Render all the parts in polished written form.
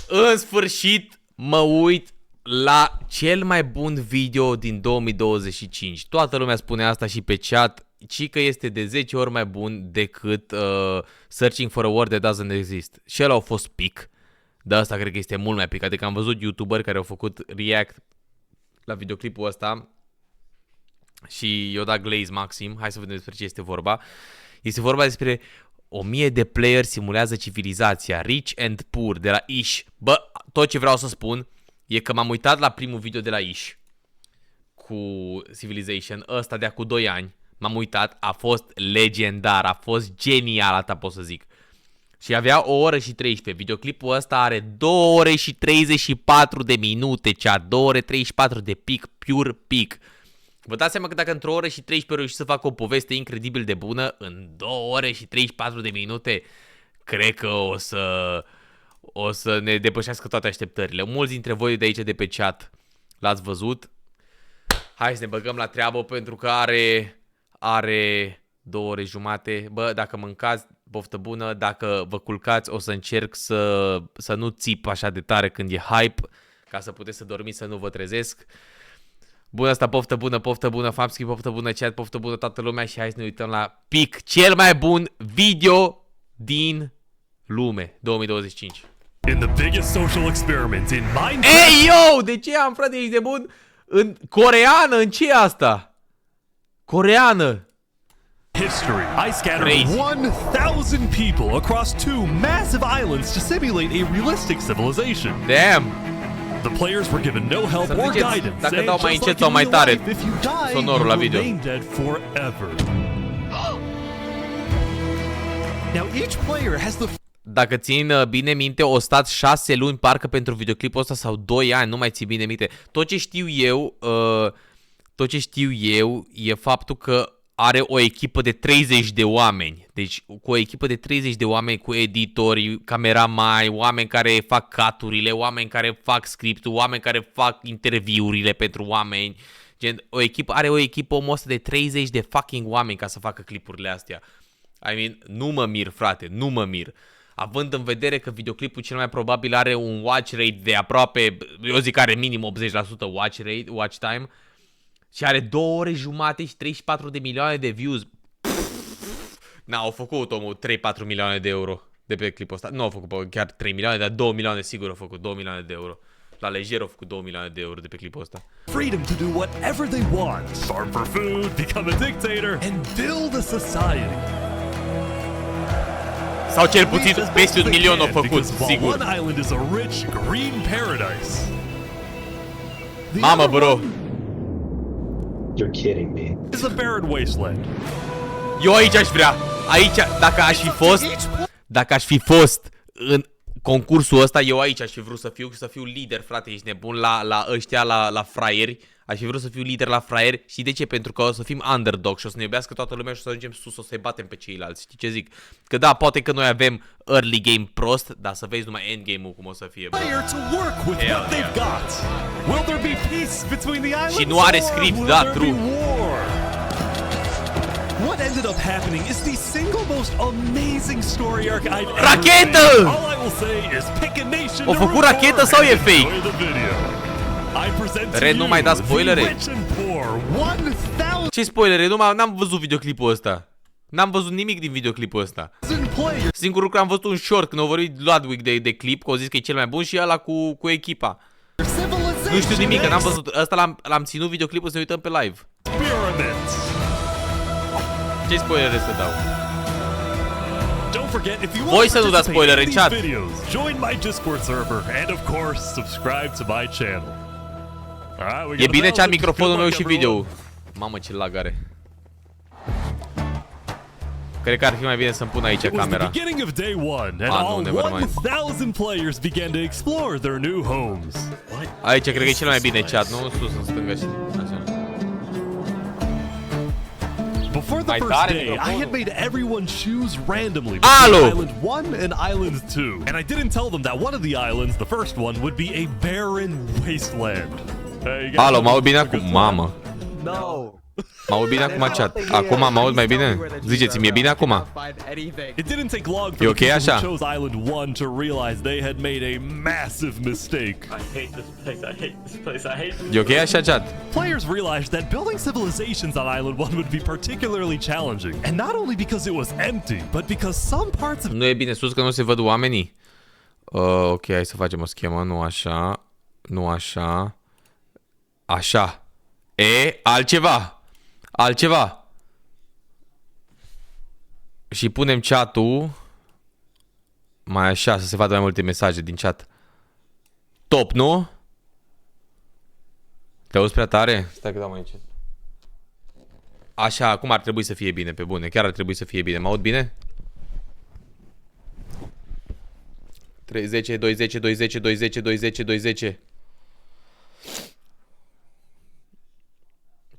În sfârșit mă uit la cel mai bun video din 2025. Toată lumea spune asta și pe chat, ci că este de 10 ori mai bun decât Searching for a Word That Doesn't Exist. Și ăla a fost pic. Dar asta cred că este mult mai pic. Adică am văzut youtuberi care au făcut react la videoclipul ăsta și i-o dat glaze maxim. Hai să vedem despre ce este vorba. Este vorba despre 1000 de player simulează civilizația, Rich and Poor, de la Ish. Bă, tot ce vreau să spun e că m-am uitat la primul video de la Ish cu Civilization, ăsta de acum 2 ani. M-am uitat, a fost legendar, a fost genial, atâta pot să zic. Și avea 1 oră și 13. Videoclipul ăsta are 2 ore și 34 de minute, cea 2 ore 34 de pic, pure pic. Vă dați seama că dacă într-o oră și 13 reuși să fac o poveste incredibil de bună, în 2 ore și 34 de minute, cred că o să ne depășească toate așteptările. Mulți dintre voi de aici de pe chat l-ați văzut. Hai să ne băgăm la treabă pentru că are 2 ore jumate. Bă, dacă mâncați, poftă bună. Dacă vă culcați, o să încerc să nu țip așa de tare când e hype, ca să puteți să dormiți, să nu vă trezesc. Bună asta, poftă bună, Fapski, poftă bună, chat, poftă bună toată lumea și hai să ne uităm la pic, cel mai bun video din lume, 2025. In the biggest social experiment in Minecraft. Ei, yo, de ce am, frate, ești de bun? În coreană, în ce e asta? Coreană. History. I scattered 1,000 people across 2 massive islands to simulate a realistic civilization. Damn. The players were given no help or guidance. Dacă dau mai încet sau mai tare sonorul la video. Dead forever. Now each player has the. Dacă țin bine minte, o stat 6 luni parcă pentru videoclipul ăsta sau 2 ani, nu mai țin bine minte. Tot ce știu eu e faptul că are o echipă de 30 de oameni. Deci cu o echipă de 30 de oameni, cu editori, cameramani, oameni care fac cut-urile, oameni care fac scriptul, oameni care fac interviurile pentru oameni. Gen, are o echipă omul ăsta de 30 de fucking oameni ca să facă clipurile astea. I mean, nu mă mir, frate, nu mă mir. Având în vedere că videoclipul cel mai probabil are un watch rate de aproape, eu zic că are minim 80% watch time, și are 2 ore jumate și 34 de milioane de views. N-au făcut omul 3-4 milioane de euro de pe clipul ăsta. Nu au făcut chiar 3 milioane, dar 2 milioane sigur au făcut, 2 milioane de euro. La lejer au făcut 2 milioane de euro de pe clipul ăsta. Freedom to do whatever they want. Farm for food, become a dictator, and build a society. Sau cel puțin peste 1 milion au făcut, sigur. One island is a rich green paradise. Mamă, bro. You're kidding me. It's a barren wasteland. Eu aici aș vrea. Aici, dacă aș fi fost în concursul ăsta, eu aici aș fi vrut să fiu lider, frate, ești nebun la ăștia, la fraieri. Aș fi vrut să fiu lider la fraieri. Și de ce? Pentru că o să fim underdog și o să ne iubească toată lumea și o să ajungem sus, o să-i batem pe ceilalți. Știi ce zic? Că da, poate că noi avem early game prost, dar să vezi numai endgame-ul cum o să fie. Și nu are script, da, true. What ended up happening is the single most amazing story arc I've ever Rachetă! seen. All I will say is pick a nation. O făcut rachetă sau e fake? Red, nu mai da spoilere. Ce spoilere? N-am văzut videoclipul ăsta. N-am văzut nimic din videoclipul ăsta. Singurul lucru, am văzut un short când au vorbit Ludwig de clip, că au zis că e cel mai bun, și ăla cu echipa. Nu știu nimic, că n-am văzut. Ăsta l-am ținut videoclipul să ne uităm pe live. Ce spoilere să dau? Voi să nu dați spoilere în chat. Join my Discord server and of course subscribe to my channel. E bine ce am microfonul meu și video. Mamă, ce lag are. Cred că ar fi mai bine să-mi pun aici camera. Nu, nevermind. Aici cred că e cel mai bine chat, nu? Sus, în stânga și așa. Before the first day, I had made everyone choose randomly between Island 1 and Island 2. And I didn't tell them that one of the islands, the first one, would be a barren wasteland. Alo, m-au bine acum, mamă. No. Mă aud bine acum, chat? Acum mă aud mai bine? Ziceți-mi, e bine acum? It didn't take long for E the ok people așa? who chose Island 1 to realize they had made a massive mistake. I hate this place, I hate this place, I hate this E ok așa, chat? Players realized that building civilizations on Island 1 would be particularly challenging, and not only because it was empty, but because some parts of Nu e bine sus că nu se văd oamenii? Ok, hai să facem o schemă. Nu așa. Nu așa. Așa. Altceva. Altceva. Și punem chat-ul mai așa, să se vadă mai multe mesaje din chat. Top, nu? Te auzi prea tare? Stai că dau mai încet. Așa, acum ar trebui să fie bine, pe bune. Chiar ar trebui să fie bine. Mă aud bine? 30, 20, 20, 20, 20, 20.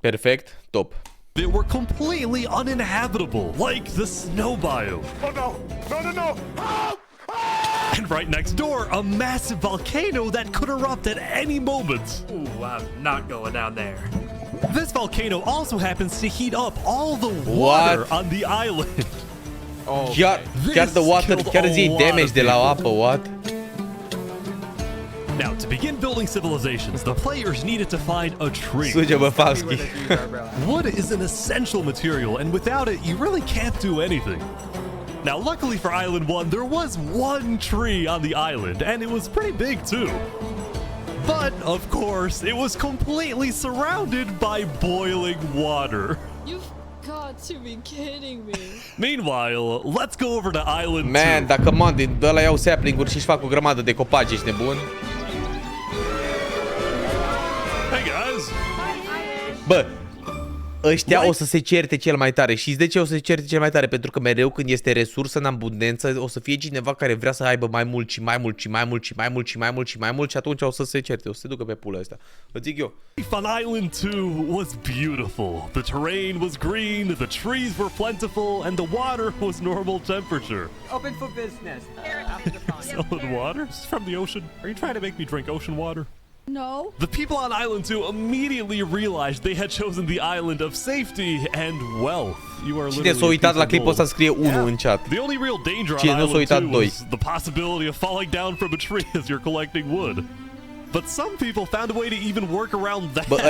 Perfect. Top. it were completely uninhabitable, like the snow biome. Oh no! No, no, no! Help! And right next door, a massive volcano that could erupt at any moment. Ooh, I'm not going down there. This volcano also happens to heat up all the water on the island. Chiar the water, chiar îți iei damage de la apă, what? Now, to begin building civilizations, the players needed to find a tree. Suge, bă, Favski. Wood is an essential material, and without it, you really can't do anything. Now, luckily for Island 1, there was one tree on the island, and it was pretty big too. But, of course, it was completely surrounded by boiling water. You've got to be kidding me. Meanwhile, let's go over to Island 2. Man, dacă din ăla iau sapling-uri și-și fac o grămadă de copaci, ești nebun? Hey guys! Bă, ăștia o să se certe cel mai tare. Și de ce o să se certe cel mai tare? Pentru că mereu când este resursă în abundență, o să fie cineva care vrea să aibă mai mult și mai mult și mai mult și mai mult și mai mult și mai mult și atunci o să se certe, o să se ducă pe pulă ăsta. Vă zic eu. Life on Island 2 was beautiful. The terrain was green, the trees were plentiful, and the water was normal temperature. Open for business. Solid water? This is from the ocean. Are you trying to make me drink ocean water? No. The people on Island 2 immediately realized they had chosen the island of safety and wealth. You are Cine s-a uitat la clipul ăsta scrie 1 în chat. The only real danger on Cine nu s-a Island uitat 2 2. was the possibility of falling down from a tree as you're collecting wood. But some people found a way to even work around that. Bă,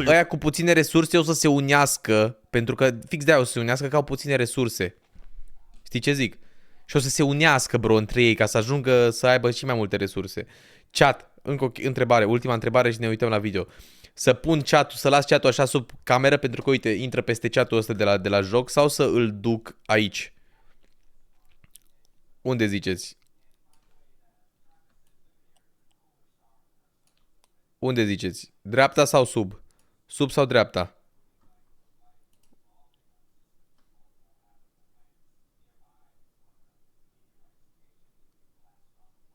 ăia cu puține resurse o să se unească, pentru că fix de-aia o să se unească că au puține resurse. Știi ce zic? Și o să se unească, bro, între ei ca să ajungă să aibă și mai multe resurse. Chat, încă o întrebare, ultima întrebare și ne uităm la video. Să pun chat-ul, să las chat-ul așa sub cameră pentru că, uite, intră peste chat-ul ăsta de la joc sau să îl duc aici? Unde ziceți? Unde ziceți? Dreapta sau sub? Sub sau dreapta?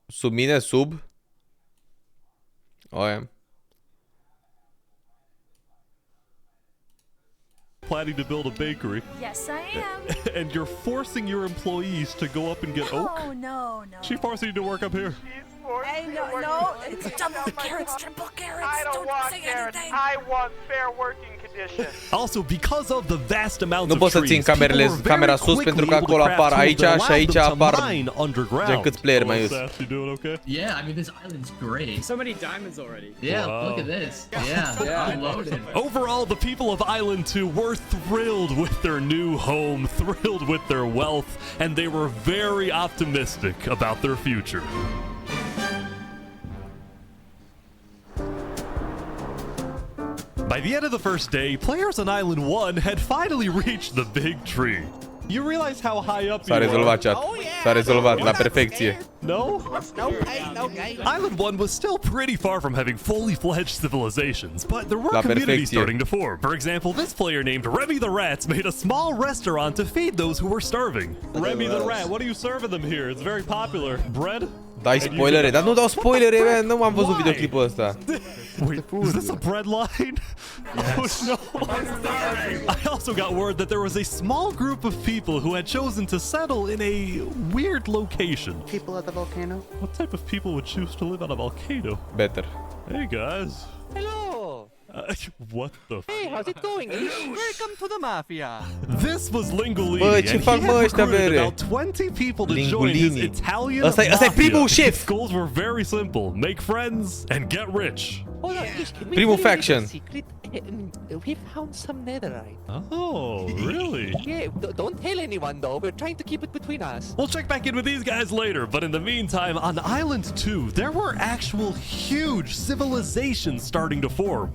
Sub mine? Sub? Oh, yeah. Planning to build a bakery. Yes, I am. And you're forcing your employees to go up and get oak? Oh, no, no. She forcing you to work up here. Hey, no, it's double carrots, triple carrots. I don't want say carrots. anything. I want fair working conditions. Also, because of the vast amounts Nu pot să țin camera sus pentru că acolo apar aici și aici apar gen câți player mai ies. You doing okay? Yeah, I mean this island's great. So many diamonds already. Yeah, Wow. look at this. Yeah, I'm loaded. Overall, the people of Island 2 were thrilled with their new home, thrilled with their wealth, and they were very optimistic about their future. By the end of the first day, players on Island 1 had finally reached the big tree. You realize how high up you S-a rezolvat, chat. S-a rezolvat la perfecție. No? Island 1 was still pretty far from having fully fledged civilizations, but there were communities starting to form. For example, this player named Remy the Rats made a small restaurant to feed those who were starving. Remy the Rat, what are you serving them here? It's very popular. Bread? Dai spoilere, dar nu dau spoilere, man. Nu am văzut videoclipul ăsta. Wait, is this a bread line? Oh no! I also got word that there was a small group of people who had chosen to settle in a weird location. People at the volcano. What type of people would choose to live on a volcano? Better. Hey guys. Hello. What the Hey, how's it going? Welcome to the Mafia. This was Lingolini, Bă, and ce he fac, had mă, ăștia, recruited bere? about 20 people to join his Lingolini. Italian Ăsta e mafia. primul șef. His goals were very simple: make friends and get rich. Hold on, can we Primul tell you a faction. little secret? We found some Netherite. Oh, really? Yeah, don't tell anyone though. We're trying to keep it between us. We'll check back in with these guys later, but in the meantime, on Island 2, there were actual huge civilizations starting to form.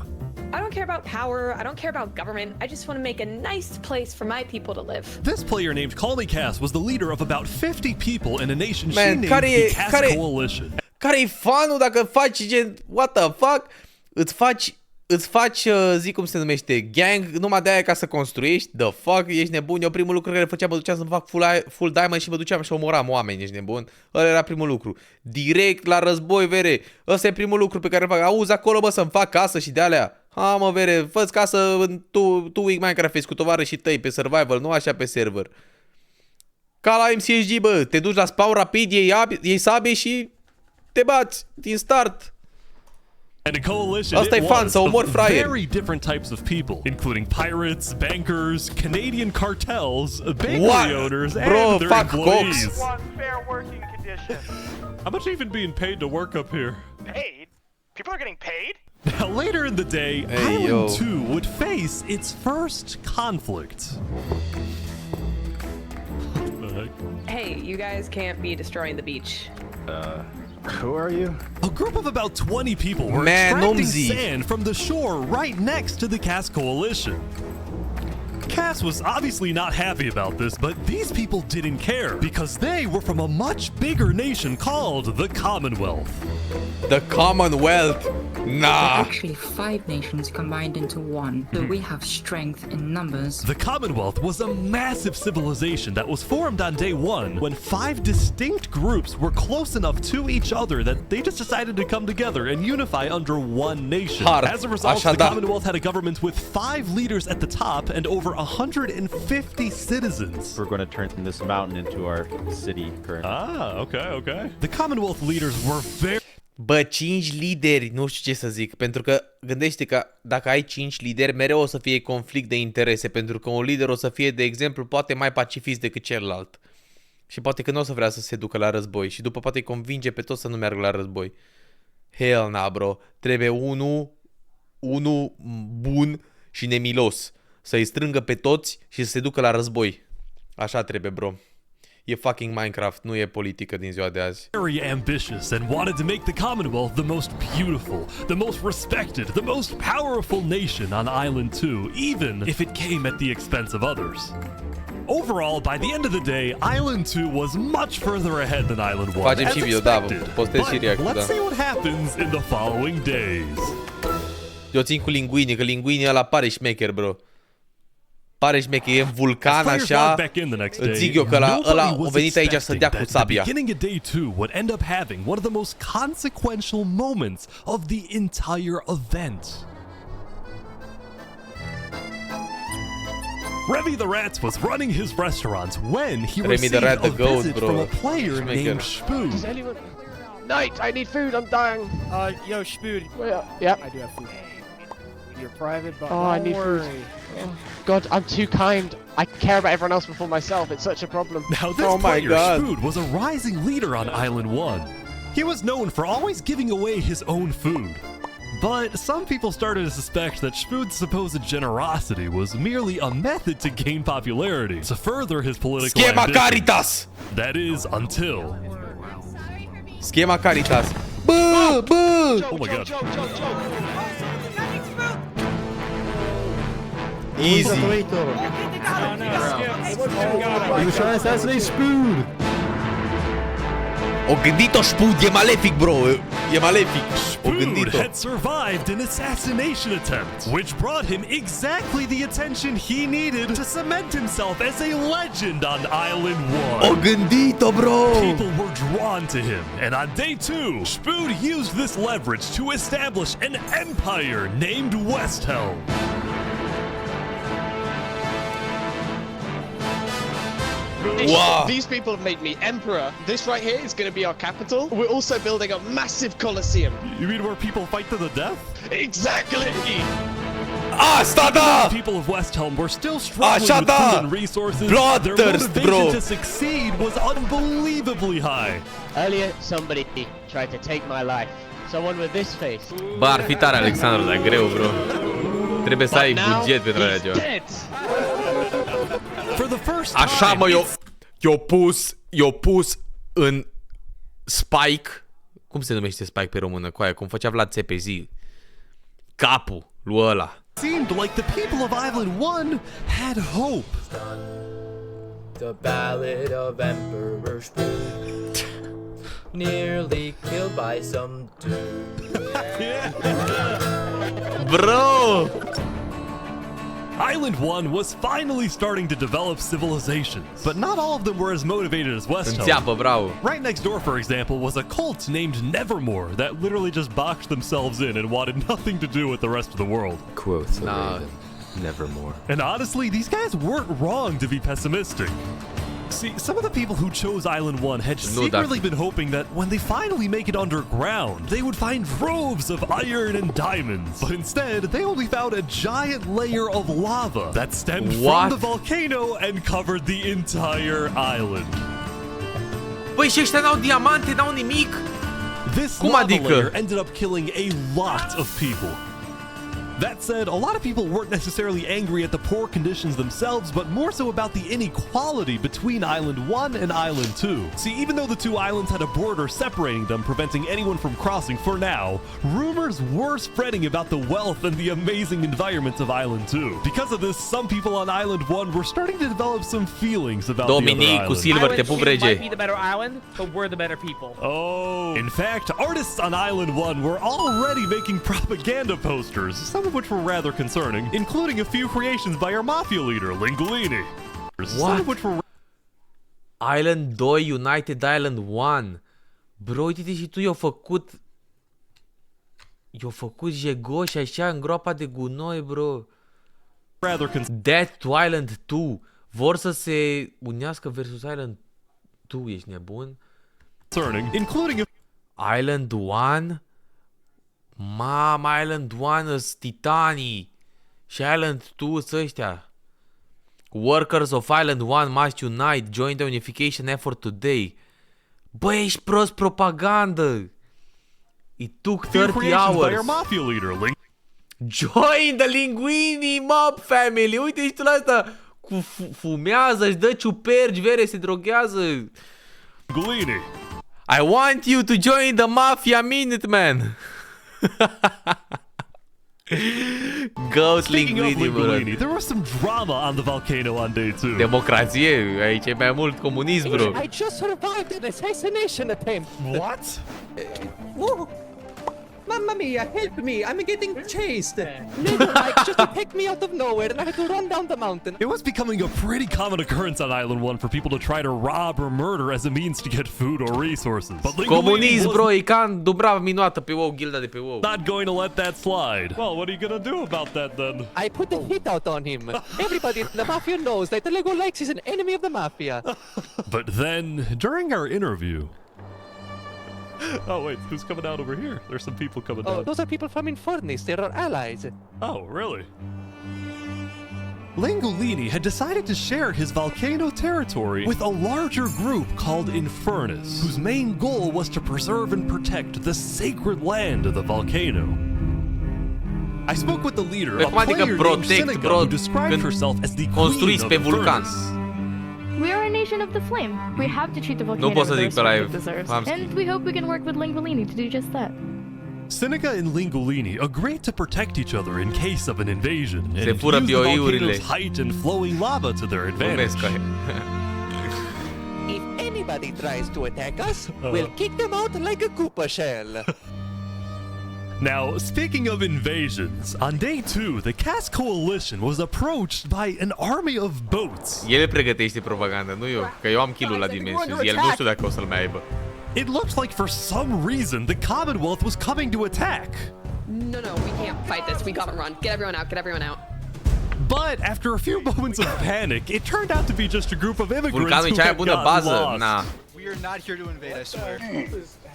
I don't care about power. I don't care about government. I just want to make a nice place for my people to live. This player named Cass was the leader of about 50 people in a nation she Man, named the Cass Coalition. Care-i fanul dacă faci gen... What the fuck? Îți faci, zic cum se numește, gang, numai de-aia ca să construiești? The fuck? Ești nebun? Eu primul lucru care făceam, mă duceam să-mi fac full diamond și mă duceam și omoram oameni, ești nebun? Ăla era primul lucru. Direct la război, vere. Ăsta e primul lucru pe care îl fac. Auzi acolo, bă, să-mi fac casă și de-alea. Ha, mă, vere, fă-ți casă tu weak Minecraft cu tovarășii tăi pe survival, nu așa pe server. Ca la MCSG, bă, te duci la spawn rapid, iei sabie și te bați din start. And a coalition, Asta e it fun, was să omori of fraieri. very different types of people, including pirates, bankers, Canadian cartels, bakery What? owners, Bro, and their fuck employees. Cox. Want fair working conditions. How much even being paid to work up here? Paid? People are getting paid? Now, later in the day, Hey, Island yo. 2 would face its first conflict. What the heck? Hey, you guys can't be destroying the beach. Who are you? A group of about 20 people were Man, extracting Nomzi. sand from the shore right next to the Cass Coalition. Cass was obviously not happy about this, but these people didn't care because they were from a much bigger nation called the Commonwealth. The Commonwealth. Nah. Actually 5 nations combined into one, so we have strength in numbers. The Commonwealth was a massive civilization that was formed on day 1 when 5 distinct groups were close enough to each other that they just decided to come together and unify under one nation. Hard. As a result, the Așadar. Commonwealth had a government with 5 leaders at the top and over 150 citizens. We're going to turn this mountain into our city currently. Ah, okay. The Commonwealth leaders were very... Bă, 5 lideri, nu știu ce să zic, pentru că gândește că dacă ai 5 lideri, mereu o să fie conflict de interese, pentru că un lider o să fie, de exemplu, poate mai pacifist decât celălalt. Și poate că nu o să vrea să se ducă la război și după poate îi convinge pe toți să nu meargă la război. Hell na, bro. Trebuie unul bun și nemilos. Să-i strângă pe toți și să se ducă la război. Așa trebuie, bro. E fucking Minecraft, nu e politică din ziua de azi. Very ambitious and wanted to make the Commonwealth the most beautiful, the most respected, the most powerful nation on Island 2, even if it came at the expense of others. Overall, by the end of the day, Island 2 was much further ahead than Island 1, Facem as și video, da, expected. postez și But react, let's da. see what happens in the following days. Eu țin cu linguini, că linguini ăla pare șmecher, bro. Pare șmecher, e în vulcan așa. Îți zic eu că ăla a venit aici să dea cu sabia. The beginning of day 2 would end up having one of the most consequential moments of the entire event. Remy the Rat was running his restaurants when he received a visit from a player named Spoon. Knight, I need food, I'm dying. Yo, Spood. Yep. I do have food. You're private, but I need food. God, I'm too kind. I care about everyone else before myself. It's such a problem. Now this player, Spood, was a rising leader on Island 1. He was known for always giving away his own food. But some people started to suspect that Spood's supposed generosity was merely a method to gain popularity, to further his political Schema ambitions. Caritas! That is, until... Schema Caritas. Bă! Oh my god. Easy. He was trying to assassinate Spoon. O gândit-o Spud, e malefic, bro. E malefic. O Spood gândit-o. had survived an assassination attempt, which brought him exactly the attention he needed to cement himself as a legend on Island 1. O gândit-o, bro. People were drawn to him, and on day 2, Spood used this leverage to establish an empire named Westhelm. Wow. These people have made me emperor. This right here is going to be our capital. We're also building a massive coliseum. You mean where people fight to the death? Exactly! Asta da! The people of Westhelm were still struggling Așa with da! food and resources. Their Bloodthirst, motivation bro! to succeed was unbelievably high. Earlier, somebody tried to take my life. Someone with this face. Bă, ar fi tare, Alexandru, dar greu, bro. Trebuie să ai buget pentru alea ceva. For the first Așa, time, mă, eu pus în Spike. Cum se numește Spike pe română? Cu aia, cum făcea Vlad Țepezi. Capul lui ăla. seemed like the people of Island 1 had hope. The Ballad of Emperor Spoon. Nearly killed by some dude. Bro! Island 1 was finally starting to develop civilizations, but not all of them were as motivated as Westhelm. Right next door, for example, was a cult named Nevermore that literally just boxed themselves in and wanted nothing to do with the rest of the world. Quotes the Raven. Nevermore. And honestly, these guys weren't wrong to be pessimistic. See, some of the people who chose Island 1 had secretly been hoping that when they finally make it underground, they would find troves of iron and diamonds. But instead, they only found a giant layer of lava that stemmed from the volcano and covered the entire island. Păi și ăștia n-au diamante, n-au nimic? This lava layer ended up killing a lot of people. That said, a lot of people weren't necessarily angry at the poor conditions themselves, but more so about the inequality between Island 1 and Island 2. See, even though the two islands had a border separating them, preventing anyone from crossing for now, rumors were spreading about the wealth and the amazing environment of Island 2. Because of this, some people on Island 1 were starting to develop some feelings about the other islands. Island 2 might be the better island, but we're the better people. Oh. In fact, artists on Island 1 were already making propaganda posters, some of which were rather concerning, including a few creations by our Mafia leader, Lingolini. Some of which were Island 2, United Island 1. Bro, uite-te și tu, i-au făcut jegoși așa în groapa de gunoi, bro. Death to Island 2. Vor să se unească versus Island 2, ești nebun? Including Island 1? Mama, Island 1 îs titanii și Island 2 sunt ăștia. Workers of Island 1 must unite, join the unification effort today. Bă, ești prost propagandă. It took 30 hours. Join the Linguini mob family. Uite, ești tu la asta. Fumează, își dă ciuperci, vere, se droghează. I want you to join the Mafia Minuteman. Ghost Linguini, bro. There was some drama on the volcano on day 2. Democrație, aici e mai mult comunism, bro. I just survived an assassination attempt. What? Mamma mia, help me! I'm getting chased! Netherite just picked me out of nowhere and I had to run down the mountain. It was becoming a pretty common occurrence on Island 1 for people to try to rob or murder as a means to get food or resources. But comunism, bro, e ca în Dubrava minuată pe WoW, gilda de pe WoW. Not going to let that slide. Well, what are you gonna do about that then? I put the hit out on him. Everybody in the Mafia knows that the Lego Lex is an enemy of the Mafia. But then, during our interview... Oh wait, who's coming out over here? There's some people coming down. Oh, those are people from Infernace. They're our allies. Oh, really? Lingolini had decided to share his volcano territory with a larger group called Infernace, whose main goal was to preserve and protect the sacred land of the volcano. I spoke with the leader, a player named Seneca, who described herself as the queen of Infernace. We are a nation of the flame. We have to treat the volcano with the respect it deserves. And we hope we can work with Lingolini to do just that. Seneca and Lingolini agreed to protect each other in case of an invasion and use the volcano's height and flowing lava to their advantage. If anybody tries to attack us, we'll kick them out like a Koopa shell. Now, speaking of invasions, on day 2, the Cast Coalition was approached by an army of boats. El pregătește propaganda, nu eu, că eu am kill-ul la Dimensions, el nu știu dacă o să-l mai aibă. It looks like for some reason the Commonwealth was coming to attack. No, we can't fight this. We gotta run. Get everyone out. But after a few moments of panic, it turned out to be just a group of immigrants Vulcano e who cea mai had bună gotten bază, lost. na. We are not here to invade, I swear.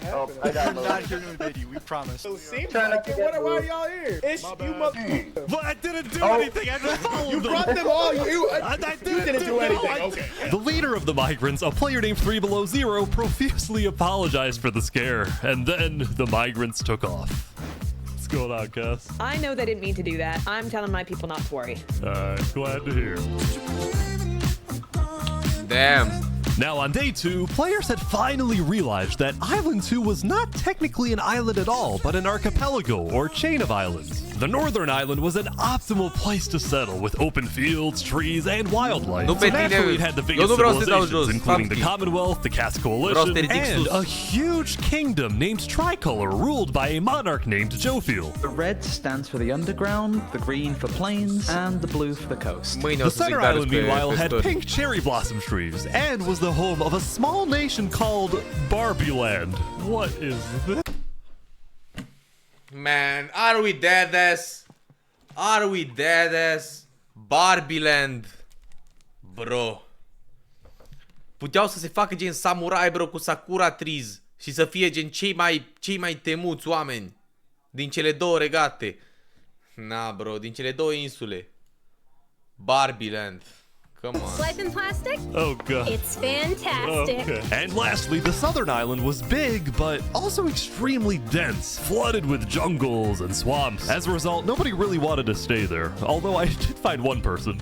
Oh, I got not here to invade you, we promise. Trying to get why are y'all here? It's you mother. But I didn't do anything. I just followed You them. brought them all. You didn't do anything. Okay. The leader of the migrants, a player named 3Below0, profusely apologized for the scare, and then the migrants took off. What's going on, Cass? I know they didn't mean to do that. I'm telling my people not to worry. Glad to hear. Damn. Now, on day 2, players had finally realized that Island 2 was not technically an island at all, but an archipelago, or chain of islands. The northern island was an optimal place to settle, with open fields, trees, and wildlife. So naturally, it had the biggest civilizations, including the Commonwealth, the Cass Coalition, and a huge kingdom named Tricolor, ruled by a monarch named Jofiel. The red stands for the underground, the green for plains, and the blue for the coast. The center island, meanwhile, had pink cherry blossom trees, and was the home of a small nation called Barbieland. What is this? Man, are we deadass? Are we deadass? Barbieland. Bro. Puteau să se facă gen samurai, bro, cu Sakura trees. Și să fie gen cei mai temuți oameni din cele două regate. Na, bro, din cele două insule. Barbieland. Come on. Life in plastic? Oh, God. It's fantastic. Okay. And lastly, the southern island was big, but also extremely dense, flooded with jungles and swamps. As a result, nobody really wanted to stay there, although I did find one person.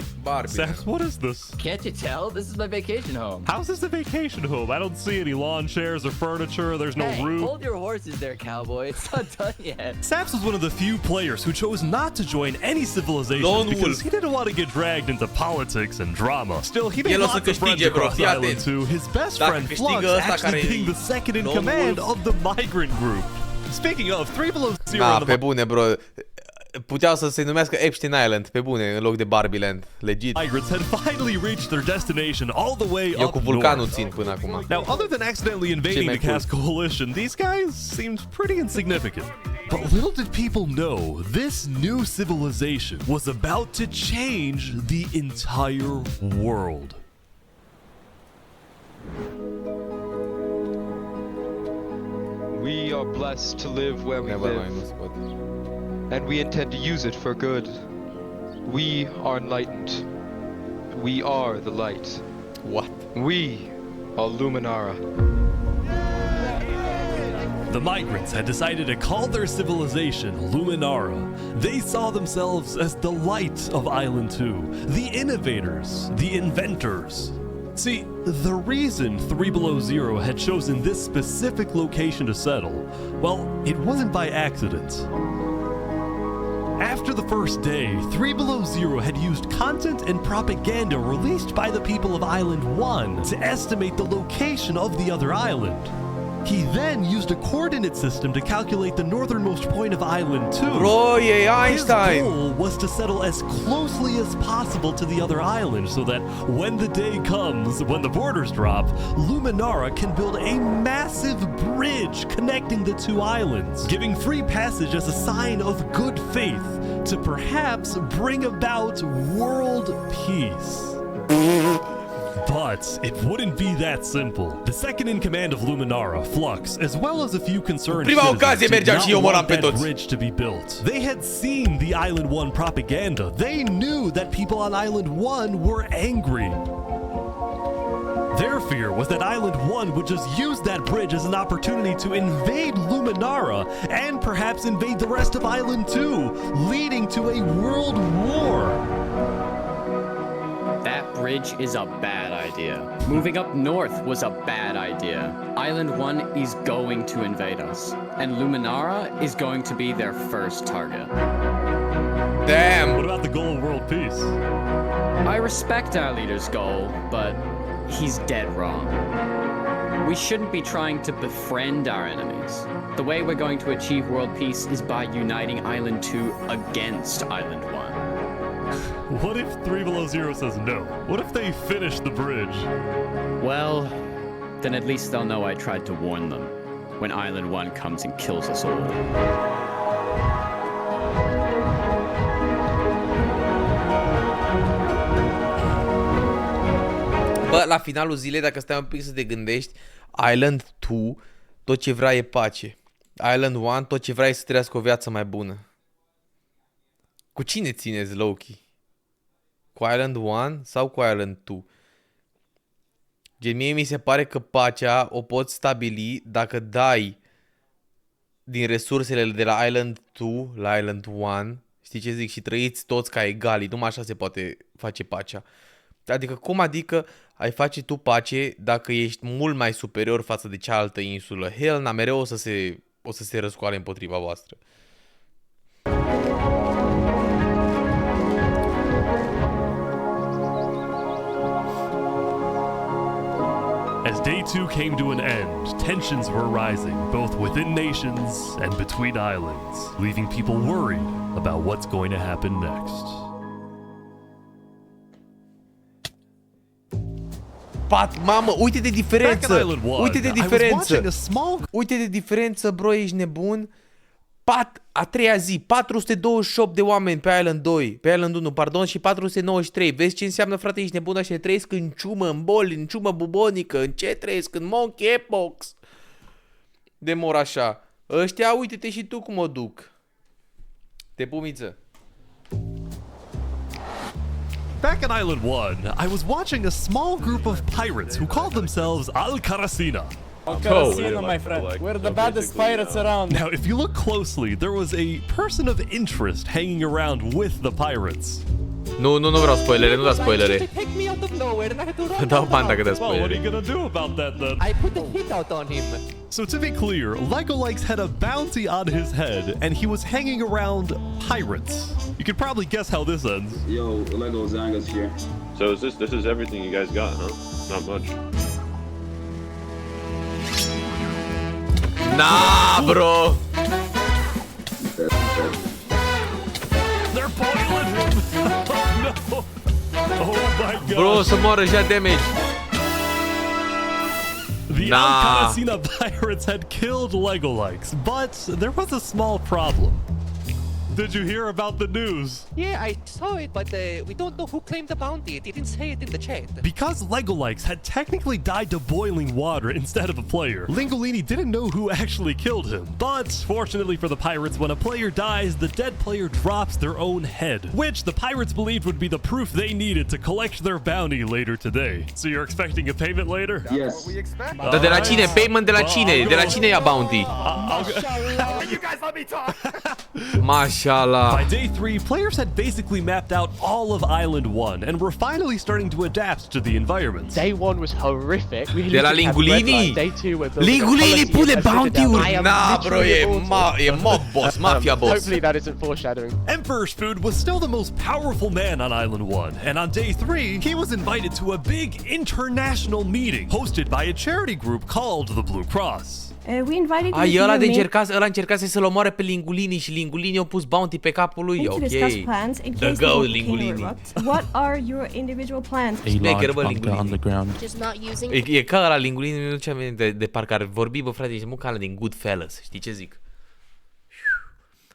Saps, what is this? Can't you tell? This is my vacation home. How's this a vacation home? I don't see any lawn chairs or furniture. There's no roof. Hold your horses there, cowboy. It's not done yet. Saps was one of the few players who chose not to join any civilization because he didn't want to get dragged into politics and drama. Still, he made lots of friends across Island 2, his best friend Flux actually being the second in command of the migrant group. Speaking of, 3Below0... Da, pe bune, bro. Puteau să se numească Epstein Island, pe bune, în loc de Barbieland. Legit. Migrants had finally reached their destination all the way Eu up cu Vulcano north. țin până acum. Now, other than accidentally invading the Cass Coalition, these guys seemed pretty insignificant. But little did people know, this new civilization was about to change the entire world. We are blessed to live where we live, and we intend to use it for good. We are enlightened. We are the light. What? We are Luminara. The migrants had decided to call their civilization Luminara. They saw themselves as the light of Island 2, the innovators, the inventors. See, the reason 3Below0 had chosen this specific location to settle, well, it wasn't by accident. After the first day, 3Below0 had used content and propaganda released by the people of Island 1 to estimate the location of the other island. He then used a coordinate system to calculate the northernmost point of Island 2. Bro, e Einstein! His goal was to settle as closely as possible to the other island so that when the day comes, when the borders drop, Luminara can build a massive bridge connecting the two islands, giving free passage as a sign of good faith to perhaps bring about world peace. But it wouldn't be that simple. The second in command of Luminara, Flux, as well as a few concerned citizens, did not want that bridge to be built. They had seen the Island 1 propaganda. They knew that people on Island 1 were angry. Their fear was that Island 1 would just use that bridge as an opportunity to invade Luminara and perhaps invade the rest of Island 2, leading to a world war. That bridge is a bad idea. Moving up north was a bad idea. Island 1 is going to invade us, and Luminara is going to be their first target. Damn! What about the goal of world peace? I respect our leader's goal, but he's dead wrong. We shouldn't be trying to befriend our enemies. The way we're going to achieve world peace is by uniting Island 2 against Island 1. What if 3Below0 says no? What if they finish the bridge? Well, then at least they'll know I tried to warn them when Island 1 comes and kills us all. Bă, la finalul zilei, dacă stai un pic să te gândești, Island 2 tot ce vrea e pace. Island 1, tot ce vrea e să trăiască o viață mai bună. Cu cine țineți, Loki? Cu Island 1 sau cu Island 2? Gen, mie mi se pare că pacea o poți stabili dacă dai din resursele de la Island 2 la Island 1, știi ce zic, și trăiți toți ca egali, numai așa se poate face pacea. Adică cum adică ai face tu pace dacă ești mult mai superior față de cealaltă insulă? Helena mereu o să se răscoale împotriva voastră. As Day 2 came to an end, tensions were rising, both within nations and between islands, leaving people worried about what's going to happen next. Mamă, uite de diferență! Uite de diferență! Uite de diferență, bro, ești nebun? A treia zi, 428 de oameni pe Island 2, pe Island 1, pardon, și 493. Vezi ce înseamnă, frate, ești nebun, așa trăiesc în ciumă, în boli, în ciumă bubonică, în ce trăiesc, în monkeypox. De mor așa. Ăștia, uite-te și tu cum o duc. Te pumiță. Back in Island 1, I was watching a small group of pirates who called themselves Al-Karasina. Al-Karasina, my friend. We're the baddest pirates around. Now, if you look closely, there was a person of interest hanging around with the pirates. Nu vreau spoilere, nu da spoilere. Dau bani dacă dai Well, what are you spoilere. gonna do about that then? I put the hit out on him. So to be clear, Legolikes had a bounty on his head, and he was hanging around pirates. You could probably guess how this ends. Yo, Lego Zanga's here. So is this is everything you guys got, huh? Not much. Nah, bro. They're boiling him. Oh no. Oh my god. Bro, să moară și damage. The Al-Karasina pirates had killed Legolikes, but there was a small problem. Did you hear about the news? Yeah, I saw it, but we don't know who claimed the bounty. It didn't say it in the chat. Because Legolikes had technically died to boiling water instead of a player, Lingolini didn't know who actually killed him. But fortunately for the pirates, when a player dies, the dead player drops their own head, which the pirates believed would be the proof they needed to collect their bounty later today. So you're expecting a payment later? Yes. Dar de la cine? Payment de la cine? De la cine ia bounty? You guys let me talk. Mashallah. By day 3, players had basically mapped out all of Island 1 and were finally starting to adapt to the environment. Day 1 was horrific. De la Lingolini? Lingolini pune bounty-uri! Nah, bro, e mob boss, Mafia boss. Hopefully that isn't foreshadowing. Emperor's Food was still the most powerful man on Island 1, and on day 3, he was invited to a big international meeting hosted by a charity group called the Blue Cross. We invited you Ai, to ăla meet încercase să-l omoare pe Lingolini și Lingolini a pus bounty pe capul lui. to discuss plans in case the volcano erupts. What are your individual plans? A large bunker underground. Just not using. E ca ăla Lingolini, nu ce de parcă ar vorbi, bă, frate, ești ca ăla din Goodfellas, știi ce zic?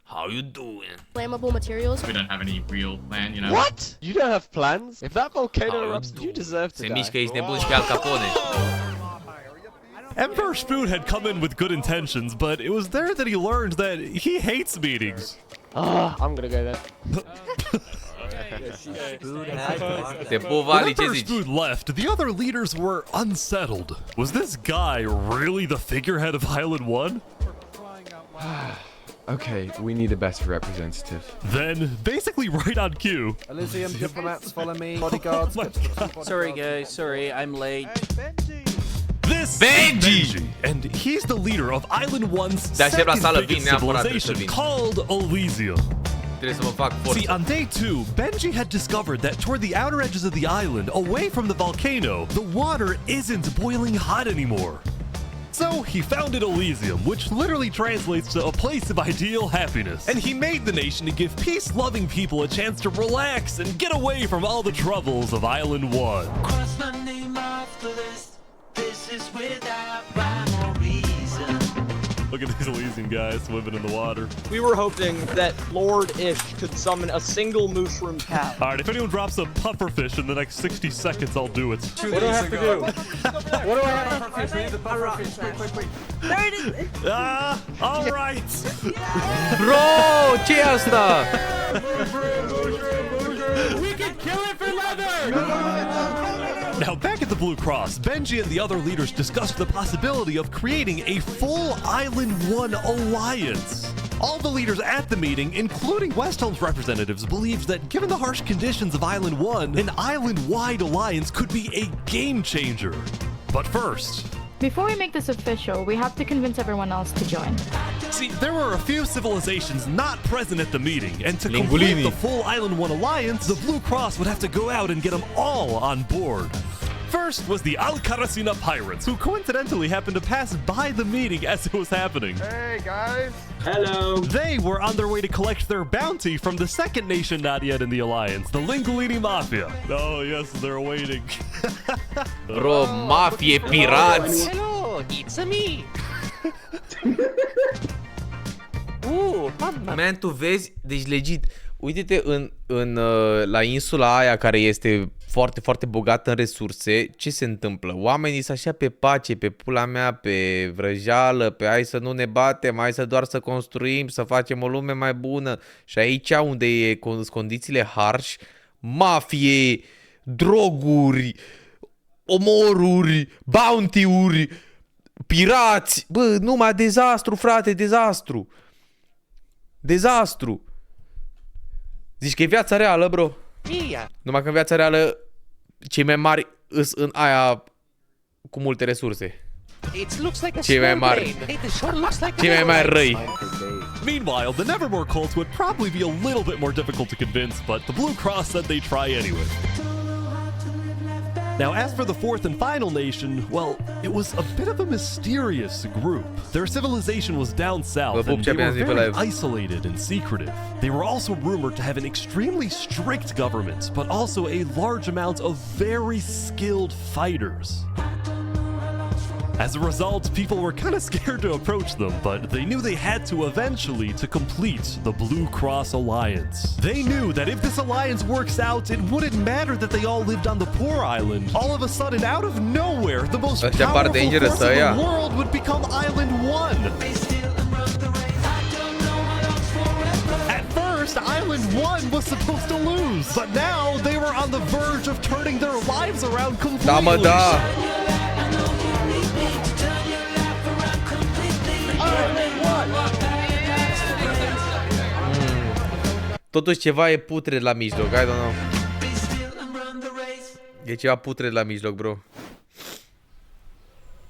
How you doing? Flammable materials. We don't have any real plan, you know. What? You don't have plans? If that volcano erupts, you deserve to Se die. mișcă, ești nebun și pe Al Capone. Emperor's Food had come in with good intentions, but it was there that he learned that he hates meetings. I'm gonna go there. When Emperor's Food left, the other leaders were unsettled. Was this guy really the figurehead of Island 1? Okay, we need a better representative. Then, basically right on cue. Elysium diplomats, follow me. Bodyguards. Sorry guys, sorry, I'm late. This is Benji, and he's the leader of Island 1's second biggest civilization called Elysium. See, on day 2, Benji had discovered that toward the outer edges of the island, away from the volcano, the water isn't boiling hot anymore. So he founded Elysium, which literally translates to a place of ideal happiness. And he made the nation to give peace-loving people a chance to relax and get away from all the troubles of Island 1. Cross my name off the list. This is without rhyme or reason. Look at these Elysian guys swimming in the water. We were hoping that Lord Ish could summon a single mushroom cow. All right, if anyone drops a pufferfish in the next 60 seconds, I'll do it. What do I have to do? What do I have to do? We need the pufferfish. Quick. There it is. All right. Bro, ce-i asta? We can kill it for leather! Now, back at the Blue Cross, Benji and the other leaders discussed the possibility of creating a full Island 1 alliance. All the leaders at the meeting, including Westhelm's representatives, believed that given the harsh conditions of Island 1, an island-wide alliance could be a game changer. But first... Before we make this official, we have to convince everyone else to join. See, there were a few civilizations not present at the meeting, and to complete the full Island 1 alliance, the Blue Cross would have to go out and get them all on board. First was the Alcaracina pirates, who coincidentally happened to pass by the meeting as it was happening. Hey, guys. Hello. They were on their way to collect their bounty from the second nation not yet in the alliance, the Lingolini Mafia. Oh, yes, they're waiting. Bro, Mafia, pirați. Hello, it's me. Man, tu vezi, deci legit, uite-te la insula aia care este foarte, foarte bogată în resurse, ce se întâmplă? Oamenii sunt așa pe pace, pe pula mea, pe vrăjeală, pe hai să nu ne batem, hai să doar să construim, să facem o lume mai bună. Și aici unde e condițiile harsh, mafie, droguri, omoruri, bounty-uri, pirați, bă, numai dezastru, frate, dezastru. Dezastru. Zici că e viața reală, bro. Numai că în viața reală cei mai mari îs în aia cu multe resurse. Cei mai mari. Cei mai mari răi. Meanwhile, the Nevermore cult would probably be a little bit more difficult to convince, but the Blue Cross said they'd try anyway. Now, as for the fourth and final nation, well, it was a bit of a mysterious group. Their civilization was down south, and they were very isolated and secretive. They were also rumored to have an extremely strict government, but also a large amount of very skilled fighters. As a result, people were kind of scared to approach them, but they knew they had to eventually to complete the Blue Cross Alliance. They knew that if this alliance works out, it wouldn't matter that they all lived on the poor island. All of a sudden, out of nowhere, the most powerful force in the world would become Island 1. At first, Island 1 was supposed to lose, but now they were on the verge of turning their lives around completely. Totuși ceva e putred la mijloc, I don't know. E ceva putred la mijloc, bro.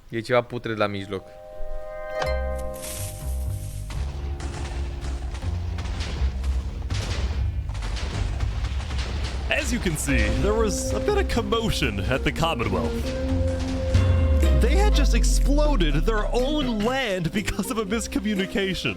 E ceva putred la mijloc. As you can see, there was a bit of commotion at the Commonwealth. They had just exploded their own land because of a miscommunication.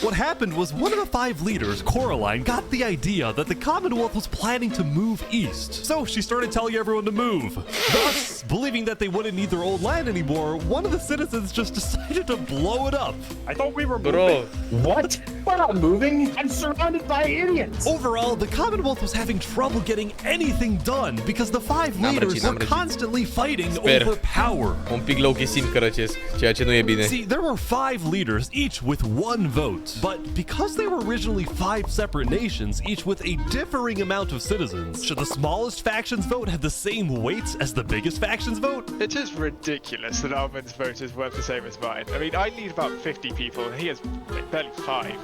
What happened was one of the 5 leaders, Coraline, got the idea that the Commonwealth was planning to move east. So she started telling everyone to move. Thus, believing that they wouldn't need their old land anymore, one of the citizens just decided to blow it up. I thought we were moving. What? We're not moving. I'm surrounded by idiots. Overall, the Commonwealth was having trouble getting anything done because the 5 leaders were constantly fighting over power. Un pic low-key simt că răcesc, ceea ce nu e bine. See, there were 5 leaders, each with 1 vote. But because they were originally 5 separate nations, each with a differing amount of citizens, should the smallest faction's vote have the same weight as the biggest faction's vote? It is ridiculous that Armin's vote is worth the same as mine. I mean, I need about 50 people, and he has like barely 5.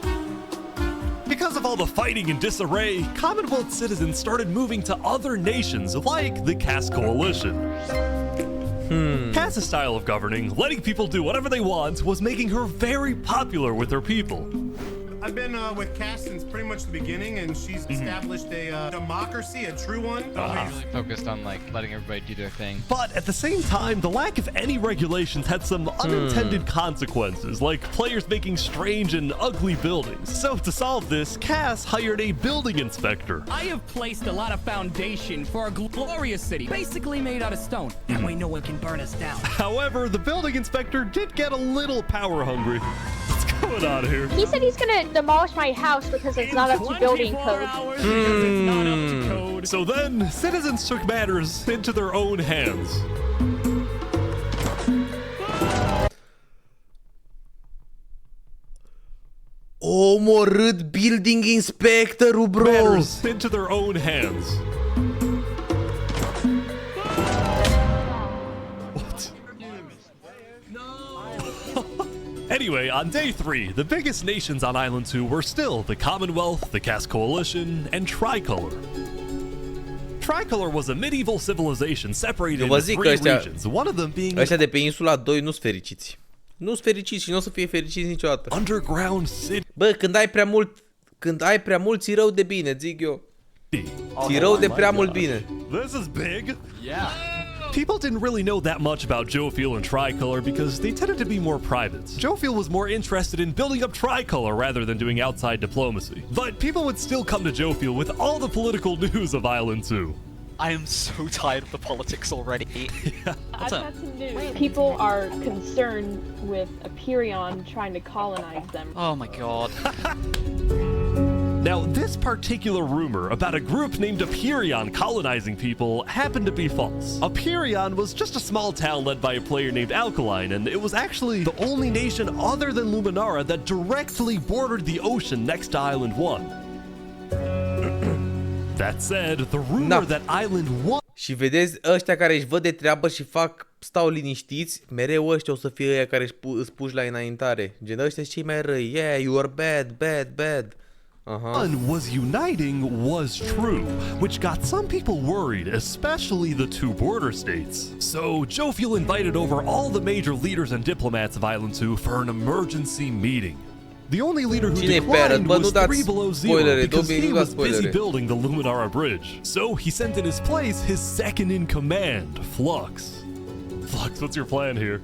Because of all the fighting and disarray, Commonwealth citizens started moving to other nations like the Cass Coalition. Cass's style of governing, letting people do whatever they want, was making her very popular with her people. I've been with Cass since pretty much the beginning, and she's established a democracy, a true one. Really focused on like letting everybody do their thing. But at the same time, the lack of any regulations had some unintended consequences, like players making strange and ugly buildings. So to solve this, Cass hired a building inspector. I have placed a lot of foundation for a glorious city, basically made out of stone. That way no one can burn us down. However, the building inspector did get a little power hungry. What's going on here? He said he's gonna demolish my house because it's not up to building code. So then, citizens took matters into their own hands. Omorât building inspectorul, bro. Matters into their own hands. What? Anyway, on day 3, the biggest nations on Island 2 were still the Commonwealth, the Cass Coalition, and Tricolor. Tricolor was a medieval civilization separated into 3 regions, one of them being... Ăștia de pe insula 2 nu-s fericiți. Nu-s fericiți și nu o să fie fericiți niciodată. Underground city. Bă, când ai prea mult, ți rău de bine, zic eu. Ți rău de prea mult bine. This is big. Yeah. People didn't really know that much about Jofiel and Tricolor because they tended to be more private. Jofiel was more interested in building up Tricolor rather than doing outside diplomacy. But people would still come to Jofiel with all the political news of Island 2. I am so tired of the politics already. Yeah. I've got some news. People are concerned with Aperion trying to colonize them. Oh my god. Now, this particular rumor about a group named Aperion colonizing people happened to be false. Aperion was just a small town led by a player named Alkaline, and it was actually the only nation other than Luminara that directly bordered the ocean next to Island 1. That said, the rumor that Island 1... Și vedeți, ăștia care își văd de treabă și stau liniștiți, mereu ăștia o să fie ăia care îți puși la înaintare. Gen, ăștia cei mai răi. Yeah, you are bad. One was uniting was true, which got some people worried, especially the 2 border states. So Jofiel invited over all the major leaders and diplomats of Island 2 for an emergency meeting. The only leader who declined was 3 Below Zero because he was busy building the Luminara bridge. So he sent in his place his second in command, Flux. Flux, what's your plan here?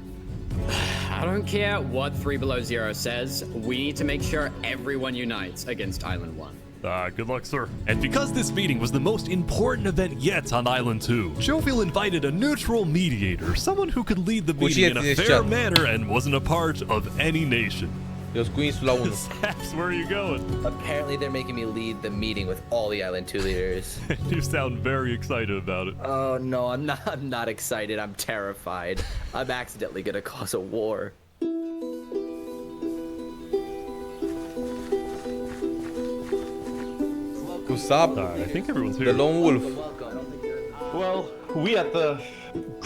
I don't care what 3 Below Zero says, we need to make sure everyone unites against Island 1. Good luck, sir. And because this meeting was the most important event yet on Island 2, Jofiel invited a neutral mediator, someone who could lead the meeting in a fair manner and wasn't a part of any nation. Saps, where are you going? Apparently they're making me lead the meeting with all the Island 2 leaders. You sound very excited about it. Oh no, I'm not excited, I'm terrified. I'm accidentally gonna cause a war. What's up? I think everyone's here. The Lone Wolf. Well, we at the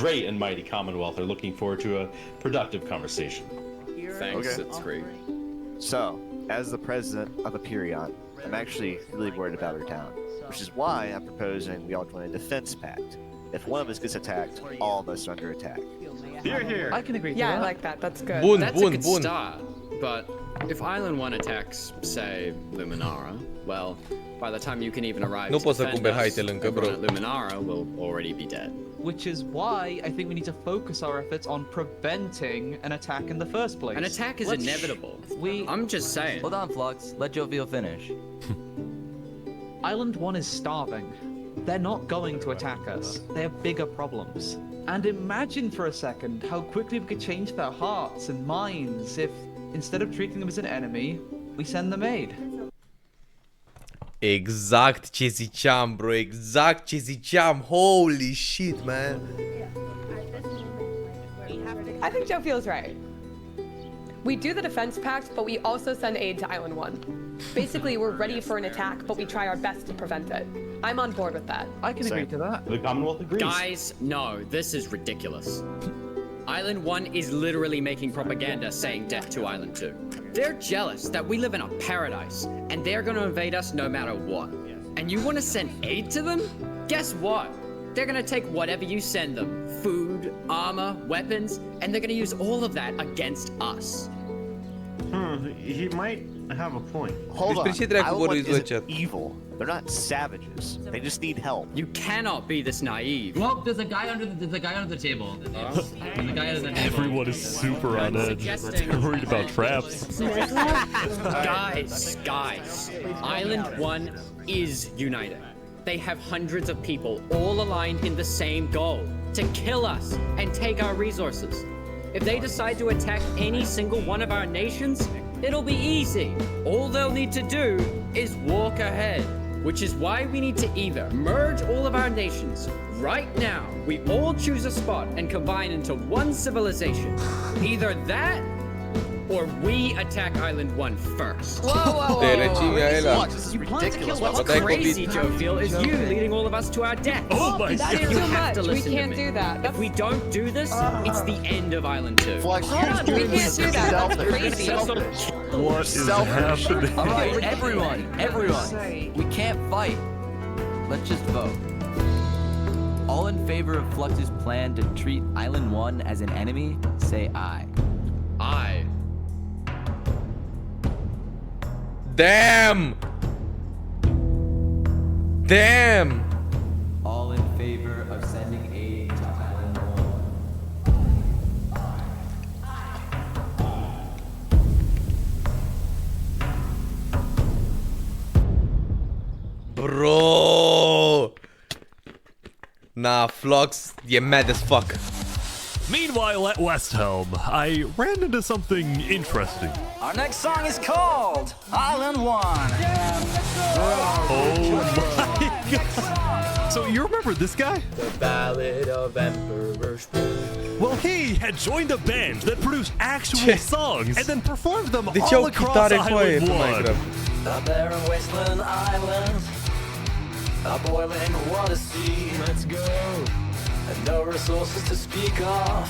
great and mighty Commonwealth are looking forward to a productive conversation. Thanks, it's great. So, as the president of Aperion, I'm actually really worried about our town, which is why I'm proposing we all join a defense pact. If one of us gets attacked, all of us are under attack. Here. I can agree to that. Yeah, I like that. That's good. That's a good start. But if Island 1 attacks, say, Luminara, well, by the time you can even arrive to defend us, everyone at Luminara will already be dead. Which is why I think we need to focus our efforts on preventing an attack in the first place. An attack is inevitable. I'm just saying. Hold on, Flux. Let Jofiel finish. Island 1 is starving. They're not going to attack us. They have bigger problems. And imagine for a second how quickly we could change their hearts and minds if, instead of treating them as an enemy, we send them aid. Exact ce ziceam, bro, exact ce ziceam. Holy shit, man. I think Joe feels right. We do the defense pact, but we also send aid to Island 1. Basically, we're ready for an attack, but we try our best to prevent it. I'm on board with that. I can agree to that. The Commonwealth agrees. Guys, no, this is ridiculous. Island 1 is literally making propaganda saying death to Island 2. They're jealous that we live in a paradise, and they're gonna invade us no matter what. And you wanna send aid to them? Guess what? They're gonna take whatever you send them, food, armor, weapons, and they're gonna use all of that against us. he might have a point. Hold on. Despre ce dracu Island vorbiți voi, isn't chat? evil. They're not savages. They just need help. You cannot be this naive. Well, there's a guy under the table. There's a guy under the table. Everyone is super on edge. They're worried about traps. Guys, Island 1 is united. They have hundreds of people all aligned in the same goal, to kill us and take our resources. If they decide to attack any single one of our nations, it'll be easy. All they'll need to do is walk ahead, which is why we need to either merge all of our nations right now. We all choose a spot and combine into one civilization. Either that, or we attack Island 1 first. Whoa. This is ridiculous. What's crazy, Joe Feel, is you leading all of us to our death. Oh my That's god. too have much. to We listen to can't me. do that. If we don't do this, it's the end of Island 2. Flux, Hold on, we can't do that. That's crazy. What is happening? Alright, everyone. We can't fight. Let's just vote. All in favor of Flux's plan to treat Island 1 as an enemy, say aye. Aye. Damn! All in favor of sending aid to Island 1. Bro! Nah, Flux, you're mad as fuck. Meanwhile, at Westhelm, I ran into something interesting. Our next song is called Island 1. Oh my god! So you remember this guy? The Ballad of Emperor Spoon. Well, he had joined a band that produced actual songs and then performed them Deci all au across chitare cu aia Island pe 1. Minecraft. Up there in Westland Island, a boiling water sea. Let's go. And no resources to speak of.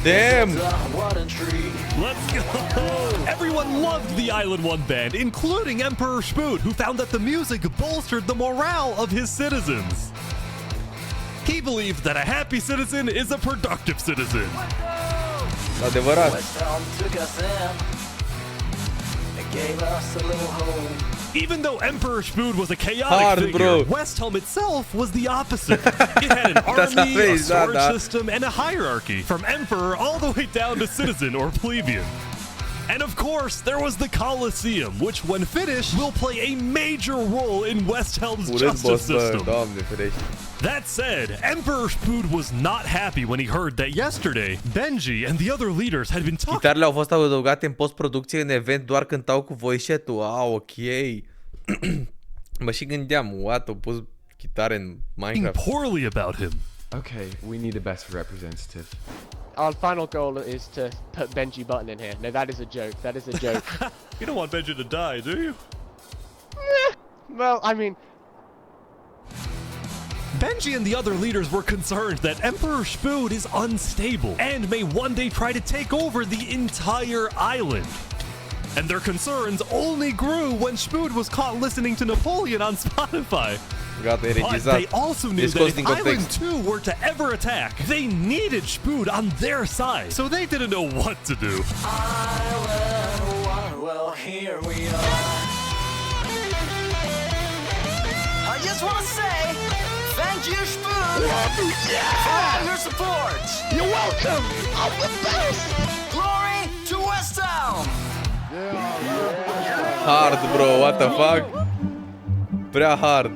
Damn! Let's go! Everyone loved the Island 1 band, including Emperor Spoot, who found that the music bolstered the morale of his citizens. He believed that a happy citizen is a productive citizen. Adevărat. Westhelm took us in and gave us a little home. Even though Emperor Spood was a chaotic Hard, figure, bro. Westhelm itself was the opposite. It had an army, a storage system, and a hierarchy, from emperor all the way down to citizen or plebeian. And of course, there was the Colosseum, which when finished, will play a major role in Westhelm's justice system. That said, Emperor Spood was not happy when he heard that yesterday, Benji and the other leaders had been talking. Chitarele au fost adăugate în post-producție în event, doar cântau cu voice chat-ul. Ok. Mă și gândeam, what, au pus chitare în Minecraft. Poorly about him. Okay, we need a better representative. Our final goal is to put Benji Button in here. No, that is a joke. That is a joke. You don't want Benji to die, do you? Well, I mean... Benji and the other leaders were concerned that Emperor Spood is unstable and may one day try to take over the entire island. And their concerns only grew when Spood was caught listening to Napoleon on Spotify. But they also knew that if Island 2 were to ever attack, they needed Spood on their side, so they didn't know what to do. Island 1, well, here we are. I just want to say, thank you, Spoon, for all your support. You're welcome. I'm the best. Glory to Westhelm. Hard, bro, what the fuck? Prea hard.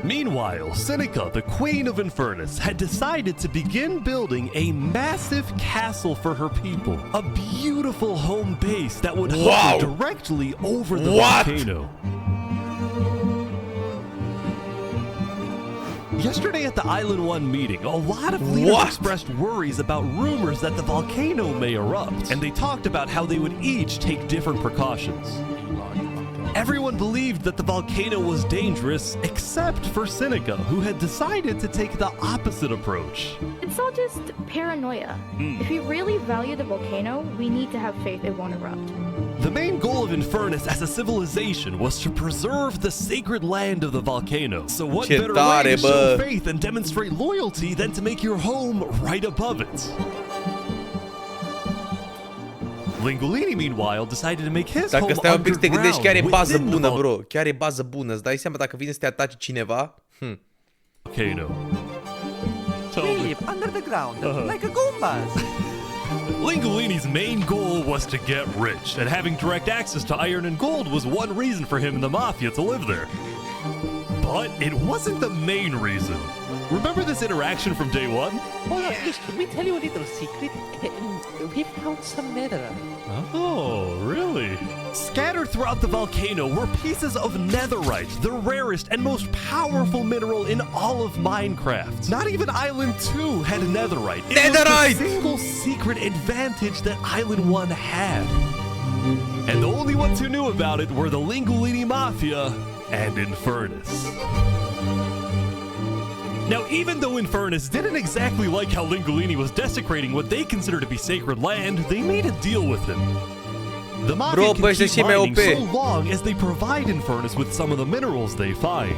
Meanwhile, Seneca, the Queen of Infernace, had decided to begin building a massive castle for her people. A beautiful home base that would hover directly over the volcano. Yesterday at the Island 1 meeting, a lot of leaders expressed worries about rumors that the volcano may erupt, and they talked about how they would each take different precautions. Everyone believed that the volcano was dangerous, except for Seneca, who had decided to take the opposite approach. It's all just paranoia. If we really value the volcano, we need to have faith it won't erupt. The main goal of Infernace as a civilization was to preserve the sacred land of the volcano. So what better way to show faith and demonstrate loyalty than to make your home right above it? Lingolini, meanwhile, decided to make his Dacă home stai un pic să te gândești, chiar e bază within the bună, bro. Chiar e bază bună. Îți dai seama dacă vine să te atace cineva? volcano. We live under the ground, like a Goombas. Lingolini's main goal was to get rich, and having direct access to iron and gold was one reason for him and the Mafia to live there. But it wasn't the main reason. Remember this interaction from day one? Oh, yes, can we tell you a little secret? We found some netherite. Oh, really? Scattered throughout the volcano were pieces of netherite, the rarest and most powerful mineral in all of Minecraft. Not even Island 2 had netherite. It was the single secret advantage that Island 1 had. And the only ones who knew about it were the Lingolini Mafia and Infernace. Now, even though Infernace didn't exactly like how Lingolini was desecrating what they consider to be sacred land, they made a deal with him. The Mafia can keep mining so long as they provide Infernace with some of the minerals they find.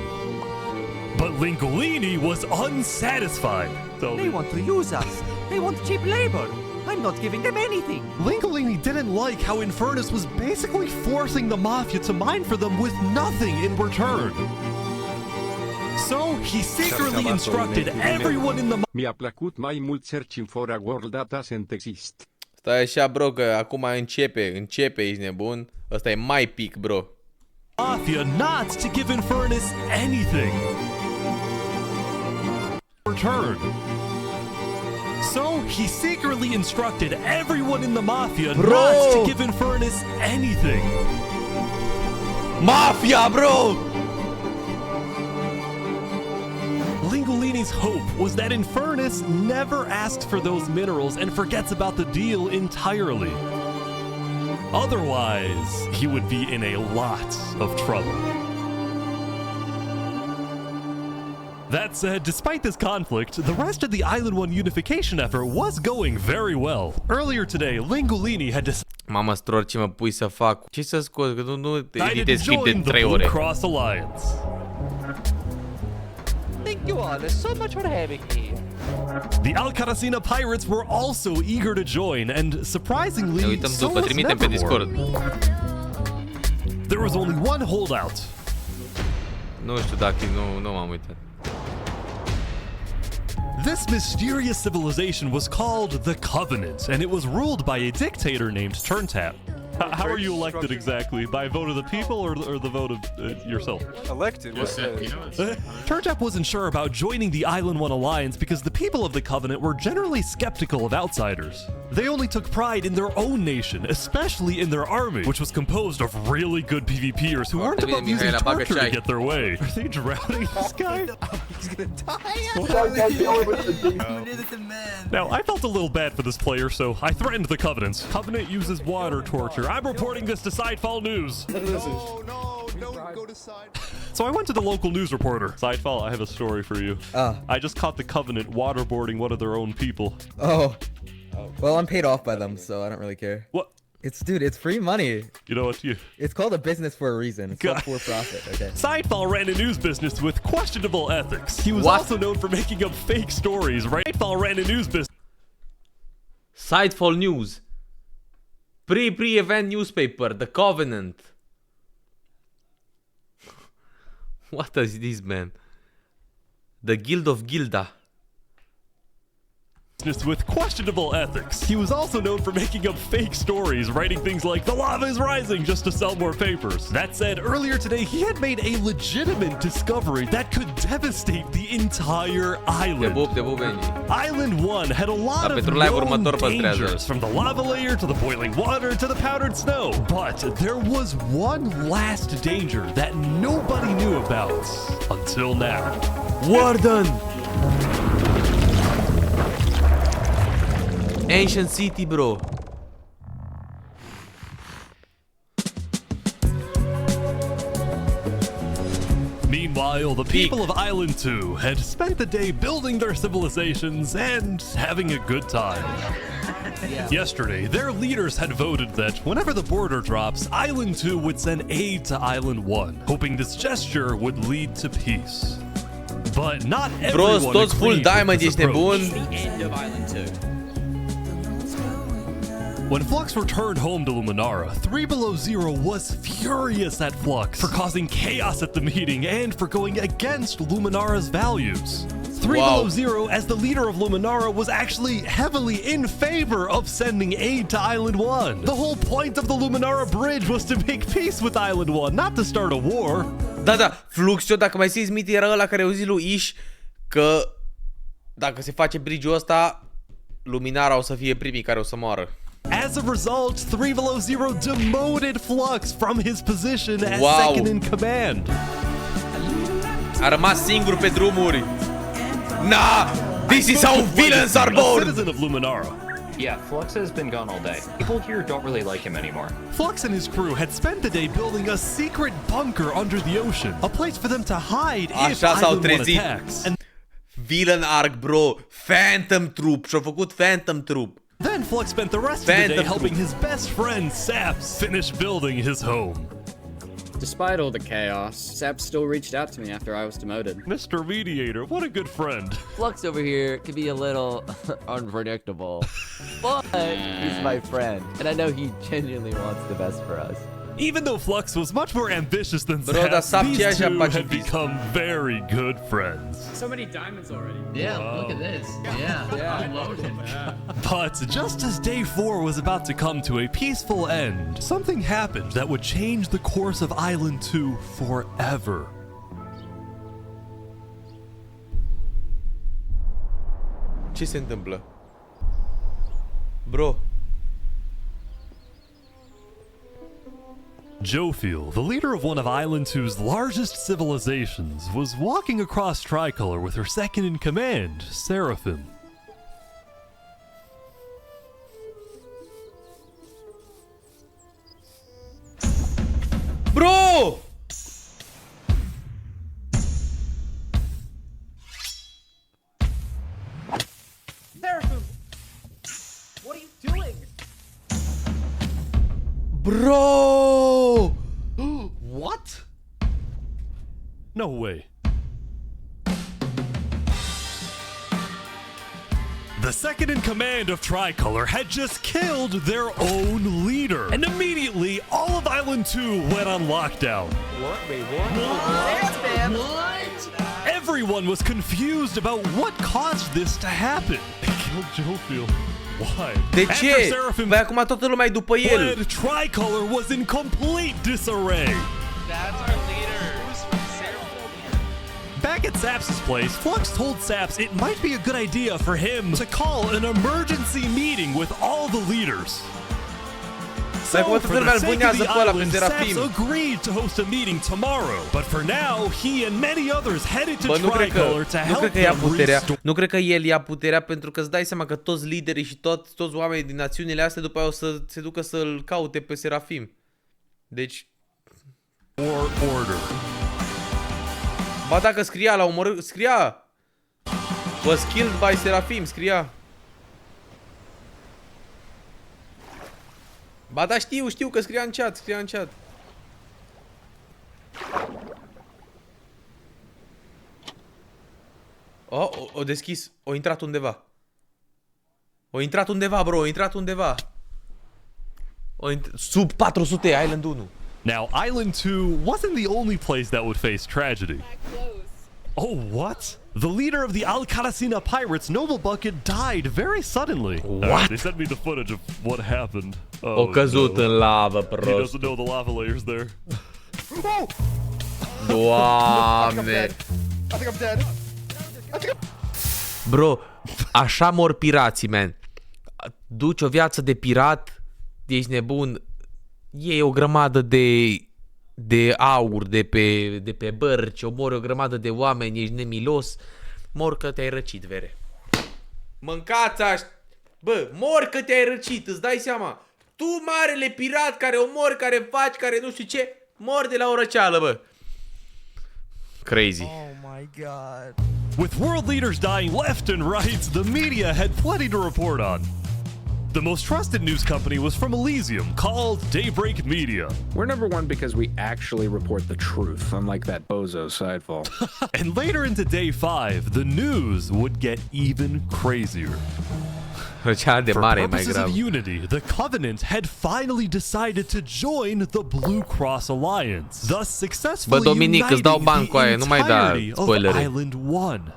But Lingolini was unsatisfied. They want to use us. They want cheap labor. I'm not giving them anything. Lingolini didn't like how Infernace was basically forcing the Mafia to mine for them with nothing in return. So he secretly instructed everyone in the Mi-a plăcut mai mult searching for a world that doesn't exist. Stai așa, bro, că acum începe, ești nebun. Ăsta e mai pic, bro. Mafia not to give Infernace anything. Return. So he secretly instructed everyone in the Mafia not to give Infernace anything. Mafia, bro! Lingolini's hope was that Infernace never asked for those minerals and forgets about the deal entirely. Otherwise, he would be in a lot of trouble. That said, despite this conflict, the rest of the Island 1 unification effort was going very well. Earlier today, Lingolini had decided Mama, stror, ce mă pui să fac? Ce să scot? Că nu to join the Blue Cross Alliance. Thank you all so much for having me. The Alcaracina pirates were also eager to join, and surprisingly, so was Netherworld. There was only one holdout. Nu știu dacă nu m-am uitat. This mysterious civilization was called the Covenant, and it was ruled by a dictator named Turntap. How are you elected exactly? By a vote of the people or the vote of yourself? Elected? What's that? Turntap wasn't sure about joining the Island 1 alliance because the people of the Covenant were generally skeptical of outsiders. They only took pride in their own nation, especially in their army, which was composed of really good PvPers who weren't above using torture to get their way. Are they drowning this guy? He's gonna die. Now, I felt a little bad for this player, so I threatened the Covenants. Covenant uses water torture. I'm reporting this to Sidefall News. No, don't go to Side. So I went to the local news reporter. Sidefall, I have a story for you. I just caught the Covenant waterboarding one of their own people. Oh. Well, I'm paid off by them, so I don't really care. What? Dude, it's free money. You know what? It's called a business for a reason. It's not for profit, okay? Sidefall ran a news business with questionable ethics. He was also known for making up fake stories, right? Sidefall ran a news business. Sidefall News. Pre-event newspaper, The Covenant. What is this, man? The Guild of Gilda. With questionable ethics. He was also known for making up fake stories, writing things like, "The lava is rising," just to sell more papers. That said, earlier today, he had made a legitimate discovery that could devastate the entire island. Island 1 had a lot of known dangers, from the lava layer to the boiling water to the powdered snow. But there was one last danger that nobody knew about until now. Warden! Ancient City, bro. Meanwhile, the people of Island 2 had spent the day building their civilizations and having a good time. Yesterday, their leaders had voted that whenever the border drops, Island 2 would send aid to Island 1, hoping this gesture would lead to peace. But not everyone toți full diamond, ești nebun? The end of Island 2. When Flux returned home to Luminara, 3 Below Zero was furious at Flux for causing chaos at the meeting and for going against Luminara's values. 3 Below Zero, as the leader of Luminara, was actually heavily in favor of sending aid to Island 1. The whole point of the Luminara Bridge was to make peace with Island 1, not to start a war. Da, Flux, dacă mai țineți minte, era ăla care au zis lui Ish că dacă se face bridge-ul ăsta, Luminara o să fie primii care o să moară. As a result, 3 Below Zero demoted Flux from his position as second in command. A rămas singur pe drumuri. Nah, this is how villains are born. Citizen of Luminara. Yeah, Flux has been gone all day. People here don't really like him anymore. Flux and his crew had spent the day building a secret bunker under the ocean, a place for them to hide if Island 1 attacks. And villain arc, bro. Phantom Troop. Și-a făcut Phantom Troop. Then Flux spent the rest of the day helping his best friend Saps finish building his home. Despite all the chaos, Saps still reached out to me after I was demoted. Mr. Mediator, what a good friend. Flux over here can be a little unpredictable, but he's my friend, and I know he genuinely wants the best for us. Even though Flux was much more ambitious than Saps, these two had become very good friends. So many diamonds already. Yeah, look at this. Yeah. I'm loaded. But just as day 4 was about to come to a peaceful end, something happened that would change the course of Island 2 forever. Ce se întâmplă? Bro. Jofiel, the leader of one of Island 2's largest civilizations, was walking across Tricolor with her second-in-command, Seraphim. Bro! Seraphim! What are you doing? Bro! What? No way. The second-in-command of Tricolor had just killed their own leader. And immediately, all of Island 2 went on lockdown. What? Wait, what? What? Everyone was confused about what caused this to happen. They killed Jofiel. Why? De ce? Păi acum toată lumea e după el. Tricolor was in complete disarray. That's our leader. Back at Saps' place, Flux told Saps it might be a good idea for him to call an emergency meeting with all the leaders. So, for the sake of the island, Saps agreed to host a meeting tomorrow. But for now, he and many others headed to Tricolor to help them restore. Nu cred că el ia puterea, pentru că îți dai seama că toți liderii și toți oamenii din națiunile astea după aia o să se ducă să-l caute pe Serafim. Deci... Order. Ba dacă scria la omorât, scria was killed by Serafim, scria. Ba da, știu că scria în chat, Oh, o deschis, o intrat undeva. Bro, sub 400, Island 1. Now, Island 2 wasn't the only place that would face tragedy. Oh, what? The leader of the Alcaracina pirates, Noble Bucket, died very suddenly. What? They sent me the footage of what happened. O căzut în lavă, prost. He doesn't know the lava layers there. Oh! Doamne. I think I'm dead. Bro, așa mor pirații, man. Duci o viață de pirat, ești nebun. Iei o grămadă de aur de pe bărci, omori o grămadă de oameni, ești nemilos, mor că te-ai răcit, vere. Mâncați aștia. Bă, mor că te-ai răcit, îți dai seama. Tu, marele pirat care omori, care faci, care nu știu ce, mor de la o răceală, bă. Crazy. Oh my god. With world leaders dying left and right, the media had plenty to report on. The most trusted news company was from Elysium, called Daybreak Media. We're number one because we actually report the truth, unlike that bozo Sidefall. And later into day 5, the news would get even crazier. Cea de For mare e mai purposes grav. of unity, the Covenant had finally decided to join the Blue Cross Alliance, thus successfully Dominic, îți dau uniting bani cu the aia, nu mai da entirety of spoilere. Island 1.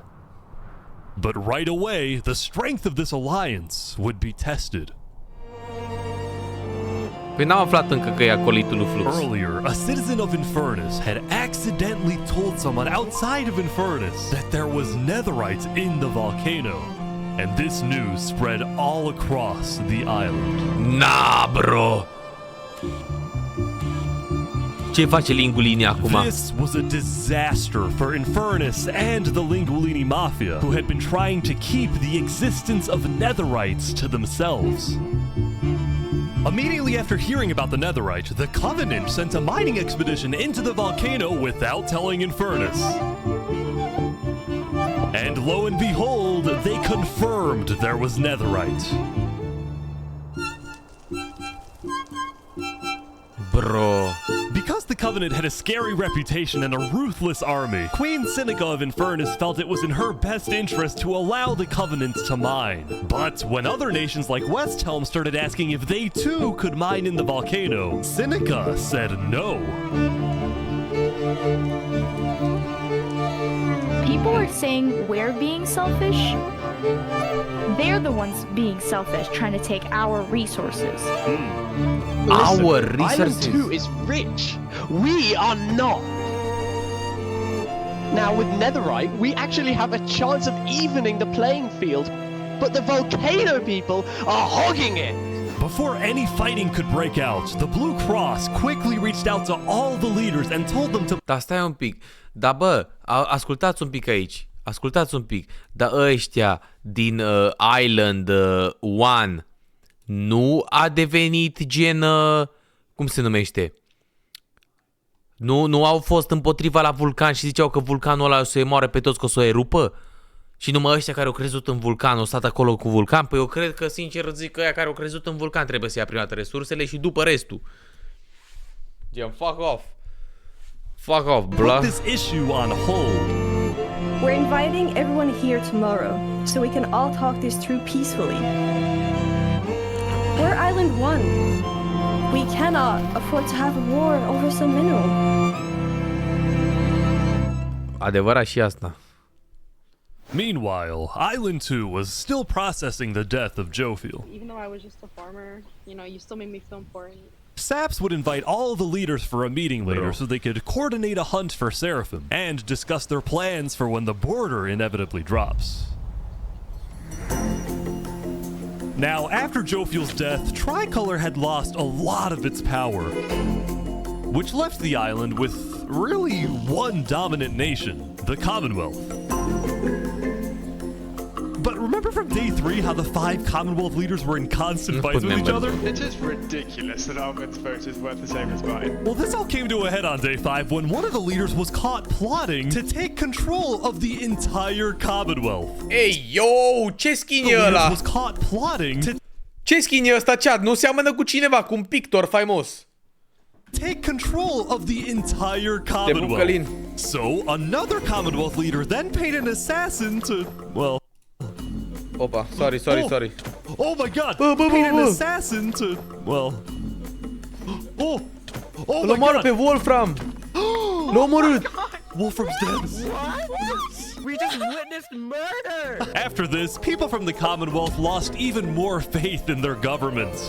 But right away, the strength of this alliance would be tested. Păi n-am aflat încă că e acolitul lui Flux. Earlier, a citizen of Infernace had accidentally told someone outside of Infernace that there was Netherite in the volcano. And this news spread all across the island. Na, bro! Ce face Lingulini acum? This was a disaster for Infernace and the Lingulini Mafia, who had been trying to keep the existence of Netherites to themselves. Immediately after hearing about the Netherite, the Covenant sent a mining expedition into the volcano without telling Infernace. And lo and behold, they confirmed there was Netherite. Bro. Because the Covenant had a scary reputation and a ruthless army, Queen Seneca of Infernace felt it was in her best interest to allow the Covenant to mine. But when other nations like Westhelm started asking if they too could mine in the volcano, Seneca said no. People are saying we're being selfish. They're the ones being selfish, trying to take our resources. Our resources? Island 2 is rich. We are not. Now, with Netherite, we actually have a chance of evening the playing field, but the Volcano people are hogging it. Before any fighting could break out, the Blue Cross quickly reached out to all the leaders and told them to... Dar stai un pic. Dar bă, ascultați un pic aici. Ascultați un pic. Dar ăștia din Island 1 nu a devenit gen... cum se numește? Nu au fost împotriva la vulcan și ziceau că vulcanul ăla o să-i moare pe toți, că o să o erupă? Și numai ăștia care au crezut în vulcan au stat acolo cu vulcan? Păi eu cred că, sincer, zic că ăia care au crezut în vulcan trebuie să ia prima dată resursele și după restul. Gen, fuck off. Fuck off, bro. Put this issue on hold. We're inviting everyone here tomorrow, so we can all talk this through peacefully. We're Island 1. We cannot afford to have a war over some mineral. Adevărat și asta. Meanwhile, Island 2 was still processing the death of Jophiel. Even though I was just a farmer, you know, you still made me feel important. Saps would invite all the leaders for a meeting later so they could coordinate a hunt for Seraphim and discuss their plans for when the border inevitably drops. Now, after Jophiel's death, Tricolor had lost a lot of its power, which left the island with really one dominant nation, the Commonwealth. But remember from day 3 how the 5 Commonwealth leaders were in constant fights with each other? It is ridiculous that Ahmed's vote is worth the same as mine. Well, this all came to a head on day 5 when one of the leaders was caught plotting to take control of the entire Commonwealth. Ei, yo, ce skin e ăla? Was caught plotting to Ce skin e ăsta, chat? Nu seamănă cu cineva, cu un pictor faimos. take control of the entire Commonwealth. So, another Commonwealth leader then paid an assassin to, well... Opa, sorry. Oh my god! Paid an assassin to, well... Oh my god! pe Wolfram! L-a omorât! Wolfram's dead. What? We just witnessed murder! After this, people from the Commonwealth lost even more faith in their governments.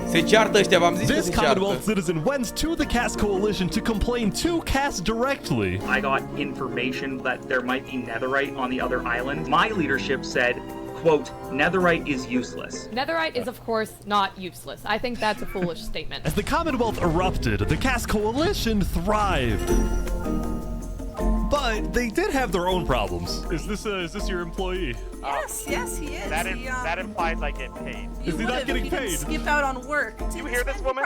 Se ceartă ăștia, v-am zis că This se Commonwealth ceartă. citizen went to the caste coalition to complain to caste directly. I got information that there might be netherite on the other island. My leadership said, quote, netherite is useless. Netherite is, of course, not useless. I think that's a foolish statement. As the Commonwealth erupted, the caste coalition thrived. But they did have their own problems. Is this your employee? Yes, he is. That implies I get paid. Is he not getting paid? Skip out on work. You hear this woman?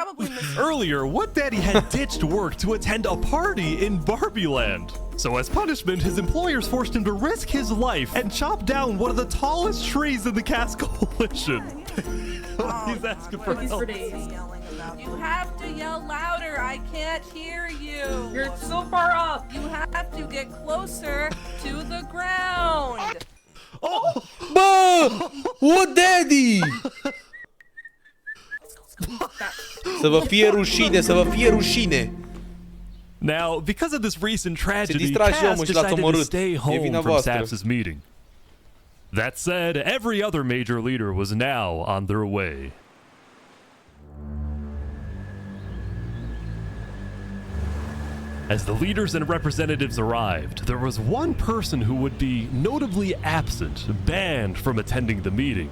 Earlier, What Daddy had ditched work to attend a party in Barbieland. So as punishment, his employers forced him to risk his life and chop down one of the tallest trees in the caste coalition. He's asking for help. You have to yell louder. I can't hear you. You're so far up. You have to get closer to the ground. Bă! O daddy! Să vă fie rușine, să vă fie rușine. Now, because of this recent tragedy, distra și omul Cass și l-ați decided to omorât. stay E home vina from voastră. Saps' meeting. That said, every other major leader was now on their way. As the leaders and representatives arrived, there was one person who would be notably absent, banned from attending the meeting.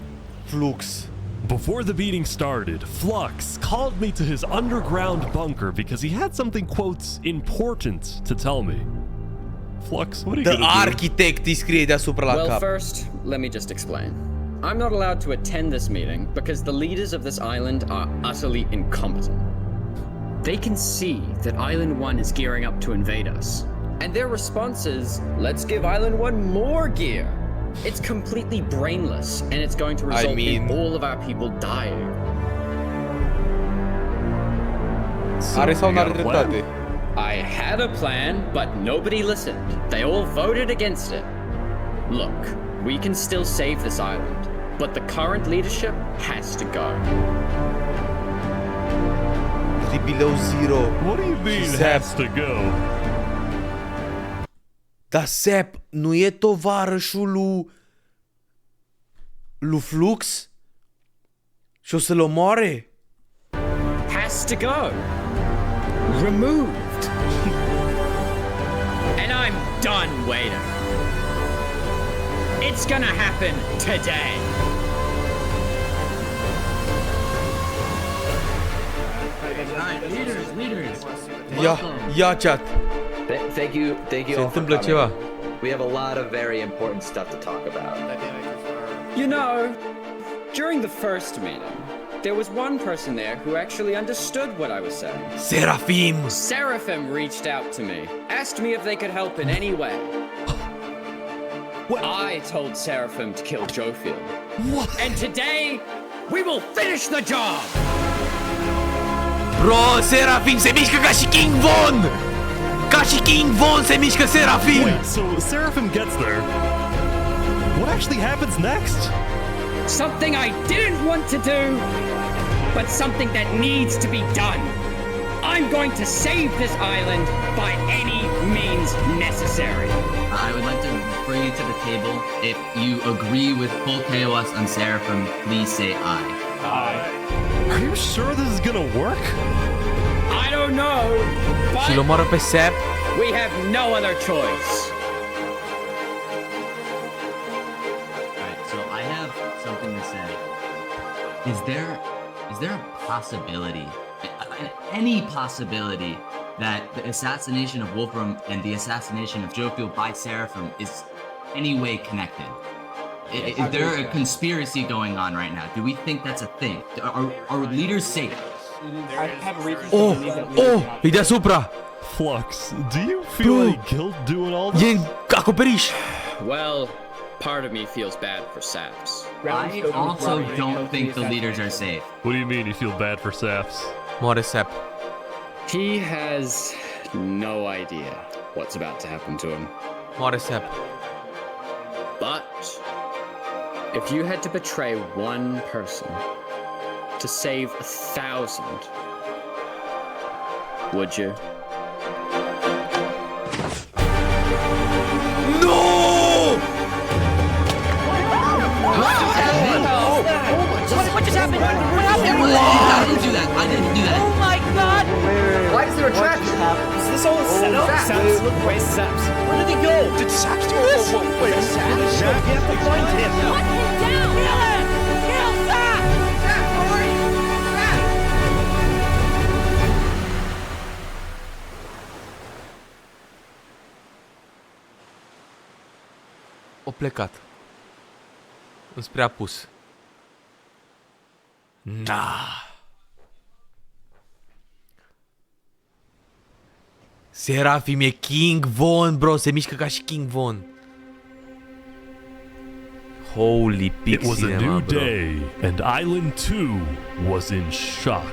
Flux. Before the meeting started, Flux called me to his underground bunker because he had something, quote, important to tell me. Flux, what are you The gonna do? Architect îi scrie deasupra la Well, cap. first, let me just explain. I'm not allowed to attend this meeting because the leaders of this island are utterly incompetent. They can see that Island 1 is gearing up to invade us. And their response is, let's give Island 1 more gear. It's completely brainless, and it's going to result in all of our people dying. Are sau n-are dreptate? I had a plan, but nobody listened. They all voted against it. Look, we can still save this island, but the current leadership has to go. Below zero. What do you mean has to go? Dar Sap nu e tovarășul lui Flux? Și o să-l omoare? Has to go. Removed. And I'm done waiting. It's gonna happen today. Leaders. Ia chat. Thank you Se all for întâmplă coming. ceva. We have a lot of very important stuff to talk about. You know, during the first meeting, there was one person there who actually understood what I was saying. Seraphim! Seraphim reached out to me, asked me if they could help in any way. I told Seraphim to kill Jofiel. And today, we will finish the job! Bro, Seraphim se mișcă ca și King Von! Ca și King Von se mișcă Seraphim! Wait, so Seraphim gets there. What actually happens next? Something I didn't want to do, but something that needs to be done. I'm going to save this island by any means necessary. I would like to bring you to the table. If you agree with full chaos on Seraphim, please say aye. Aye. Are you sure this is gonna work? I don't know, Și l omoară pe Sap? we have no other choice. Alright, so I have something to say. Is there a possibility, any possibility, that the assassination of Wolfram and the assassination of Jofiel by Seraphim is any way connected? Is there a conspiracy going on right now? Do we think that's a thing? Are leaders safe? I have reasons to believe that we E deasupra! Flux, do you feel any guilt doing all this? E în acoperiș! Well, part of me feels bad for Saps. I also don't think the leaders are safe. What do you mean you feel bad for Saps? Moare Sap. He has no idea what's about to happen to him. Moare Sap. But if you had to betray one person to save 1,000, would you? No! What just happened? What happened? I didn't do that. I didn't do that. Oh my god! Why is there a trap? Is this all a setup? Saps, look, where's Saps? Where did he go? Did Saps do this? Wait, Saps? You have to find him. Hunt him down! Kill him! Kill Saps! Saps, where are you? Saps! O plecat. Înspre apus. Seraphim e King Von, bro. Se mișcă ca și King Von. Holy It was a pixie, new bro. day, and Island 2 was in shock.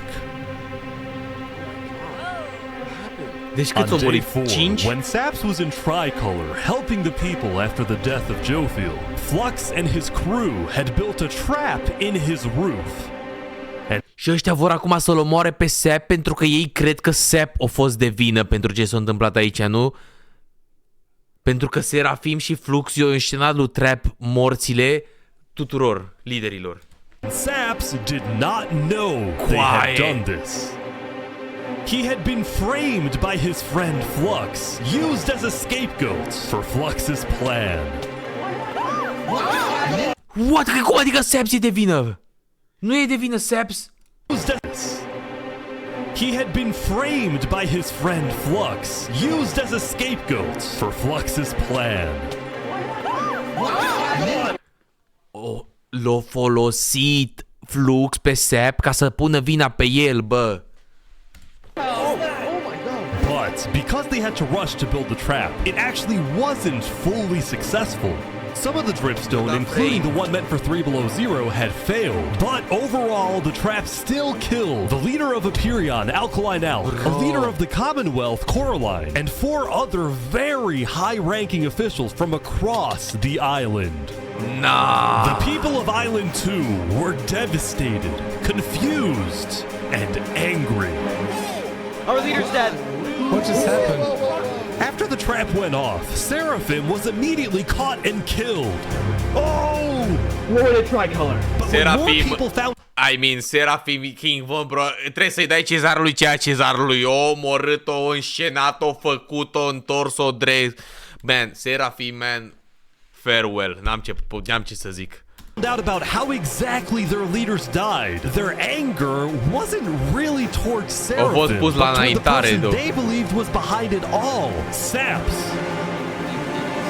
Deci câți On au day murit? 4, 5? when Saps was in Tricolor, helping the people after the death of Jofiel, Flux and his crew had built a trap in his roof. Și ăștia vor acum să-l omoare pe Sap pentru că ei cred că Sap a fost de vină pentru ce s-a întâmplat aici, nu? Pentru că Serafim și Flux i-au înșenat lui Trap morțile tuturor liderilor. Saps did not know they had done this. He had been framed by his friend Flux, used as a scapegoat for Flux's plan. What? Cum adică Saps e de vină? Nu e de vină Saps? He had been framed by his friend Flux, used as a scapegoat for Flux's plan. Oh, l-a folosit Flux pe Sap ca să pună vina pe el, bă. But because they had to rush to build the trap, it actually wasn't fully successful. Some of the dripstone, including the one meant for 3 Below Zero, had failed. But overall, the trap still killed the leader of Empyrean, Alkaline Alk, a leader of the Commonwealth, Coraline, and 4 other very high-ranking officials from across the island. Nah. The people of Island 2 were devastated, confused, and angry. Our leader's dead. What just happened? After the trap went off, Seraphim was immediately caught and killed. Oh! What would a tricolor? But when more people found... Seraphim King, bă, bro, trebuie să-i dai cezarului ceea cezarului. O omorât-o, o înșenat-o, făcut-o, întors-o drept. Man, Seraphim, man, farewell. N-am ce să zic. Out about how exactly their leaders died. Their anger wasn't really towards Seraphim, but toward the person they believed was behind it all, Saps.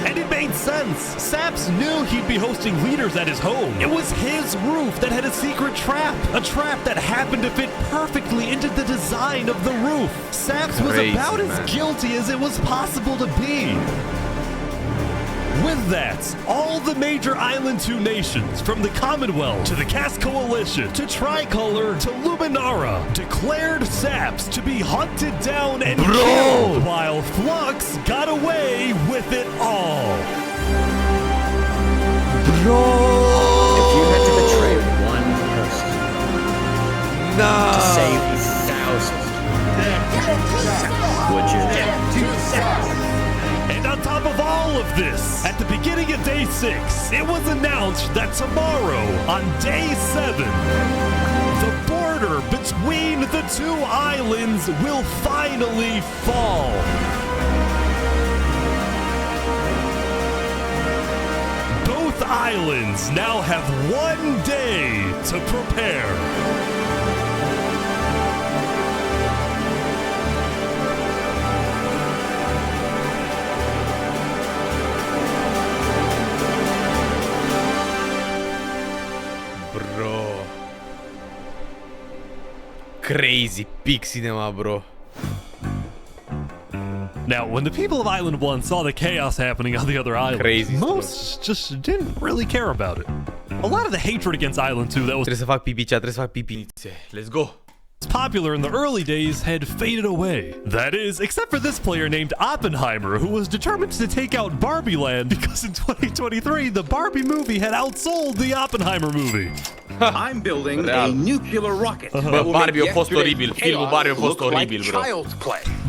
And it made sense. Saps knew he'd be hosting leaders at his home. It was his roof that had a secret trap, a trap that happened to fit perfectly into the design of the roof. Saps was about as guilty as it was possible to be. With that, all the major Island 2 nations, from the Commonwealth to the Cast Coalition to Tricolor to Luminara, declared Saps to be hunted down and killed, while Flux got away with it all. Bro! If you had to betray one person to save thousands, would you? And on top of all of this, at the beginning of day 6, it was announced that tomorrow, on day 7, the border between the 2 islands will finally fall. Both islands now have 1 day to prepare. Crazy peak cinema, bro. Now, when the people of Island 1 saw the chaos happening on the other islands, most just didn't really care about it. A lot of the hatred against Island 2 that was Let's go. popular in the early days had faded away. That is, except for this player named Oppenheimer, who was determined to take out Barbie Land because in 2023, the Barbie movie had outsold the Oppenheimer movie. I'm building a nuclear rocket. Barbie a fost oribil. Filmul Barbie a fost oribil, bro.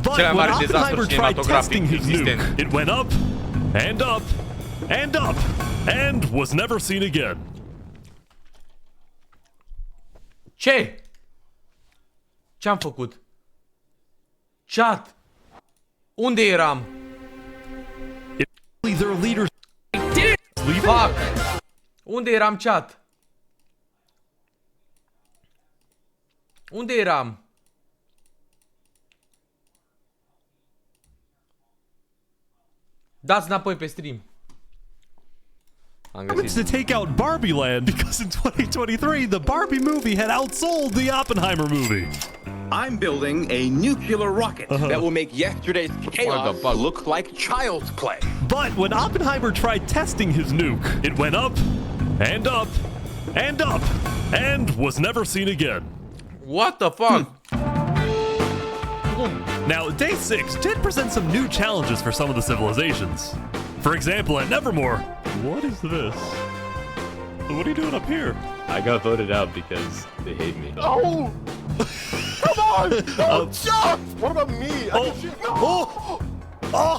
But when Oppenheimer tried testing his nuke, it went up, and up, and up, and was never seen again. Ce? Ce-am făcut? Chat! Unde eram? Their leaders. Fuck! Unde eram, chat? Unde eram? Dați înapoi pe stream. To take out Barbie Land because in 2023 the Barbie movie had outsold the Oppenheimer movie. I'm building a nuclear rocket that will make yesterday's chaos look like child's play. But when Oppenheimer tried testing his nuke, it went up, and up, and up, and was never seen again. What the fuck? Now, Day 6 did present some new challenges for some of the civilizations. For example, at Nevermore, what is this? What are you doing up here? I got voted out because they hate me. Oh! Come on! Oh, jump! What about me? Oh! Oh!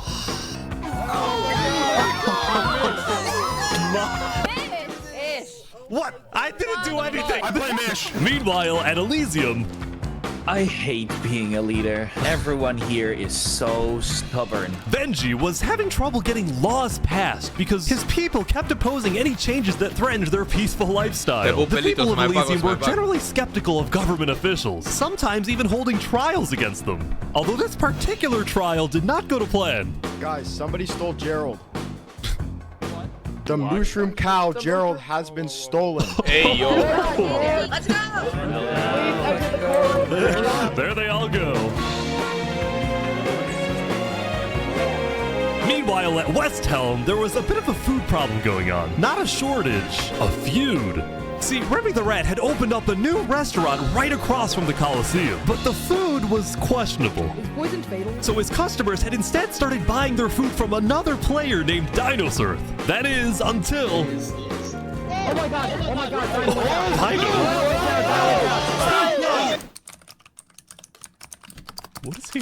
What? I didn't do anything! I blame Ish! Meanwhile, at Elysium... I hate being a leader. Everyone here is so stubborn. Benji was having trouble getting laws passed because his people kept opposing any changes that threatened their peaceful lifestyle. The people of Elysium were generally skeptical of government officials, sometimes even holding trials against them. Although this particular trial did not go to plan. Guys, somebody stole Gerald. The mushroom cow, Gerald, has been stolen. Hey, yo. Let's go! There they all go. Meanwhile, at Westhelm, there was a bit of a food problem going on. Not a shortage, a feud. See, Remy the Rat had opened up a new restaurant right across from the Coliseum, but the food was questionable. Is poison fatal? So his customers had instead started buying their food from another player named Dinosaur. That is, until... Oh my god! Oh my god! What is he?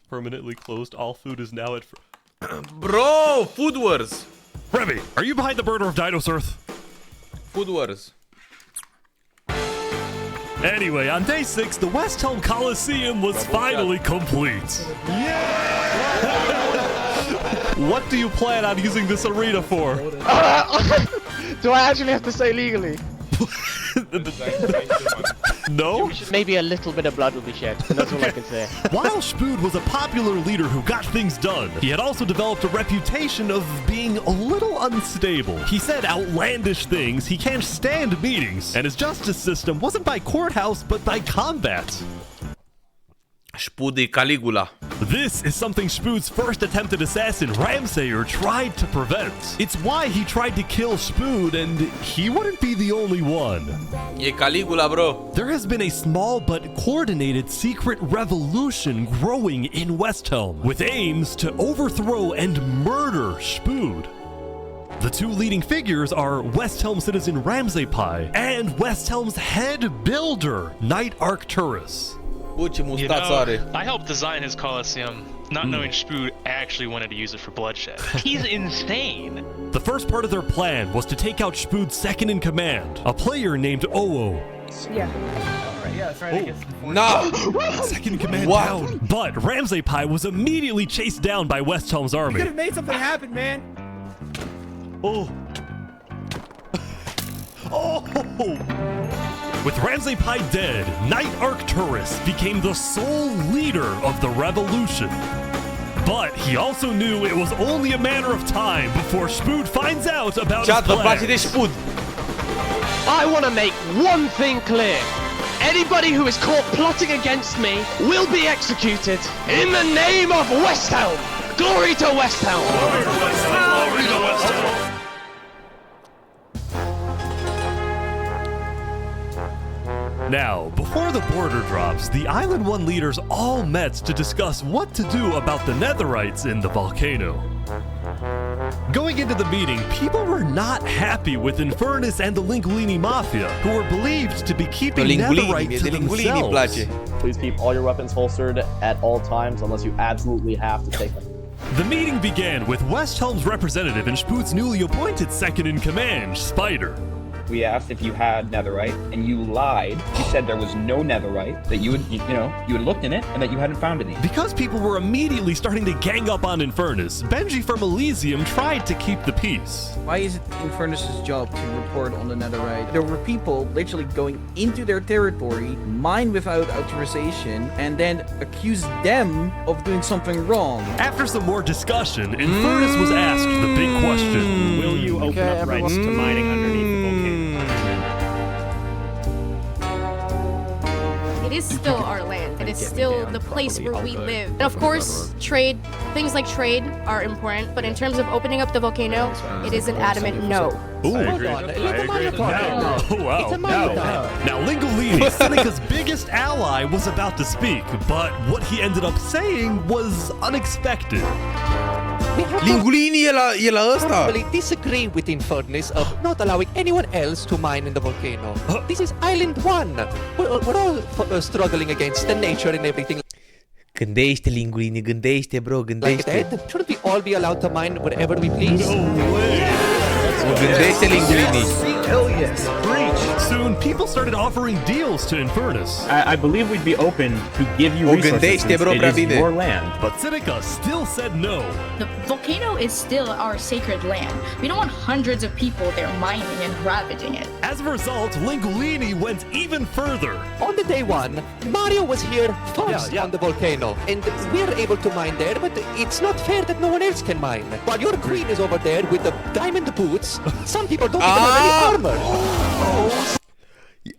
Permanently closed. All food is now at... Bro, Food Wars. Remy, are you behind the murder of Dinosaur? Food Wars. Anyway, on Day 6, the Westhelm Coliseum was finally complete. Yeah! What do you plan on using this arena for? Do I actually have to say legally? No? Maybe a little bit of blood will be shed. That's all I can say. While Spood was a popular leader who got things done, he had also developed a reputation of being a little unstable. He said outlandish things, he can't stand meetings, and his justice system wasn't by courthouse, but by combat. Spoody Caligula. This is something Spood's first attempted assassin, Ramsayer, tried to prevent. It's why he tried to kill Spood, and he wouldn't be the only one. E Caligula, bro. There has been a small but coordinated secret revolution growing in Westhelm, with aims to overthrow and murder Spood. The two leading figures are Westhelm citizen Ramsay-Pai and Westhelm's head builder, Knight Arcturus. You know, I helped design his Coliseum, not knowing Spood actually wanted to use it for bloodshed. He's insane! The first part of their plan was to take out Spood's second in command, a player named Oo. Yeah. Yeah, that's right. No! Second in command down. But Ramsay-Pai was immediately chased down by Westhelm's army. You could have made something happen, man. Oh. Oh! With Ramsay-Pai dead, Knight Arcturus became the sole leader of the revolution. But he also knew it was only a matter of time before Spood finds out about his plans. I want to make one thing clear. Anybody who is caught plotting against me will be executed in the name of Westhelm. Glory to Westhelm! Glory to Westhelm! Glory to Westhelm! Now, before the border drops, the Island 1 leaders all met to discuss what to do about the Netherites in the Volcano. Going into the meeting, people were not happy with Infernace and the Linguini Mafia, who were believed to be keeping Netherite to themselves. Please keep all your weapons holstered at all times unless you absolutely have to take them. The meeting began with Westhelm's representative and Spood's newly appointed second-in-command, Spider. We asked if you had netherite, and you lied. You said there was no netherite, that you had looked in it, and that you hadn't found any. Because people were immediately starting to gang up on Infernace, Benji from Elysium tried to keep the peace. Why is it Infernace's job to report on the netherite? There were people literally going into their territory, mine without authorization, and then accuse them of doing something wrong. After some more discussion, Infernace was asked the big question. Will you open up rights to mining underneath the volcano? It is still our land. It is still the place where we live. And of course, things like trade are important, but in terms of opening up the volcano, it is an adamant no. Ooh. Hold on, let the Mario talk. Oh, wow. It's a Mario talk. Now, Lingolini, Seneca's biggest ally, was about to speak, but what he ended up saying was unexpected. Lingolini e la ăsta. I disagree with Infernace of not allowing anyone else to mine in the volcano. This is Island 1. We're all struggling against the nature and everything. Gândește, Lingolini, gândește, bro, gândește. Like that? Shouldn't we all be allowed to mine wherever we please? No way. Gândește, Lingolini. Hell yes. Preach. Soon, people started offering deals to Infernace. I believe we'd be open to give you resources since it is your land. But Seneca still said no. The volcano is still our sacred land. We don't want hundreds of people there mining and ravaging it. As a result, Lingolini went even further. On the day one, Mario was here first on the volcano, and we're able to mine there, but it's not fair that no one else can mine. While your queen is over there with the diamond boots, some people don't even have any armor.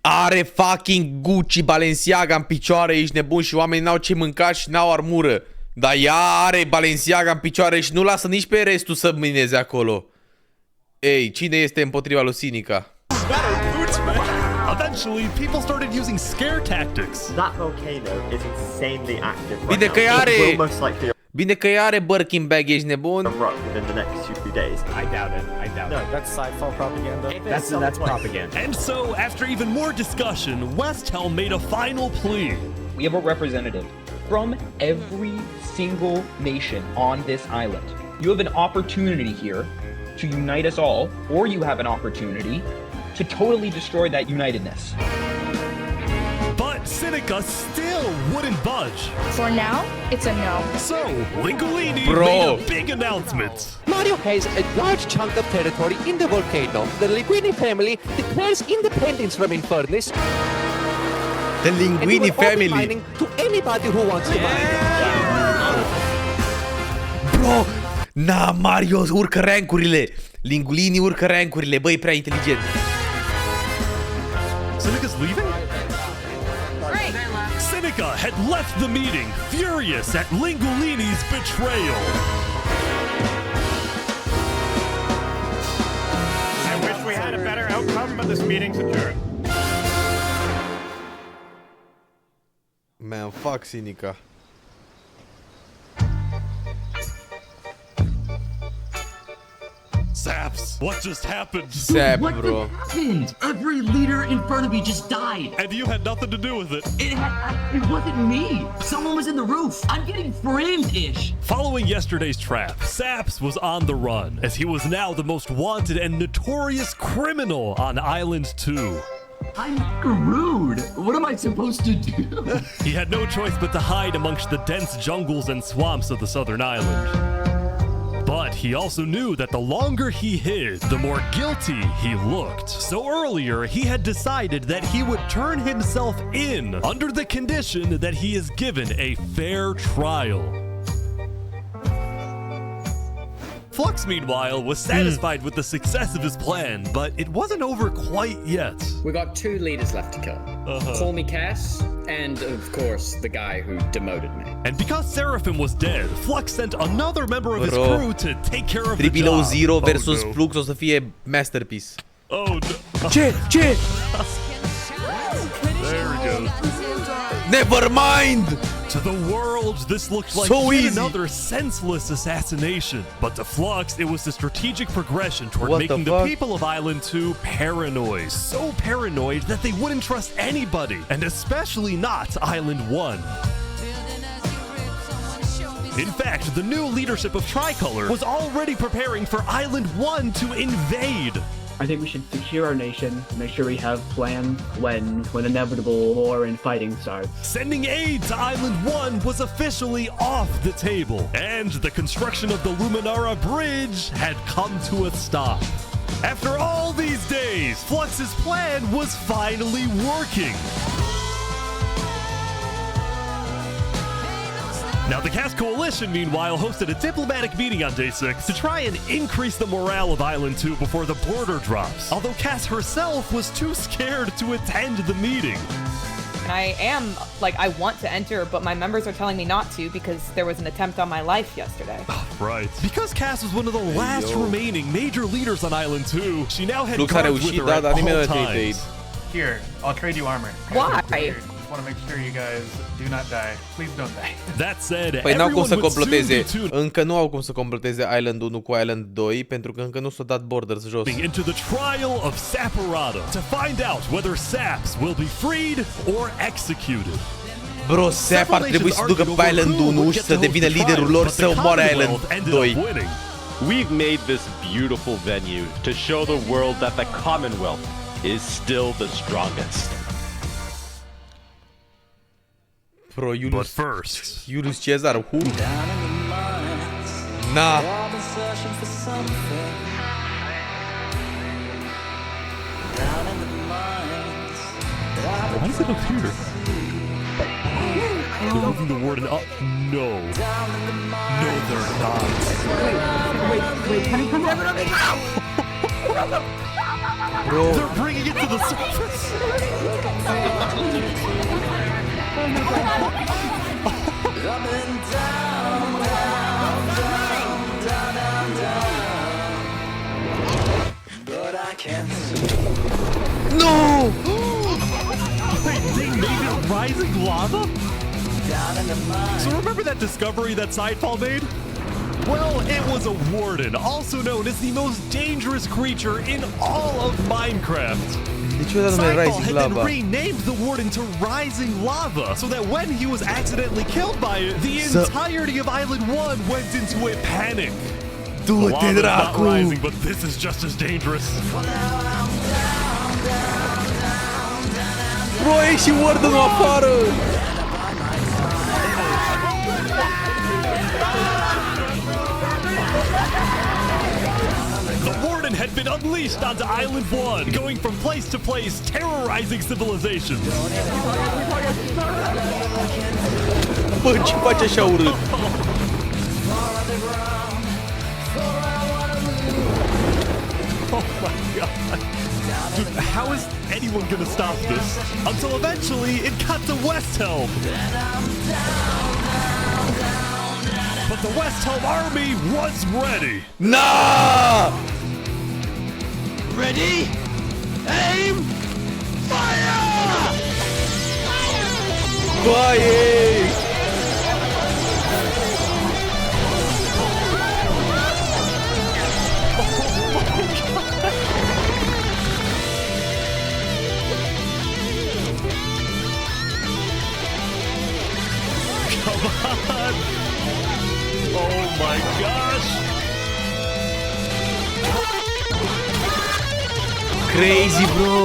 Are fucking Gucci, Balenciaga în picioare, ești nebun și oamenii n-au ce mânca și n-au armură. Dar ea are Balenciaga în picioare și nu lasă nici pe restul să mineze acolo. Ei, cine este împotriva lui Sinica? Eventually, people started using scare tactics. That volcano is insanely active right Bine now. că are... It will most likely Bine că are Birkin bag, ești nebun? erupt within the next few days. I doubt it. I doubt it. That's sci-fi propaganda. That's propaganda. And so, after even more discussion, Westhelm made a final plea. We have a representative from every single nation on this island. You have an opportunity here to unite us all, or you have an opportunity to totally destroy that unitedness. But Seneca still wouldn't budge. For now, it's a no. So, Lingolini made a big announcement. Mario has a large chunk of territory in the volcano. The Linguini family declares independence from Infernace. The Linguini family. Mining to anybody who wants to mine. Bro, na, Mario urcă rankurile. Lingolini urcă rankurile, băi, prea inteligent. Seneca's leaving? Seneca had left the meeting, furious at Lingolini's betrayal. I wish we had a better outcome, but this meeting's adjourned. Man, fuck Sinica. Saps, what just happened? Sap, What bro. happened? Every leader in front of me just died. And you had nothing to do with it. It wasn't me. Someone was in the roof. I'm getting framed-ish. Following yesterday's trap, Saps was on the run, as he was now the most wanted and notorious criminal on Island 2. I'm screwed. What am I supposed to do? He had no choice but to hide amongst the dense jungles and swamps of the southern island. But he also knew that the longer he hid, the more guilty he looked. So earlier, he had decided that he would turn himself in under the condition that he is given a fair trial. Flux, meanwhile, was satisfied with the success of his plan, but it wasn't over quite yet. We got 2 leaders left to kill. Call me Cass, and of course, the guy who demoted me. And because Seraphim was dead, Flux sent another member of his crew to take care of the Triple job. 0 versus Flux o să fie masterpiece. Oh, no. Ce? There we go. Never mind! To the world, this looked like So yet easy. another senseless assassination. But to Flux, it was a strategic progression toward What making the the fuck? people of Island 2 paranoid. So paranoid that they wouldn't trust anybody, and especially not Island 1. In fact, the new leadership of Tricolor was already preparing for Island 1 to invade. I think we should secure our nation, make sure we have plans when inevitable war and fighting starts. Sending aid to Island 1 was officially off the table, and the construction of the Luminara bridge had come to a stop. After all these days, Flux's plan was finally working. Now, the Cast Coalition, meanwhile, hosted a diplomatic meeting on Day 6 to try and increase the morale of Island 2 before the border drops, although Cass herself was too scared to attend the meeting. I am, like, I want to enter, but my members are telling me not to because there was an attempt on my life yesterday. Right. Because Cass was one of the last remaining major leaders on Island 2, she now had guards with her at all times. Here, I'll trade you armor. Why? Just want to make sure you guys do not die. Please don't die. That said, păi n-au cum să everyone would comploteze. soon be tuned Încă nu au cum să completeze Island 1 cu Island 2 pentru că încă nu s-a dat borders jos. into the trial of Saparada to find out whether Saps will be freed or executed. Bro, Sap ar trebui să ducă pe Island 1 și să devină liderul lor să omoare Island 2. We've made this beautiful venue to show the world that the Commonwealth is still the strongest. Bro, But first, Julius Caesar, who? Nah. Why does it appear? They're moving the warden up. No. No, they're not. Wait, can you come Bro. They're bringing it to the surface. No! Wait, they made it rising lava? So remember that discovery that Sidefall made? Well, it was a warden, also known as the most dangerous creature in all of Minecraft. Sidefall had then renamed the warden to Rising Lava, so that when he was accidentally killed by it, the entirety of Island 1 went into a panic. The lava is not rising, but this is just as dangerous. Bro, e și warden-ul afară! The warden had been unleashed onto Island 1, going from place to place, terrorizing civilizations. Bă, ce face așa urât? Oh my god. Dude, how is anyone gonna stop this? Until eventually it got to Westhelm. But the Westhelm army was ready. Nah! Ready? Aim! Fire! Fire! Come on! Oh my gosh! Crazy, bro!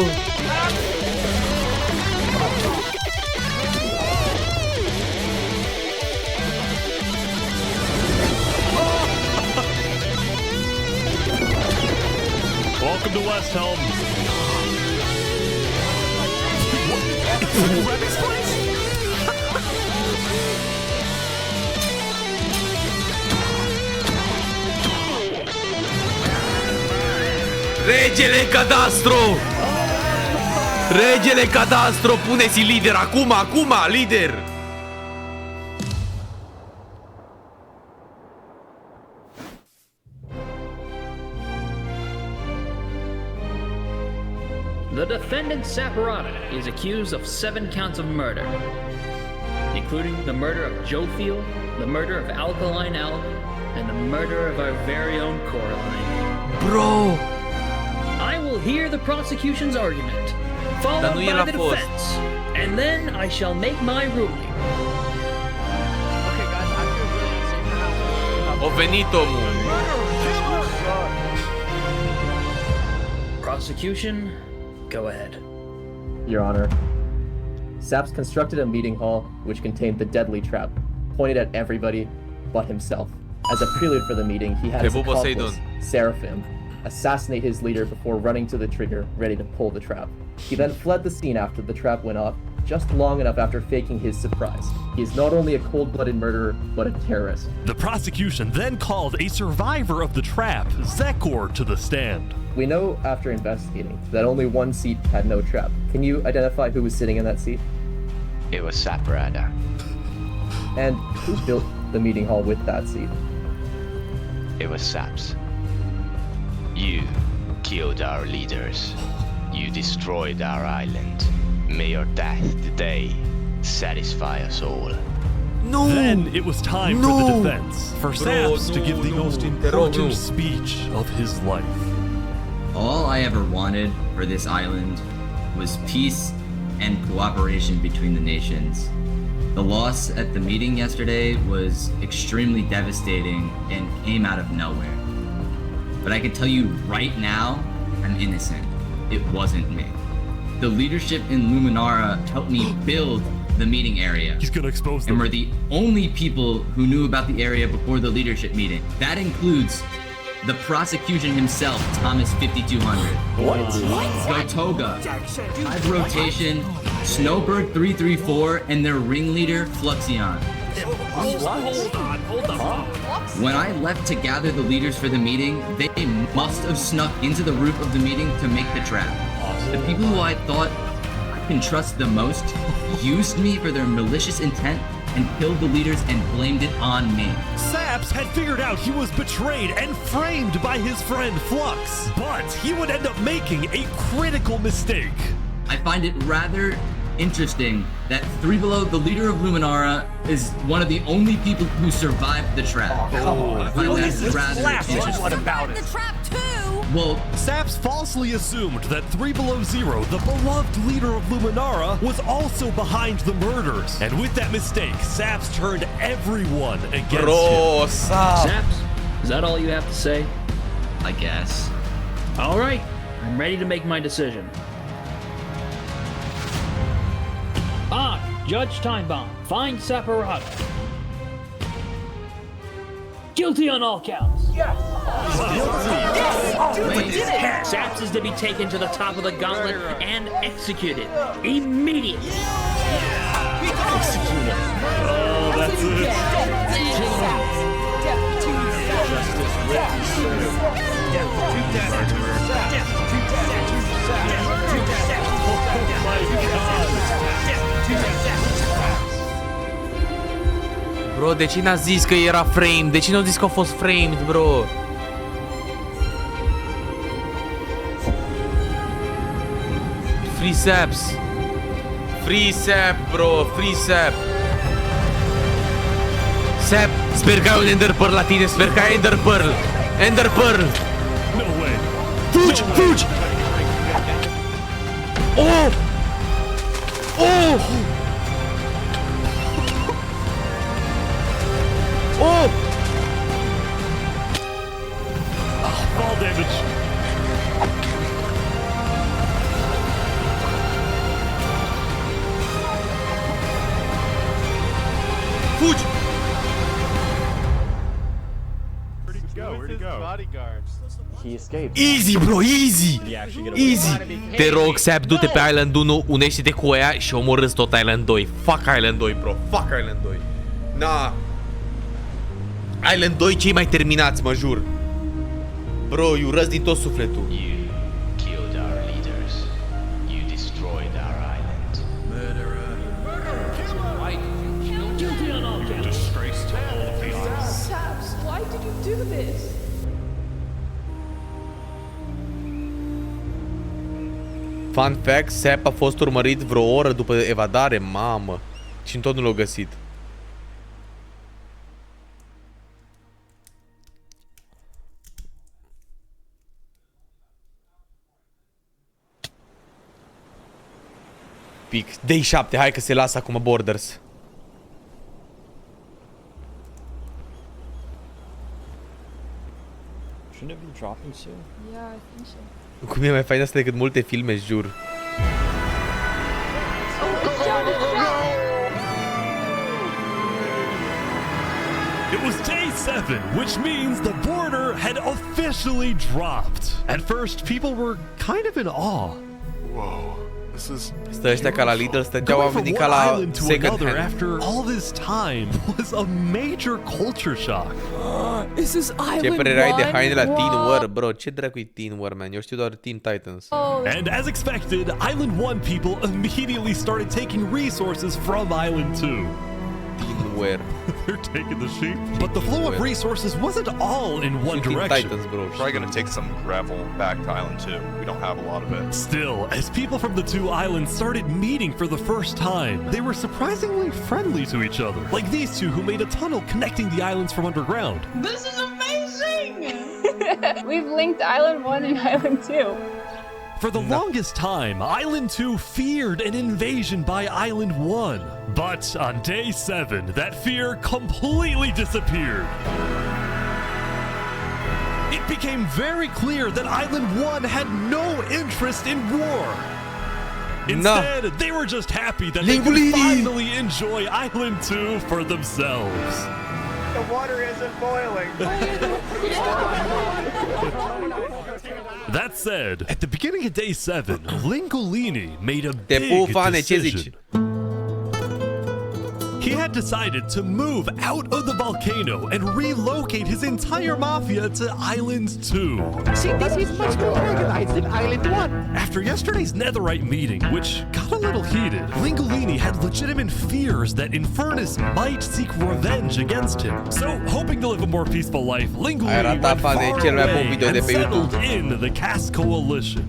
Welcome to Westhelm. Regele Cadastro! Regele Cadastro, pune-ți lider acum, lider! The defendant Saparada is accused of 7 counts of murder, including the murder of Jofiel, the murder of Alkaline Elk, and the murder of our very own Coraline. Bro! I will hear the prosecution's argument, followed by the defense, and then I shall make my ruling. O venit omul. Prosecution, go ahead. Your Honor, Saps constructed a meeting hall which contained the deadly trap, pointed at everybody but himself. As a prelude for the meeting, he had his accomplice, Seraphim, assassinate his leader before running to the trigger, ready to pull the trap. He then fled the scene after the trap went off, just long enough after faking his surprise. He is not only a cold-blooded murderer, but a terrorist. The prosecution then called a survivor of the trap, Zekor, to the stand. We know after investigating that only one seat had no trap. Can you identify who was sitting in that seat? It was Saprada. And who built the meeting hall with that seat? It was Saps. You killed our leaders. You destroyed our island. May your death today satisfy us all. No! Then it was time for the defense, for Saps to give the most important speech of his life. All I ever wanted for this island was peace and cooperation between the nations. The loss at the meeting yesterday was extremely devastating and came out of nowhere. But I can tell you right now, I'm innocent. It wasn't me. The leadership in Luminara helped me build the meeting area. He's gonna expose them. And we're the only people who knew about the area before the leadership meeting. That includes the prosecution himself, Thomas 5200. What? Gotoga, Hive Rotation, Snowbird 334, and their ringleader, Fluxion. Hold on. When I left to gather the leaders for the meeting, they must have snuck into the roof of the meeting to make the trap. The people who I thought I can trust the most used me for their malicious intent and killed the leaders and blamed it on me. Saps had figured out he was betrayed and framed by his friend Flux, but he would end up making a critical mistake. I find it rather interesting that Three Below, the leader of Luminara, is one of the only people who survived the trap. I find that rather interesting. What about it? Well, Saps falsely assumed that 3 Below Zero, the beloved leader of Luminara, was also behind the murders. And with that mistake, Saps turned everyone against him. Saps, is that all you have to say? I guess. All right, I'm ready to make my decision. Judge Timebomb, find Saprada. Guilty on all counts. Yes! Wait, Saps is to be taken to the top of the gauntlet and executed immediately. Executed. Oh, that's Bro, de ce n-a zis că era framed? De ce n-a zis că a fost framed, bro? Free Saps. Free Sap, bro. Free Sap. Sap, sper că ai un Ender Pearl la tine. Sper că ai Ender Pearl. Ender Pearl. No way. Fugi, fugi. Oh! Oh! Oh! Fall damage. Fugi! Where'd he go? Bodyguards. He escaped. Easy, bro, easy! Easy! Te rog, Sap, du-te pe Island 1, unește-te cu ea și omorâți tot Island 2. Fuck Island 2, bro. Fuck Island 2. Na. Island 2 cei mai terminați, mă jur. Bro, îi urăsc din tot sufletul. You killed our leaders. You destroyed our island. Murderer. Right. Guilty on all counts. Disgrace to all of the island. Saps, why did you do this? Fun fact, Sap a fost urmărit vreo oră după evadare, mamă. Și tot nu l-au găsit. Pic. Day 7, hai că se lasă acum Borders. Shouldn't it be dropping soon? Yeah, I think so. Cum e mai fain asta decât multe filme, jur. It was day 7, which means the border had officially dropped. At first, people were kind of in awe. Whoa. Stă ăștia ca la Lidl, stăteau oamenii ca la second hand. After all this time was a major culture shock. Is this Island Ce părere ai de 1? haine la Teen War, bro? Ce dracu-i Teen War, man? Eu știu doar Teen Titans. And as expected, Island 1 people immediately started taking resources from Island 2. Where? They're taking the sheep. But the flow of resources wasn't all in one direction. Titans, bro. Probably gonna take some gravel back to Island 2. We don't have a lot of it. Still, as people from the two islands started meeting for the first time, they were surprisingly friendly to each other. Like these two who made a tunnel connecting the islands from underground. This is amazing! We've linked Island 1 and Island 2. For the longest time, Island 2 feared an invasion by Island 1. But on day 7, that fear completely disappeared. It became very clear that Island 1 had no interest in war. Instead, they were just happy that they could finally enjoy Island 2 for themselves. The water isn't boiling. That said, at the beginning of day 7, Lingolini made a big decision. He had decided to move out of the volcano and relocate his entire mafia to Island 2. See, this is much more organized than Island 1. After yesterday's Netherite meeting, which got a little heated, Lingolini had legitimate fears that Infernace might seek revenge against him. So, hoping to live a more peaceful life, Lingolini went far away and settled in the Caste Coalition.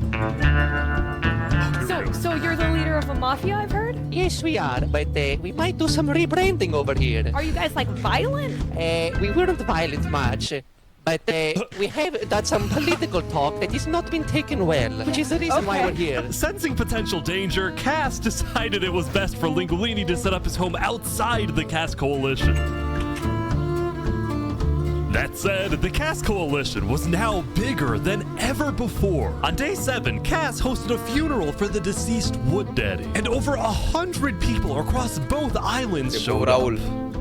So you're the leader of a mafia, I've heard? Yes, we are, but we might do some rebranding over here. Are you guys like violent? We weren't violent much, but we have done some political talk that has not been taken well, which is the reason why we're here. Sensing potential danger, Cass decided it was best for Lingolini to set up his home outside the Caste Coalition. That said, the Caste Coalition was now bigger than ever before. On day 7, Cass hosted a funeral for the deceased Wood Daddy, and over 100 people across both islands showed up.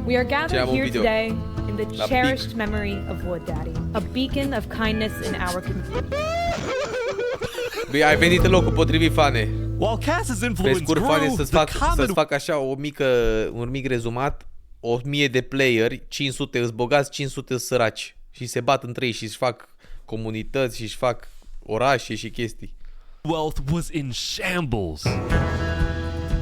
We are gathered here today in the cherished memory of Wood Daddy, a beacon of kindness in our community. Ai venit în locul potrivit, Fane. While Cass's influence Pe scurt, Fane, grew, să-ți fac așa un mic rezumat. 1000 de playeri, 500 îți bogați, 500 îți săraci. Și se bat între ei și își fac comunități și își fac orașe și chestii. Wealth was in shambles.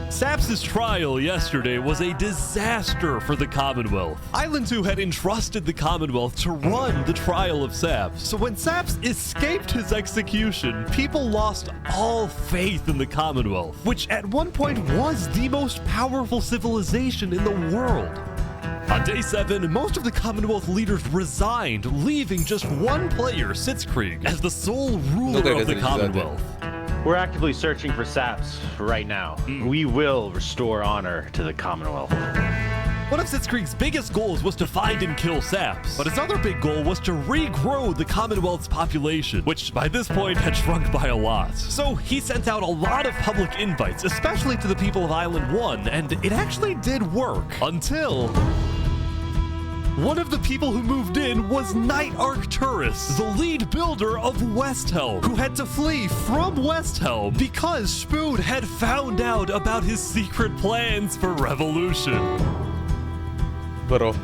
Saps' trial yesterday was a disaster for the Commonwealth. Island 2 had entrusted the Commonwealth to run the trial of Saps. So when Saps escaped his execution, people lost all faith in the Commonwealth, which at one point was the most powerful civilization in the world. On day 7, most of the Commonwealth leaders resigned, leaving just one player, Sitzkrieg, as the sole ruler of the Commonwealth. We're actively searching for Saps right now. We will restore honor to the Commonwealth. One of Sitzkrieg's biggest goals was to find and kill Saps, but his other big goal was to regrow the Commonwealth's population, which by this point had shrunk by a lot. So he sent out a lot of public invites, especially to the people of Island 1, and it actually did work, until one of the people who moved in was Knight Arcturus, the lead builder of Westhelm, who had to flee from Westhelm because Spood had found out about his secret plans for revolution. Bro.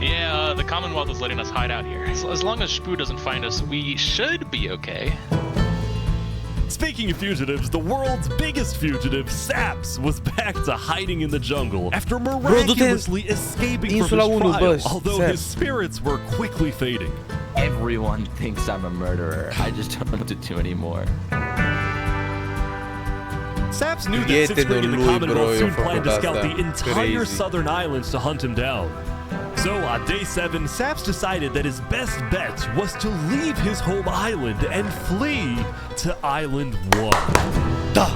Yeah, the Commonwealth is letting us hide out here. As long as Spood doesn't find us, we should be okay. Speaking of fugitives, the world's biggest fugitive, Saps, was back to hiding in the jungle after miraculously escaping from his trial, although his spirits were quickly fading. Everyone thinks I'm a murderer. I just don't know what to do anymore. Saps knew that Sitzkrieg and the Commonwealth soon planned to scout the entire southern islands to hunt him down. So on day 7, Saps decided that his best bet was to leave his home island and flee to Island 1. Da!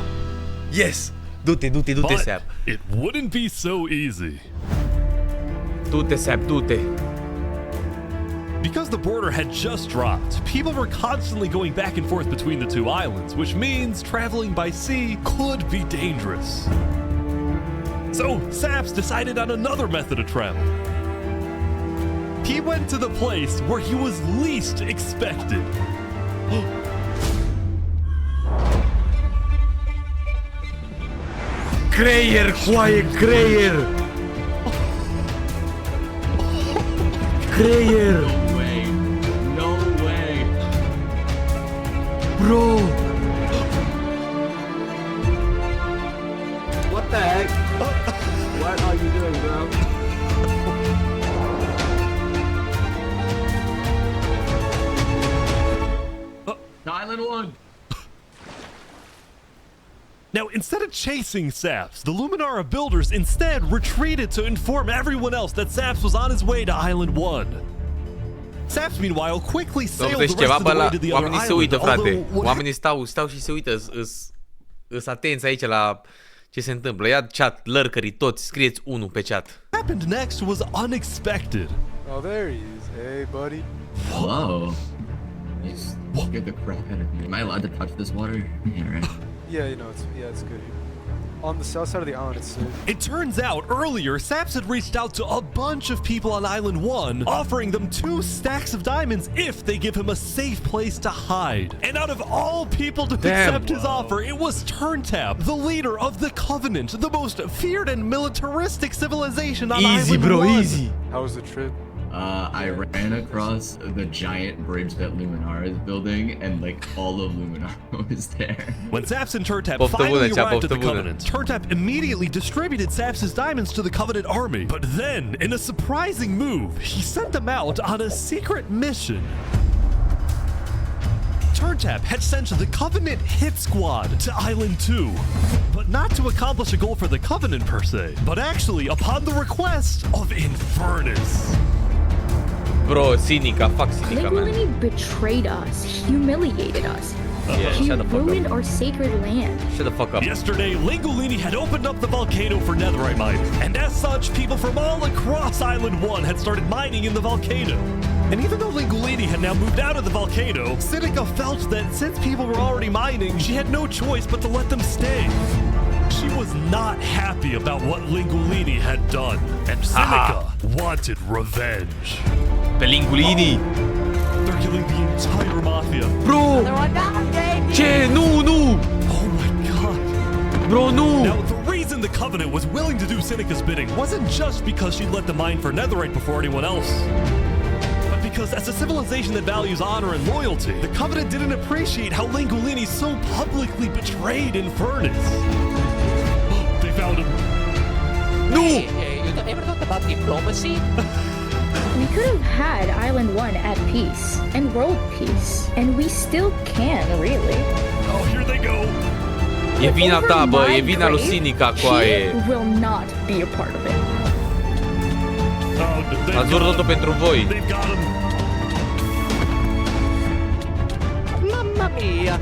Yes! Du-te, Sap. It wouldn't be so easy. Du-te, Sap, du-te. Because the border had just dropped, people were constantly going back and forth between the two islands, which means traveling by sea could be dangerous. So Saps decided on another method of travel. He went to the place where he was least expected. Creier, coaie, creier! Creier! No way. No way. Bro! What the heck? What are you doing, bro? Island 1. Now, instead of chasing Saps, the Luminara builders instead retreated to inform everyone else that Saps was on his way to Island 1. Saps, meanwhile, quickly sailed the rest of the way to the other oamenii se uită, island, frate. although what Oamenii stau și se uită, îs atenți aici la ce se întâmplă. Ia chat, lurkerii toți, scrieți 1 pe chat. happened next was unexpected. Oh, there he is. Hey, buddy. Whoa. You scared the crap out of me. Am I allowed to touch this water? Yeah, right. Yeah, you know, it's good here. On the south side of the island, it's safe. It turns out earlier, Saps had reached out to a bunch of people on Island 1, offering them 2 stacks of diamonds if they give him a safe place to hide. And out of all people to accept his offer, it was Turntap, the leader of the Covenant, the most feared and militaristic civilization on Island 1. Easy. How was the trip? I ran across the giant bridge that Luminara is building, and like all of Luminara was there. When Saps and Turntap finally arrived at the Covenant, Turntap immediately distributed Saps' diamonds to the Covenant army. But then, in a surprising move, he sent them out on a secret mission. Turntap had sent the Covenant hit squad to Island 2, but not to accomplish a goal for the Covenant per se, but actually upon the request of Infernace. Bro, Sinica, fuck Sinica, man. Literally betrayed us, humiliated us. Yeah, he shut the fuck ruined up. our sacred land. Shut the fuck up. Yesterday, Lingolini had opened up the volcano for Netherite mining, and as such, people from all across Island 1 had started mining in the volcano. And even though Lingolini had now moved out of the volcano, Sinica felt that since people were already mining, she had no choice but to let them stay. She was not happy about what Lingolini had done, and Sinica wanted revenge. Pe Lingolini. They're killing the entire Mafia. Bro! Ce? Nu, nu! Oh my god. Bro, nu! Now, the reason the Covenant was willing to do Sinica's bidding wasn't just because she let them mine for Netherite before anyone else. But because as a civilization that values honor and loyalty, the Covenant didn't appreciate how Lingolini so publicly betrayed Infernace. They found him. No! You ever thought about diplomacy? We could have had Island 1 at peace and world peace, and we still can, really. Oh, here they go. E vina ta, bă, e vina lui Sinica, coaie. She will not be a part of it. Ați vrut totul pentru voi. Mamma mia!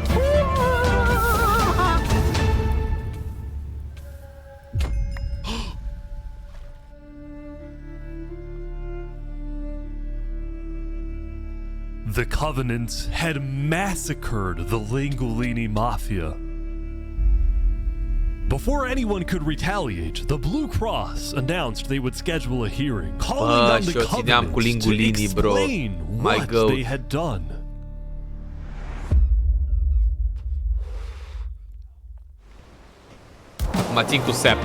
The Covenant had massacred the Lingolini Mafia. Before anyone could retaliate, the Blue Cross announced they would schedule a hearing, calling on the Covenant to explain what they had done. Mă țin cu Sap.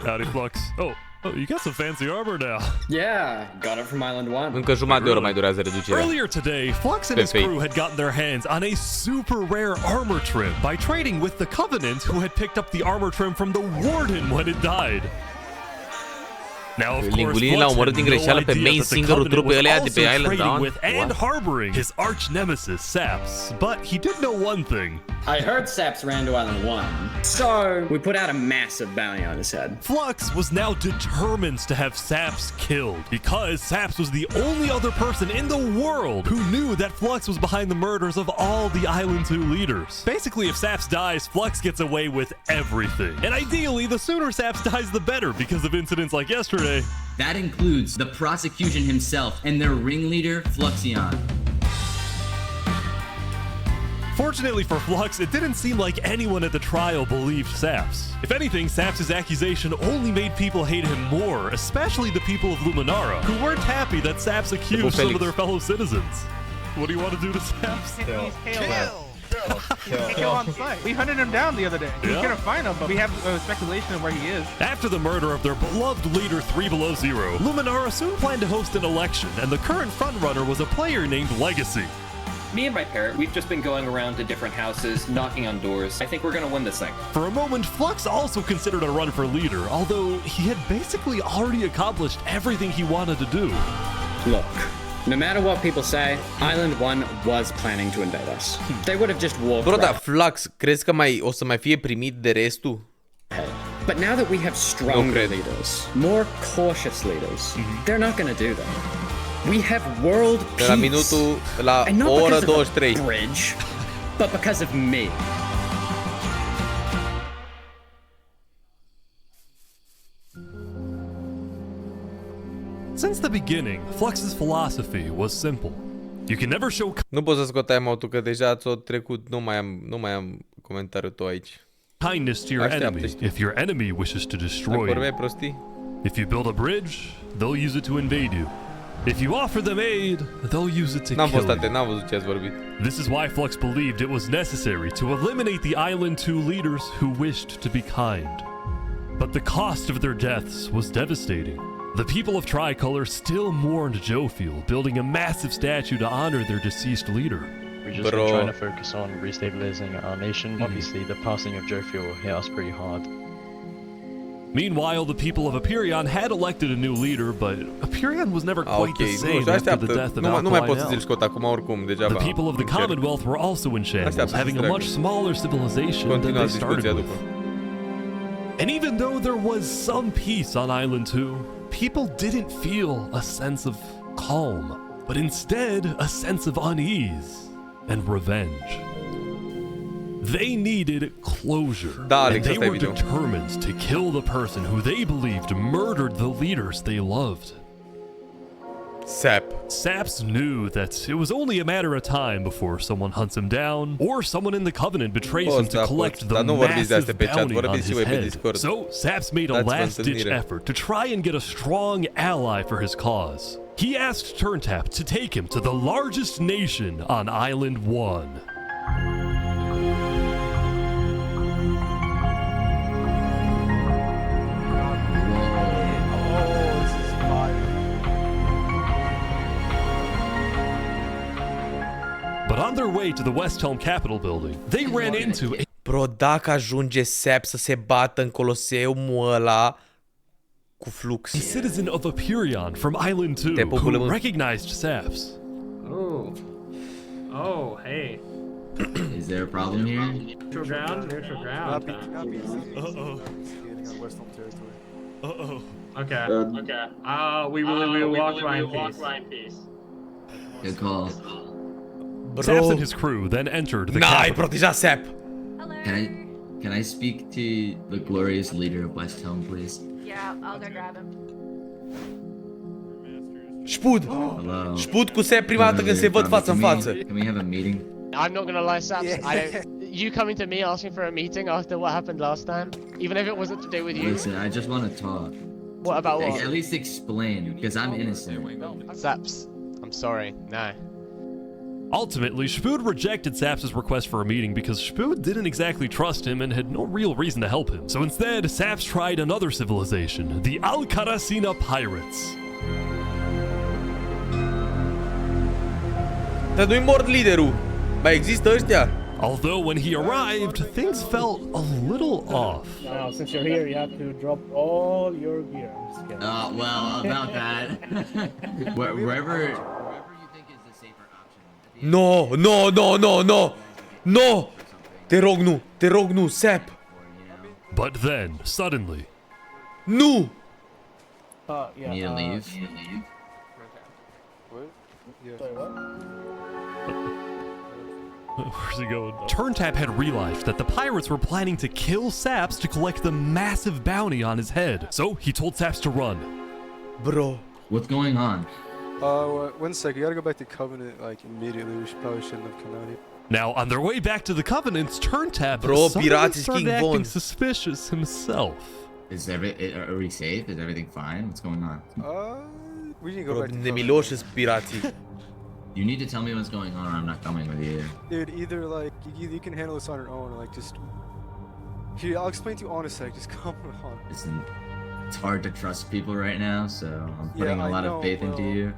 Howdy, Flux. Oh, you got some fancy armor now. Yeah, got it from Island 1. Încă jumătate de oră mai durează reducerea. Earlier today, Flux and his crew had gotten their hands on a super rare armor trim by trading with the Covenant, who had picked up the armor trim from the Warden when it died. Now, of course, Lingolini l-a omorât din greșeală pe main singurul trup pe ălea de pe Island Down. With and harboring his arch nemesis Saps, but he did know one thing. I heard Saps ran to Island 1, so we put out a massive bounty on his head. Flux was now determined to have Saps killed, because Saps was the only other person in the world who knew that Flux was behind the murders of all the Island 2 leaders. Basically, if Saps dies, Flux gets away with everything. And ideally, the sooner Saps dies, the better, because of incidents like yesterday. That includes the prosecution himself and their ringleader, Fluxion. Fortunately for Flux, it didn't seem like anyone at the trial believed Saps. If anything, Saps' accusation only made people hate him more, especially the people of Luminara, who weren't happy that Saps accused some of their fellow citizens. What do you want to do to Saps? Kill. Kill on sight. We hunted him down the other day. We couldn't find him, but we have speculation of where he is. After the murder of their beloved leader 3 Below Zero, Luminara soon planned to host an election, and the current frontrunner was a player named Legacy. Me and my parent, we've just been going around to different houses, knocking on doors. I think we're gonna win this thing. For a moment, Flux also considered a run for leader, although he had basically already accomplished everything he wanted to do. Look, no matter what people say, Island 1 was planning to invade us. They would have just walked Bro, dar Flux, crezi că o să mai fie primit de restul? But now that we have stronger leaders, more cautious leaders, they're not gonna do that. We have world peace. La minutul, la and not oră because of 23. a bridge, but because of me. Since the beginning, Flux's philosophy was simple. You can never show Nu pot să scot timeout-ul că deja ți-o trecut, nu mai am comentariul tău aici. Kindness to your enemy if your enemy wishes to destroy you. If you build a bridge, they'll use it to invade you. If you offer them aid, they'll use it to kill you. N-am văzut ce ați vorbit. This is why Flux believed it was necessary to eliminate the Island 2 leaders who wished to be kind. But the cost of their deaths was devastating. The people of Tricolor still mourned Jofiel, building a massive statue to honor their deceased leader. We've just been trying to focus on restabilizing our nation. Obviously, the passing of Jofiel hit us pretty hard. Meanwhile, the people of Aperion had elected a new leader, but Aperion was never quite the same after the death of Alkaline. The people of the Commonwealth were also in shambles, having a much smaller civilization than they started with. And even though there was some peace on Island 2, people didn't feel a sense of calm, but instead a sense of unease and revenge. They needed closure, and they were determined to kill the person who they believed murdered the leaders they loved. Saps knew that it was only a matter of time before someone hunts him down, or someone in the Covenant betrays him to collect the massive bounty on his head. So Saps made a last-ditch effort to try and get a strong ally for his cause. He asked Turntap to take him to the largest nation on Island 1. But on their way to the Westhelm Capitol building, they ran into a... Bro, dacă ajunge Saps să se bată în Coloseumul ăla cu Flux. A citizen of Aperion from Island 2 who recognized Saps. Oh, hey. Is there a problem here? Neutral ground. Uh-oh. Uh-oh. Okay. We will walk by in peace. Good call. Saps and his crew then entered the capital. Can I speak to the glorious leader of Westhelm, please? Yeah, I'll go grab him. Spud! Spud cu Sep prima dată când se văd față în față. Can we have a meeting? I'm not gonna lie, Saps. You coming to me asking for a meeting after what happened last time, even if it wasn't to do with you. Listen, I just want to talk. What about what? At least explain, because I'm innocent. Saps, I'm sorry. No. Ultimately, Spud rejected Saps' request for a meeting because Spud didn't exactly trust him and had no real reason to help him. So instead, Saps tried another civilization, the Alcaracina Pirates. Dar nu-i mort liderul. Mai există ăștia? Although when he arrived, things felt a little off. Now, since you're here, you have to drop all your gear. Well, about that. Wherever... No! Te rog nu, Sap! But then, suddenly... Nu! Need to leave? Where's he going? Turntap had realized that the pirates were planning to kill Saps to collect the massive bounty on his head. So he told Saps to run. Bro. What's going on? 1 sec, you gotta go back to Covenant, like, immediately. We probably shouldn't have come out here. Now, on their way back to the Covenants, Turntap started acting suspicious himself. Are we safe? Is everything fine? What's going on? We need to go back to Miloș pirații. You need to tell me what's going on or I'm not coming with you. Dude, either like you can handle this on your own, or like just here. I'll explain to you on a sec. Just come on. Listen, it's hard to trust people right now, so I'm putting a lot of faith into you.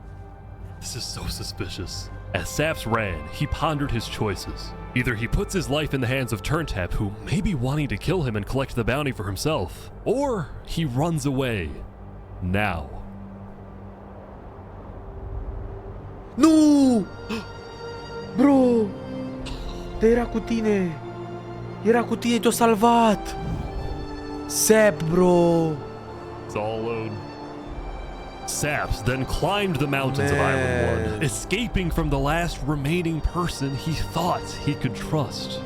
This is so suspicious. As Saps ran, he pondered his choices. Either he puts his life in the hands of Turntap, who may be wanting to kill him and collect the bounty for himself, or he runs away. Now. Nu! Bro! Dar era cu tine! Era cu tine, te-a salvat! Sap, bro! It's all alone. Saps then climbed the mountains of Island 1, escaping from the last remaining person he thought he could trust.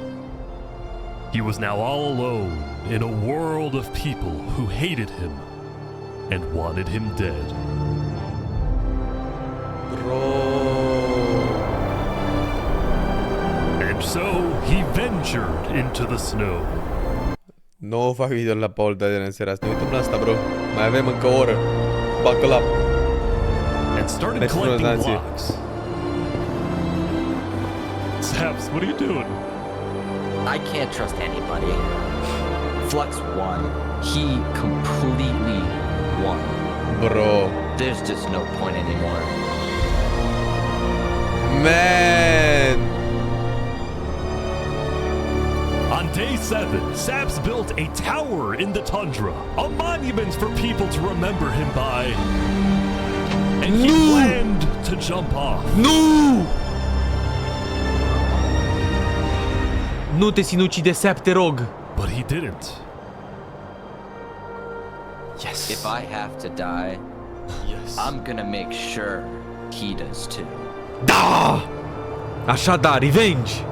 He was now all alone in a world of people who hated him and wanted him dead. And so he ventured into the snow. Nu fac video la Paul de în seara asta. Ne uităm la asta, bro. Mai avem încă o oră. Buckle up. And started collecting blocks. Saps, what are you doing? I can't trust anybody. Flux won. He completely won. Bro. There's just no point anymore. Man. On day 7, Saps built a tower in the tundra, a monument for people to remember him by. And he planned to jump off. Nu! Nu te sinucide, Sap, te rog. But he didn't. Yes. If I have to die, I'm gonna make sure he does too. Da! Așa da, revenge!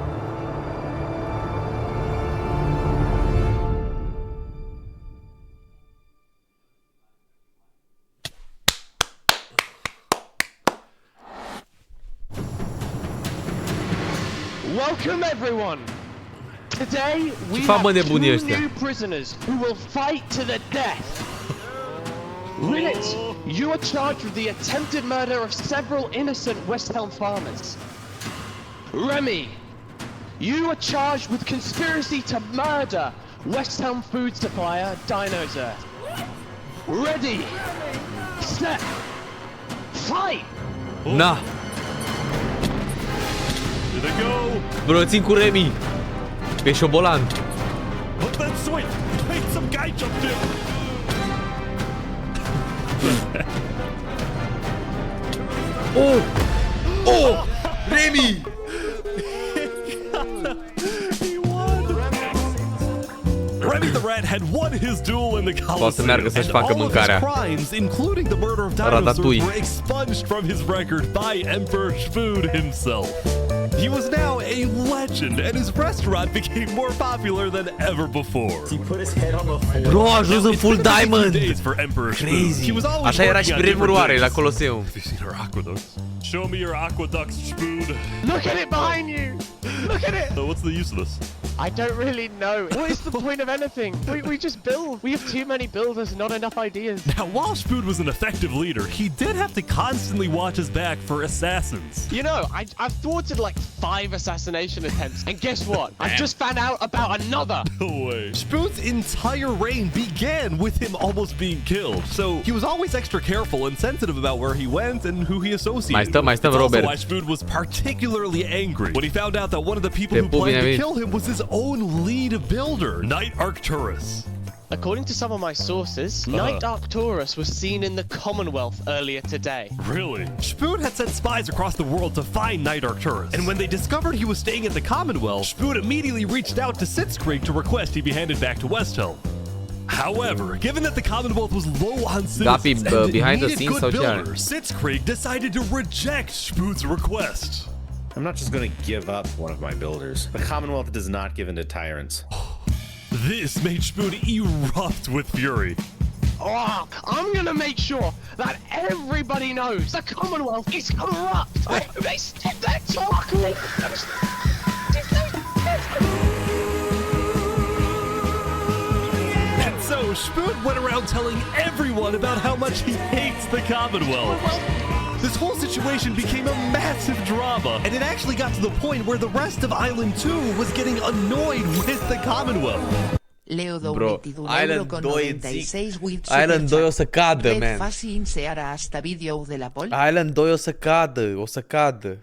Welcome everyone! Today we have 2 new prisoners who will fight to the death. Lit, you are charged with the attempted murder of several innocent Westhelm farmers. Remy, you are charged with conspiracy to murder Westhelm food supplier Dino's Earth. Ready, set, fight! Na! Here they go! Bro, țin cu Remy! Că e șobolan! Look that swing! Wait, some guy jumped in! Oh! Oh! Remy! He won! Remy the Rat had won his duel in the Colosseum, and all of his crimes, including the murder of dinosaurs, were expunged from his record by Emperor Spood himself. He was now a legend, and his restaurant became more popular than ever before. He put his head on the floor. Bro, a ajuns în full diamond! Crazy! Așa era și primul oare la Colosseum. Have you seen our aqueducts? Show me your aqueducts, Spood. Look at it behind you! Look at it! So what's the use of this? I don't really know. What is the point of anything? We just build. We have too many builders, not enough ideas. Now, while Spood was an effective leader, he did have to constantly watch his back for assassins. You know, I've thwarted like 5 assassination attempts, and guess what? I've just found out about another. No way. Spood's entire reign began with him almost being killed, so he was always extra careful and sensitive about where he went and who he associated with. That's also why Spood was particularly angry when he found out that one of the people who planned to kill him was his own lead builder, Knight Arcturus. According to some of my sources, Knight Arcturus was seen in the Commonwealth earlier today. Really? Spood had sent spies across the world to find Knight Arcturus, and when they discovered he was staying at the Commonwealth, Spood immediately reached out to Sitzkrieg to request he be handed back to Westhelm. However, given that the Commonwealth was low on citizens and needed good builders, Sitzkrieg decided to reject Spood's request. I'm not just going to give up one of my builders. The Commonwealth does not give in to tyrants. This made Spood erupt with fury. Oh, I'm gonna make sure that everybody knows the Commonwealth is corrupt. They did that chocolate. And so Spood went around telling everyone about how much he hates the Commonwealth. This whole situation became a massive drama, and it actually got to the point where the rest of Island 2 was getting annoyed with the Commonwealth. Bro, Island 2 Island 2 o să cadă, man. Island 2 o să cadă.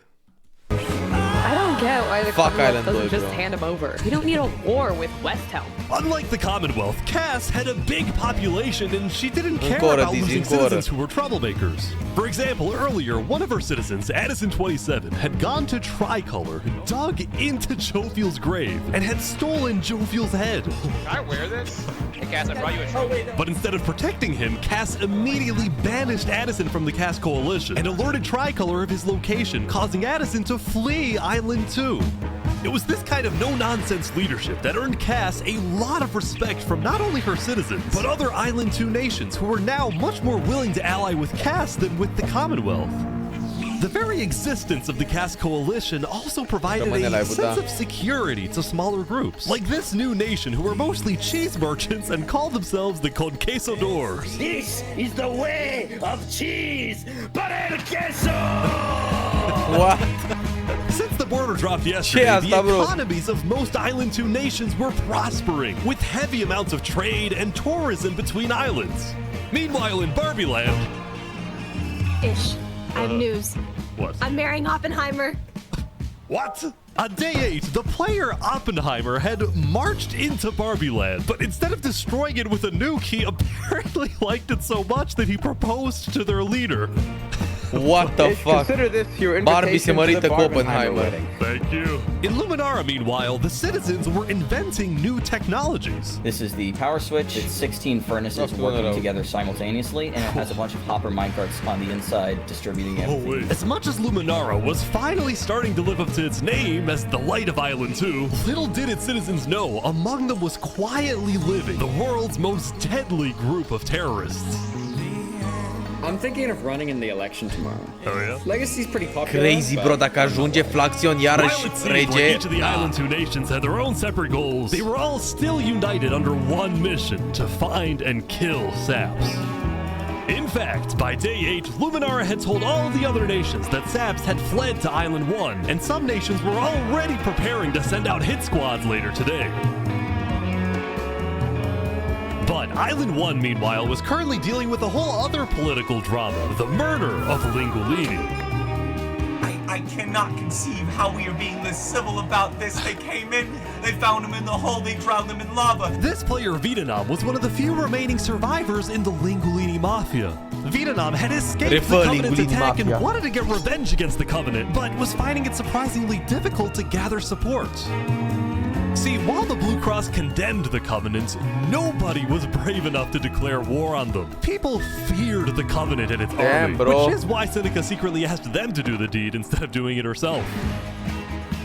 I don't get why the Fuck Commonwealth Island doesn't Boy, just bro. hand him over. We don't need a war with Westhelm. Unlike the Commonwealth, Cass had a big population and she didn't care Encore, about Dizzy, losing encore. citizens who were troublemakers. For example, earlier, one of her citizens, Addison27, had gone to Tricolor, dug into Jovial's grave, and had stolen Jovial's head. Can I wear this? Hey, Cass, I brought you a trophy. But instead of protecting him, Cass immediately banished Addison from the Cass Coalition and alerted Tricolor of his location, causing Addison to flee Island 2. It was this kind of no-nonsense leadership that earned Cass a lot of respect from not only her citizens, but other Island 2 nations who were now much more willing to ally with Cass than with the Commonwealth. The very existence of the Cass Coalition also provided a sense of security to smaller groups, like this new nation who were mostly cheese merchants and called themselves the Conquistadors. This is the way of cheese, but el queso! What? Since the border dropped yesterday, the economies of most Island 2 nations were prospering, with heavy amounts of trade and tourism between islands. Meanwhile, in Barbie Land... Ish. I have news. What? I'm marrying Oppenheimer. What? On day 8, the player Oppenheimer had marched into Barbie Land, but instead of destroying it with a nuke, he apparently liked it so much that he proposed to their leader. What the fuck? Consider this your Barbie se invitation to mărită the cu Oppenheimer. Thank you. In Luminara, meanwhile, the citizens were inventing new technologies. This is the power switch. It's 16 furnaces working together simultaneously, and it has a bunch of hopper minecarts on the inside distributing everything. As much as Luminara was finally starting to live up to its name as the light of Island 2, little did its citizens know among them was quietly living the world's most deadly group of terrorists. I'm thinking of running in the election tomorrow. Oh yeah? Legacy's pretty popular. Crazy, bro, dacă ajunge Fluxion iarăși rege. Each of the Island 2 nations had their own separate goals. They were all still united under one mission: to find and kill Saps. In fact, by day 8, Luminara had told all the other nations that Saps had fled to Island 1, and some nations were already preparing to send out hit squads later today. But Island 1, meanwhile, was currently dealing with a whole other political drama, the murder of Lingolini. I cannot conceive how we are being this civil about this. They came in, they found him in the hole, they drowned him in lava. This player, Vietnam, was one of the few remaining survivors in the Lingolini Mafia. Vietnam had escaped the Covenant's attack and wanted to get revenge against the Covenant, but was finding it surprisingly difficult to gather support. See, while the Blue Cross condemned the Covenant, nobody was brave enough to declare war on them. People feared the Covenant and its army, which is why Seneca secretly asked them to do the deed instead of doing it herself.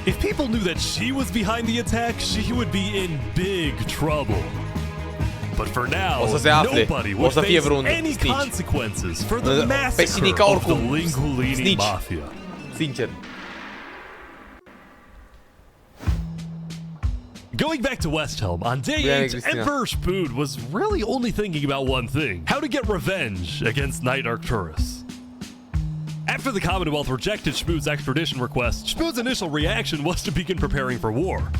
If people knew that she was behind the attack, she would be in big trouble. But for now, nobody would face any consequences for the massacre of the Lingolini Mafia. Sincer. Going back to Westhelm, on day 8, Emperor Spood was really only thinking about one thing: how to get revenge against Knight Arcturus. After the Commonwealth rejected Spood's extradition request, Spood's initial reaction was to begin preparing for war.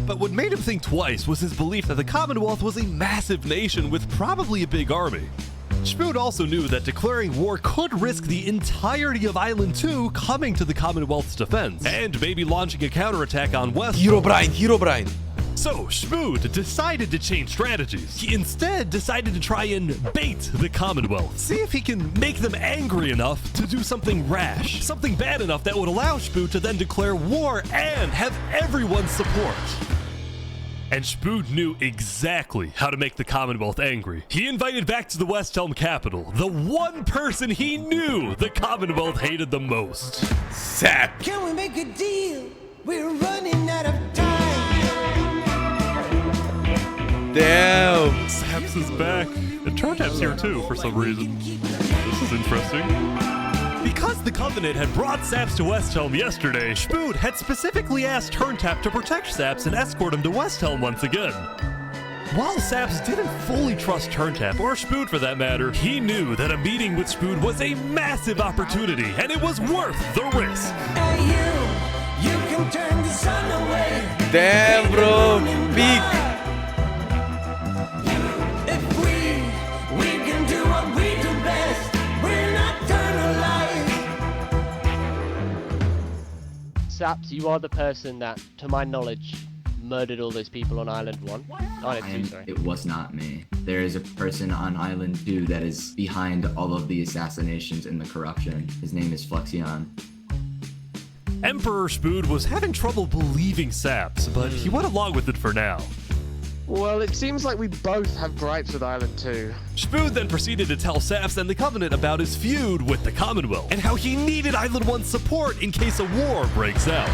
But what made him think twice was his belief that the Commonwealth was a massive nation with probably a big army. Spood also knew that declaring war could risk the entirety of Island 2 coming to the Commonwealth's defense, and maybe launching a counterattack on Westhelm. Herobrine. So, Spood decided to change strategies. He instead decided to try and bait the Commonwealth. See if he can make them angry enough to do something rash. Something bad enough that would allow Spood to then declare war and have everyone's support. And Spood knew exactly how to make the Commonwealth angry. He invited back to the Westhelm capital the one person he knew the Commonwealth hated the most: Saps. Can we make a deal? We're running out of time. Damn. Saps is back. And Turntap's here too for some reason. This is interesting. Because the Covenant had brought Saps to Westhelm yesterday, Spood had specifically asked Turntap to protect Saps and escort him to Westhelm once again. While Saps didn't fully trust Turntap, or Spood for that matter, he knew that a meeting with Spood was a massive opportunity, and it was worth the risk. Hey, you can turn the sun away. Damn, bro. Big. If we can do what we do best, we're nocturnal life. Saps, you are the person that, to my knowledge, murdered all those people on Island 1. Island 2, sorry. It was not me. There is a person on Island 2 that is behind all of the assassinations and the corruption. His name is Fluxion. Emperor Spood was having trouble believing Saps, but he went along with it for now. Well, it seems like we both have gripes with Island 2. Spood then proceeded to tell Saps and the Covenant about his feud with the Commonwealth, and how he needed Island 1's support in case a war breaks out.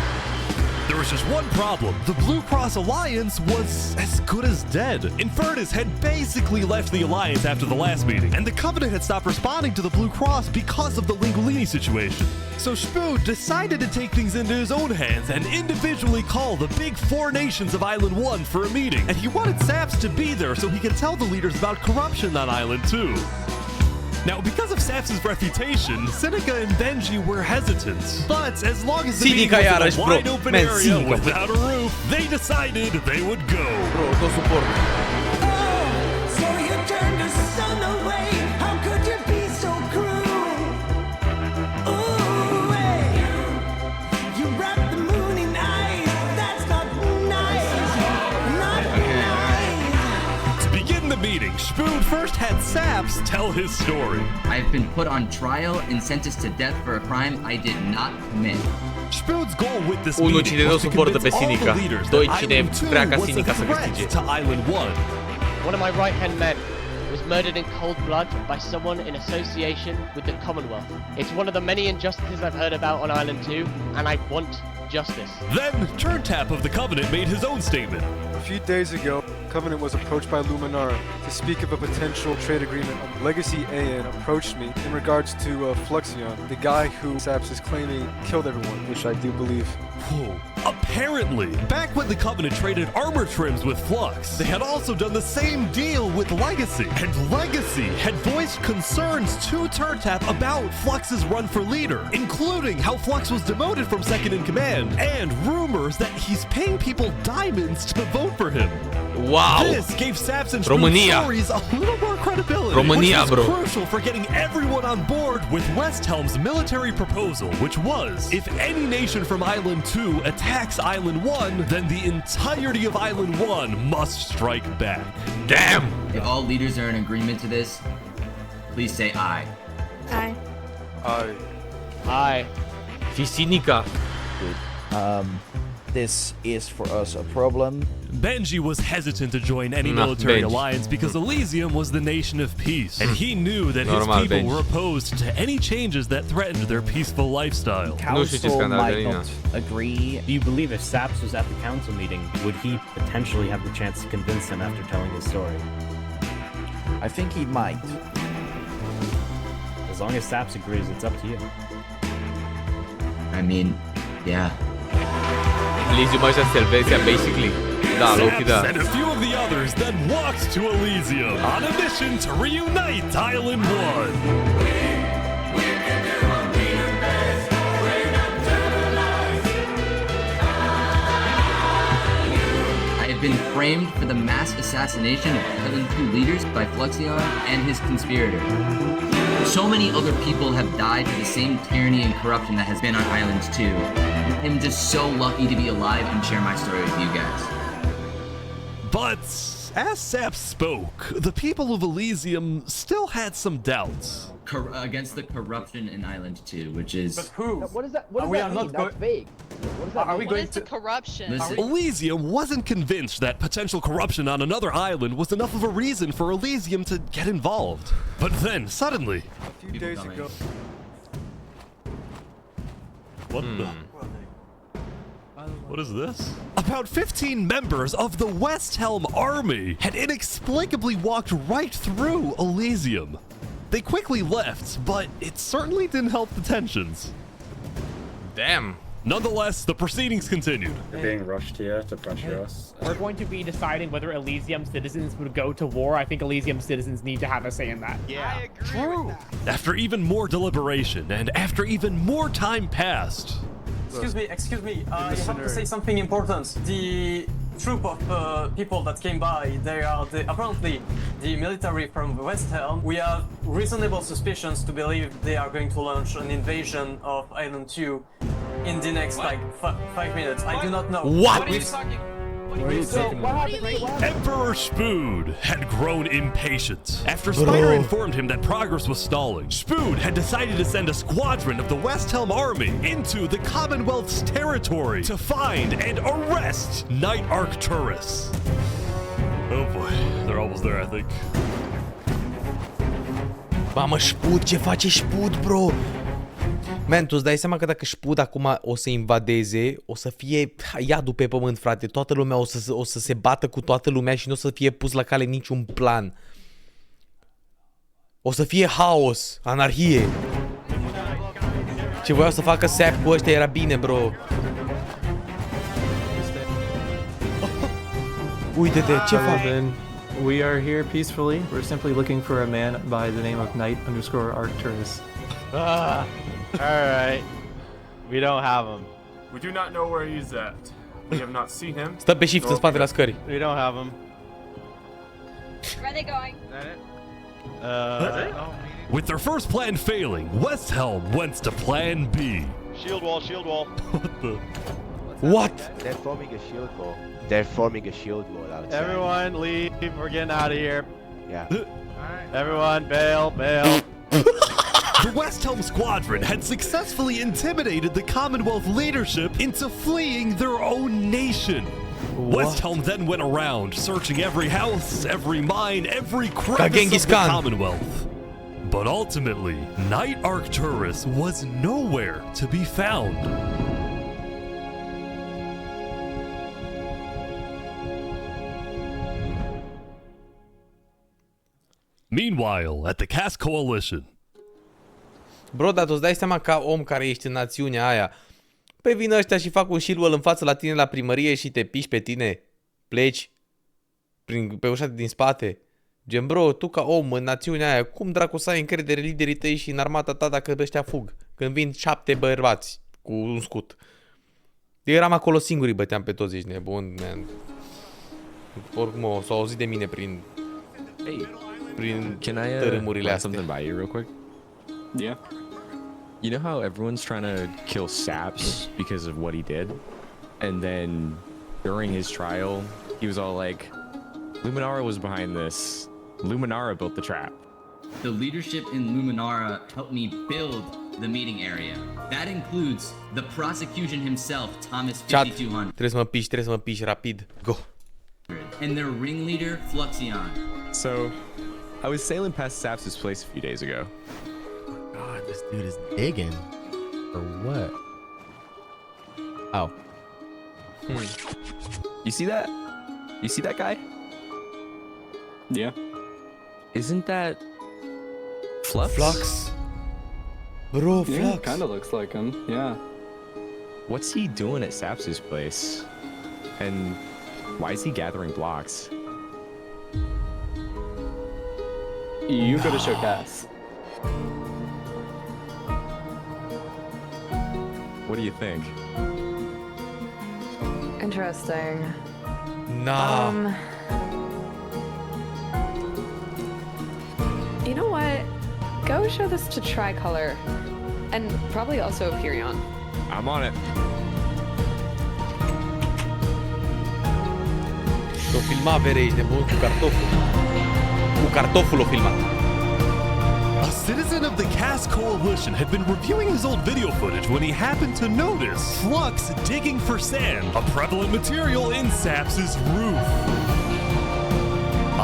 There was just one problem. The Blue Cross Alliance was as good as dead. Infernace had basically left the Alliance after the last meeting, and the Covenant had stopped responding to the Blue Cross because of the Linguini situation. So Spood decided to take things into his own hands and individually call the big 4 nations of Island 1 for a meeting. And he wanted Saps to be there so he could tell the leaders about corruption on Island 2. Now, because of Saps' reputation, Seneca and Benji were hesitant. But as long as the meeting was in a wide-open area without a roof, they decided they would go. So you turned the sun away. How could you be so cruel? Ooh, hey. You wrapped the moon in ice. That's not nice. Not nice. To begin the meeting, Spood first had Saps tell his story. I've been put on trial and sentenced to death for a crime I did not commit. Spood's goal with this meeting was to convince all the leaders that Island 2 was a threat to Island 1. One of my right-hand men was murdered in cold blood by someone in association with the Commonwealth. It's one of the many injustices I've heard about on Island 2, and I want justice. Then, Turntap of the Covenant made his own statement. A few days ago, Covenant was approached by Luminara to speak of a potential trade agreement. Legacy AN approached me in regards to Fluxion, the guy who Saps is claiming killed everyone, which I do believe. Whoa. Apparently, back when the Covenant traded armor trims with Flux, they had also done the same deal with Legacy. And Legacy had voiced concerns to Turntap about Flux's run for leader, including how Flux was demoted from second in command, and rumors that he's paying people diamonds to vote for him. Wow. This gave Saps and Spood's stories a little more credibility, which was crucial for getting everyone on board with Westhelm's military proposal, which was, if any nation from Island 2 attacks Island 1, then the entirety of Island 1 must strike back. Damn! If all leaders are in agreement to this, please say aye. Aye. Aye. Aye. Fisinica. This is for us a problem. Benji was hesitant to join any military alliance because Elysium was the nation of peace, and he knew that his people were opposed to any changes that threatened their peaceful lifestyle. Council might not agree. Do you believe if Saps was at the council meeting, would he potentially have the chance to convince them after telling his story? I think he might. As long as Saps agrees, it's up to you. I mean, yeah. Elysium is Helvetia, basically. Saps and a few of the others then walked to Elysium on a mission to reunite Island 1. I have been framed for the mass assassination of Island 2 leaders by Fluxion and his conspirator. So many other people have died to the same tyranny and corruption that has been on Island 2. I'm just so lucky to be alive and share my story with you guys. But as Saps spoke, the people of Elysium still had some doubts. Against the corruption in Island 2, which is... But who? What does that mean? That's vague. What does that mean? What is the corruption? Elysium wasn't convinced that potential corruption on another island was enough of a reason for Elysium to get involved. But then, suddenly... A few days ago... What is this? About 15 members of the Westhelm army had inexplicably walked right through Elysium. They quickly left, but it certainly didn't help the tensions. Damn. Nonetheless, the proceedings continued. They're being rushed here to pressure us. We're going to be deciding whether Elysium citizens would go to war. I think Elysium citizens need to have a say in that. Yeah. True. After even more deliberation and after even more time passed. Excuse me, I have to say something important. The troop of people that came by, they are apparently the military from Westhelm. We have reasonable suspicions to believe they are going to launch an invasion of Island 2 in the next, like, 5 minutes. I do not know. What? Emperor Spood had grown impatient. After Spider informed him that progress was stalling, Spood had decided to send a squadron of the Westhelm army into the Commonwealth's territory to find and arrest Knight Arcturus. Oh boy, they're almost there, I think. Mamă, Spood, ce face Spood, bro? Man, tu îți dai seama că dacă Spood acum o să invadeze, o să fie iadul pe pământ, frate. Toată lumea o să se bată cu toată lumea și nu o să fie pus la cale niciun plan. O să fie haos, anarhie. Ce voiau să facă Saps cu ăștia era bine, bro. Uite-te, ce fac? We are here peacefully. We're simply looking for a man by the name of Knight_Arcturus. Alright. We don't have him. We do not know where he's at. We have not seen him. Stă pe shift în spatele la scări. We don't have him. Where are they going? With their first plan failing, Westhelm went to plan B. Shield wall, shield wall. What? They're forming a shield wall. They're forming a shield wall outside. Everyone leave. We're getting out of here. Yeah. Everyone bail, bail. The Westhelm squadron had successfully intimidated the Commonwealth leadership into fleeing their own nation. What? Westhelm then went around searching every house, every mine, every crevice of the Commonwealth. But ultimately, Knight Arcturus was nowhere to be found. Meanwhile, at the Cast Coalition. Bro, dar tu îți dai seama ca om care ești în națiunea aia. Păi vin ăștia și fac un shieldwall în față la tine la primărie și te piși pe tine. Pleci pe ușa din spate. Gen, bro, tu ca om în națiunea aia, cum dracu să ai încredere liderii tăi și în armata ta dacă ăștia fug? Când vin 7 bărbați cu un scut. Eu eram acolo singur, îi băteam pe toți, ești nebun, man. Oricum s-au auzit de mine prin tărâmurile astea. Something by you real quick? Yeah. You know how everyone's trying to kill Saps because of what he did? And then during his trial, he was all like, Luminara was behind this. Luminara built the trap. The leadership in Luminara helped me build the meeting area. That includes the prosecution himself, Thomas 5200. Trebuie să mă piși rapid. Go. And their ringleader, Fluxion. So, I was sailing past Saps' place a few days ago. God, this dude is digging. Or what? Oh. You see that? You see that guy? Yeah. Isn't that Flux? Flux. Bro, Flux. Yeah, kind of looks like him. Yeah. What's he doing at Saps' place? And why is he gathering blocks? You gotta show gas. What do you think? Interesting. Nah. You know what? Go show this to Tricolor. And probably also Hyperion. I'm on it. O filma vere, ești nebun cu cartoful. Cu cartoful o filma. A citizen of the Cast Coalition had been reviewing his old video footage when he happened to notice Flux digging for sand, a prevalent material in Saps' roof.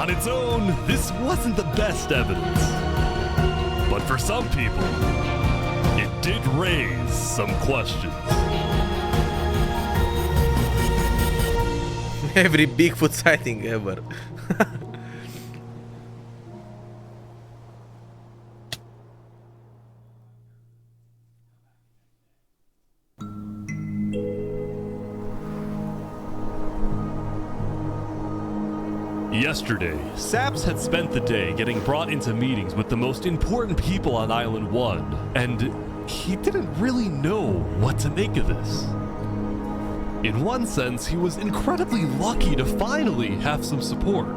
On its own, this wasn't the best evidence. But for some people, it did raise some questions. Every Bigfoot sighting ever. Yesterday, Saps had spent the day getting brought into meetings with the most important people on Island 1, and he didn't really know what to make of this. In one sense, he was incredibly lucky to finally have some support.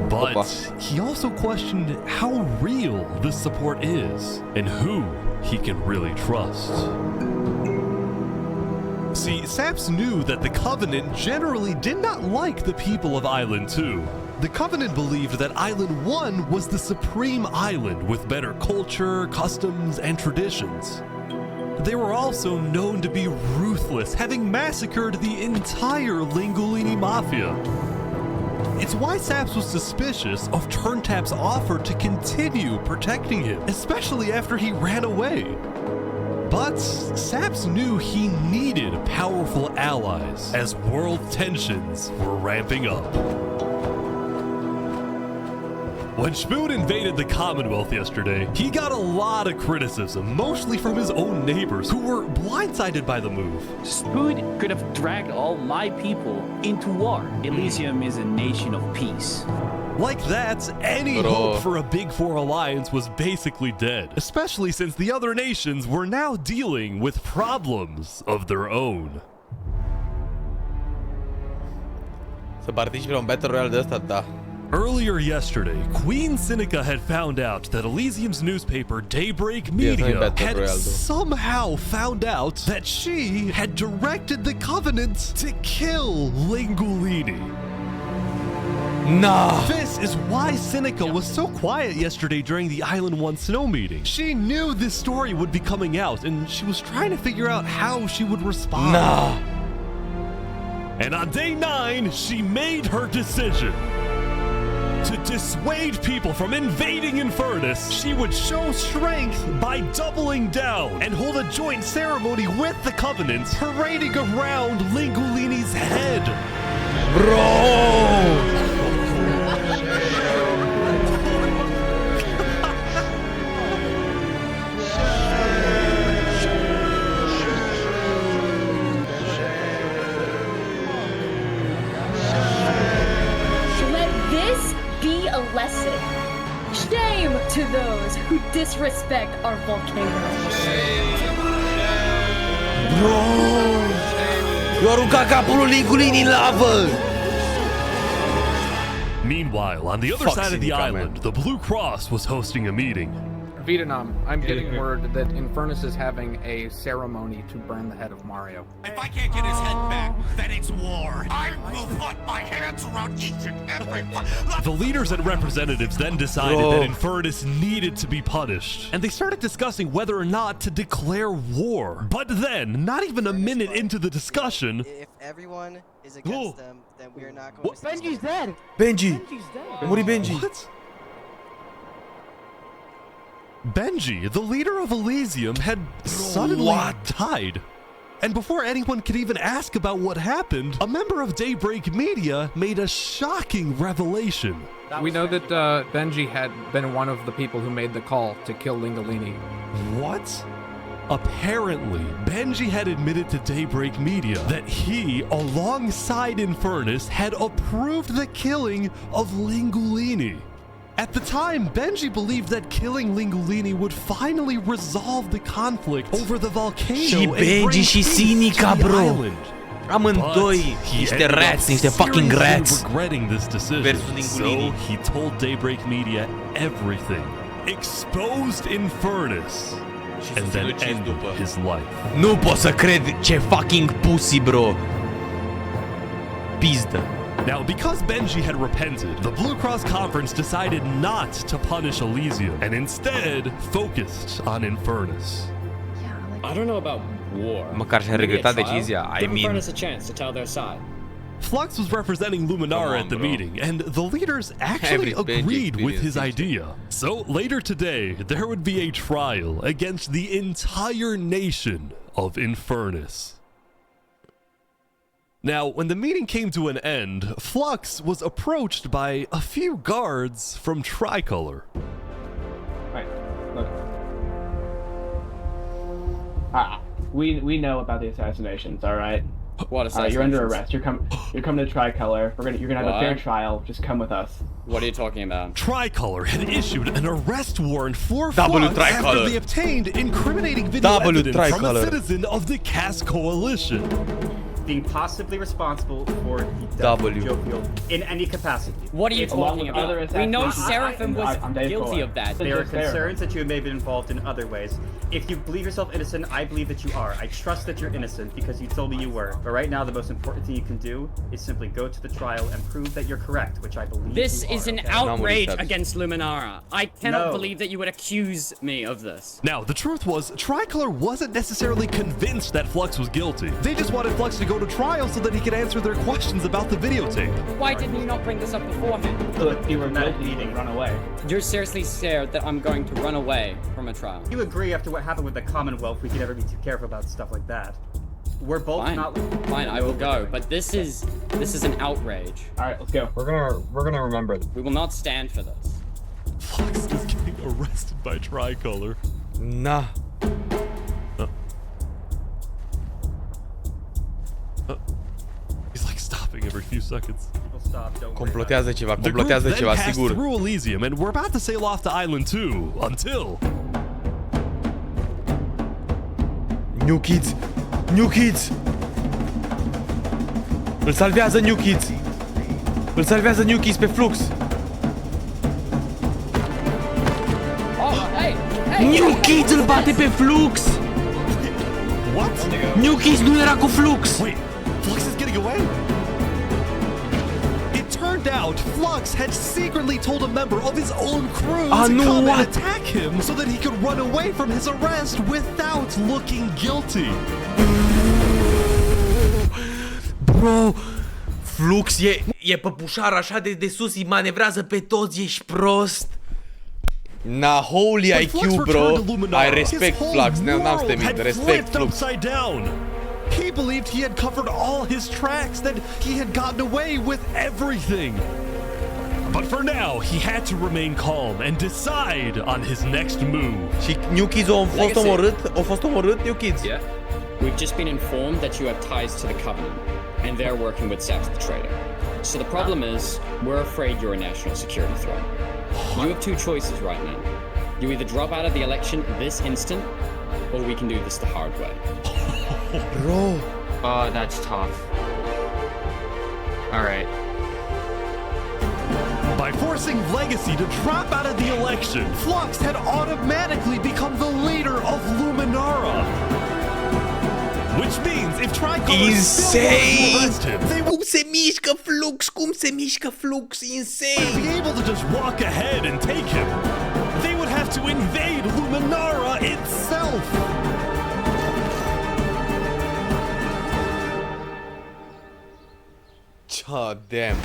But he also questioned how real this support is and who he can really trust. See, Saps knew that the Covenant generally did not like the people of Island 2. The Covenant believed that Island 1 was the supreme island with better culture, customs, and traditions. They were also known to be ruthless, having massacred the entire Lingolini Mafia. It's why Saps was suspicious of Turntap's offer to continue protecting him, especially after he ran away. But Saps knew he needed powerful allies as world tensions were ramping up. When Spoon invaded the Commonwealth yesterday, he got a lot of criticism, mostly from his own neighbors who were blindsided by the move. Spoon could have dragged all my people into war. Elysium is a nation of peace. Like that, any hope for a Big Four alliance was basically dead, especially since the other nations were now dealing with problems of their own. Să participe la un Battle Royale de ăsta, da. Earlier yesterday, Queen Sinica had found out that Elysium's newspaper, Daybreak Media, had somehow found out that she had directed the Covenant to kill Lingolini. Nah. This is why Sinica was so quiet yesterday during the Island 1 snow meeting. She knew this story would be coming out, and she was trying to figure out how she would respond. Nah. And on day 9, she made her decision. To dissuade people from invading Infernace, she would show strength by doubling down and hold a joint ceremony with the Covenant, parading around Lingolini's head. Bro! Lesson. Shame to those who disrespect our volcano. Bro! Eu aruncat capul lui Lingolini în lavă! Meanwhile, on the other side of the island, the Blue Cross was hosting a meeting. Vietnam, I'm getting word that Infernace is having a ceremony to burn the head of Mario. If I can't get his head back, then it's war. I will put my hands around each and every one. The leaders and representatives then decided that Infernace needed to be punished, and they started discussing whether or not to declare war. But then, not even a minute into the discussion, if everyone is against them, then we are not going to. Benji's dead. Benji. Benji's dead. Muri Benji. What? Benji, the leader of Elysium, had suddenly died. And before anyone could even ask about what happened, a member of Daybreak Media made a shocking revelation. We know that Benji had been one of the people who made the call to kill Lingolini. What? Apparently, Benji had admitted to Daybreak Media that he, alongside Infernace, had approved the killing of Lingolini. At the time, Benji believed that killing Lingolini would finally resolve the conflict over the volcano Și Benji și Sinica, bro. Amândoi niște rats, niște fucking rats. Regretting this decision, so he told Daybreak Media everything, exposed Infernace, and then ended his life. Nu pot să cred ce fucking pussy, bro. Pizdă. Now, because Benji had repented, the Blue Cross Conference decided not to punish Elysium and instead focused on Infernace. I don't know about war. Măcar și-a regretat decizia. I mean, Infernace a chance to tell their side. Flux was representing Luminara at the meeting, and the leaders actually agreed with his idea. So later today, there would be a trial against the entire nation of Infernace. Now, when the meeting came to an end, Flux was approached by a few guards from Tricolor. Right, look. We know about the assassinations, all right? What assassinations? You're under arrest. You're coming to Tricolor. You're gonna have a fair trial. Just come with us. What are you talking about? Tricolor had issued an arrest warrant for Flux after they obtained incriminating video evidence from a citizen of the Caste Coalition. Being possibly responsible for the death of Jovial in any capacity. What are you talking about? We know Seraphim was guilty of that. There are concerns that you may have been involved in other ways. If you believe yourself innocent, I believe that you are. I trust that you're innocent because you told me you were. But right now, the most important thing you can do is simply go to the trial and prove that you're correct, which I believe This you are, is an outrage against Luminara. I cannot believe that you would accuse me of this. Now, the truth was, Tricolor wasn't necessarily convinced that Flux was guilty. They just wanted Flux to go to trial so that he could answer their questions about the videotape. Why didn't you not bring this up beforehand? So if you were guilty, run away. You're seriously scared that I'm going to run away from a trial? You agree after what happened with the Commonwealth, we could never be too careful about stuff like that. We're both not. Fine, I will go. But this is an outrage. All right, let's go. We're gonna remember. We will not stand for this. Flux is getting arrested by Tricolor. Nah. He's like stopping every few seconds. Complotează ceva, sigur. Through Elysium, and we're about to sail off to Island 2 until New Kids! New Kids! Îl salvează New Kids! Îl salvează New Kids pe Flux! New Kids îl bate pe Flux! What? New Kids nu era cu Flux! Wait, Flux is getting away? It turned out Flux had secretly told a member of his own crew to come and attack him so that he could run away from his arrest without looking guilty. Bro, Flux e păpușar așa de sus, îi manevrează pe toți, ești prost. Na, holy IQ, bro. I respect Flux. N-am să te mint, respect Flux. He believed he had covered all his tracks, that he had gotten away with everything. But for now, he had to remain calm and decide on his next move. Și New Kids au fost omorât, New Kids? Yeah. We've just been informed that you have ties to the Covenant, and they're working with Saps the traitor. So the problem is, we're afraid you're a national security threat. You have two choices right now. You either drop out of the election this instant, or we can do this the hard way. Bro. That's tough. Alright. By forcing Legacy to drop out of the election, Flux had automatically become the leader of Luminara. Which means if Tricolor still wants to arrest him, they Cum se mișcă Flux? Cum se mișcă Flux? Insane! would be able to just walk ahead and take him. They would have to invade Luminara itself. God damn.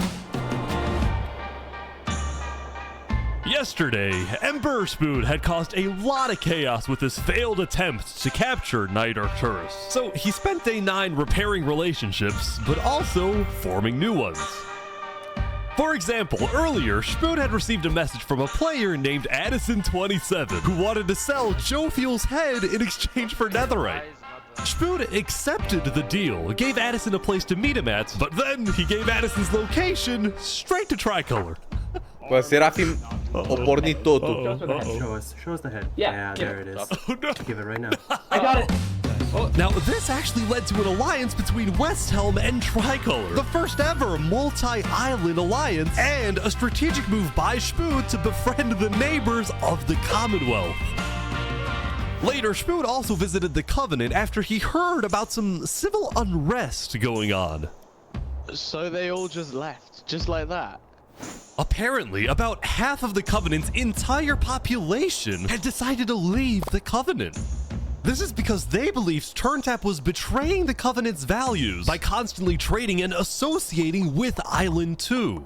Yesterday, Emperor Spoon had caused a lot of chaos with his failed attempts to capture Knight Arcturus. So he spent day 9 repairing relationships, but also forming new ones. For example, earlier, Spoon had received a message from a player named Addison27 who wanted to sell Jovial's head in exchange for Netherite. Spoon accepted the deal, gave Addison a place to meet him at, but then he gave Addison's location straight to Tricolor. Bă, Seraphim o pornit totul. Show us the head. Yeah, there it is. Oh, no. Give it right now. I got it. Now, this actually led to an alliance between Westhelm and Tricolor, the first ever multi-island alliance, and a strategic move by Spoon to befriend the neighbors of the Commonwealth. Later, Spoon also visited the Covenant after he heard about some civil unrest going on. So they all just left, just like that? Apparently, about half of the Covenant's entire population had decided to leave the Covenant. This is because they believed Turntap was betraying the Covenant's values by constantly trading and associating with Island 2.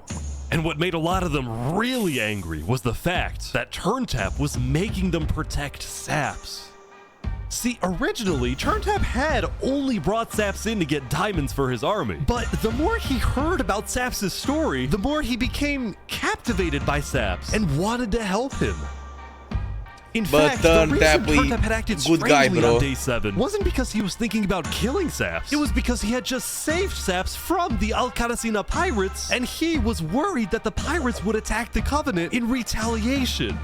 And what made a lot of them really angry was the fact that Turntap was making them protect Saps. See, originally, Turntap had only brought Saps in to get diamonds for his army. But the more he heard about Saps' story, the more he became captivated by Saps and wanted to help him. In But fact, the reason Turntap had acted good guy, strangely bro. on day 7 wasn't because he was thinking about killing Saps. It was because he had just saved Saps from the Alcaracina pirates, and he was worried that the pirates would attack the Covenant in retaliation.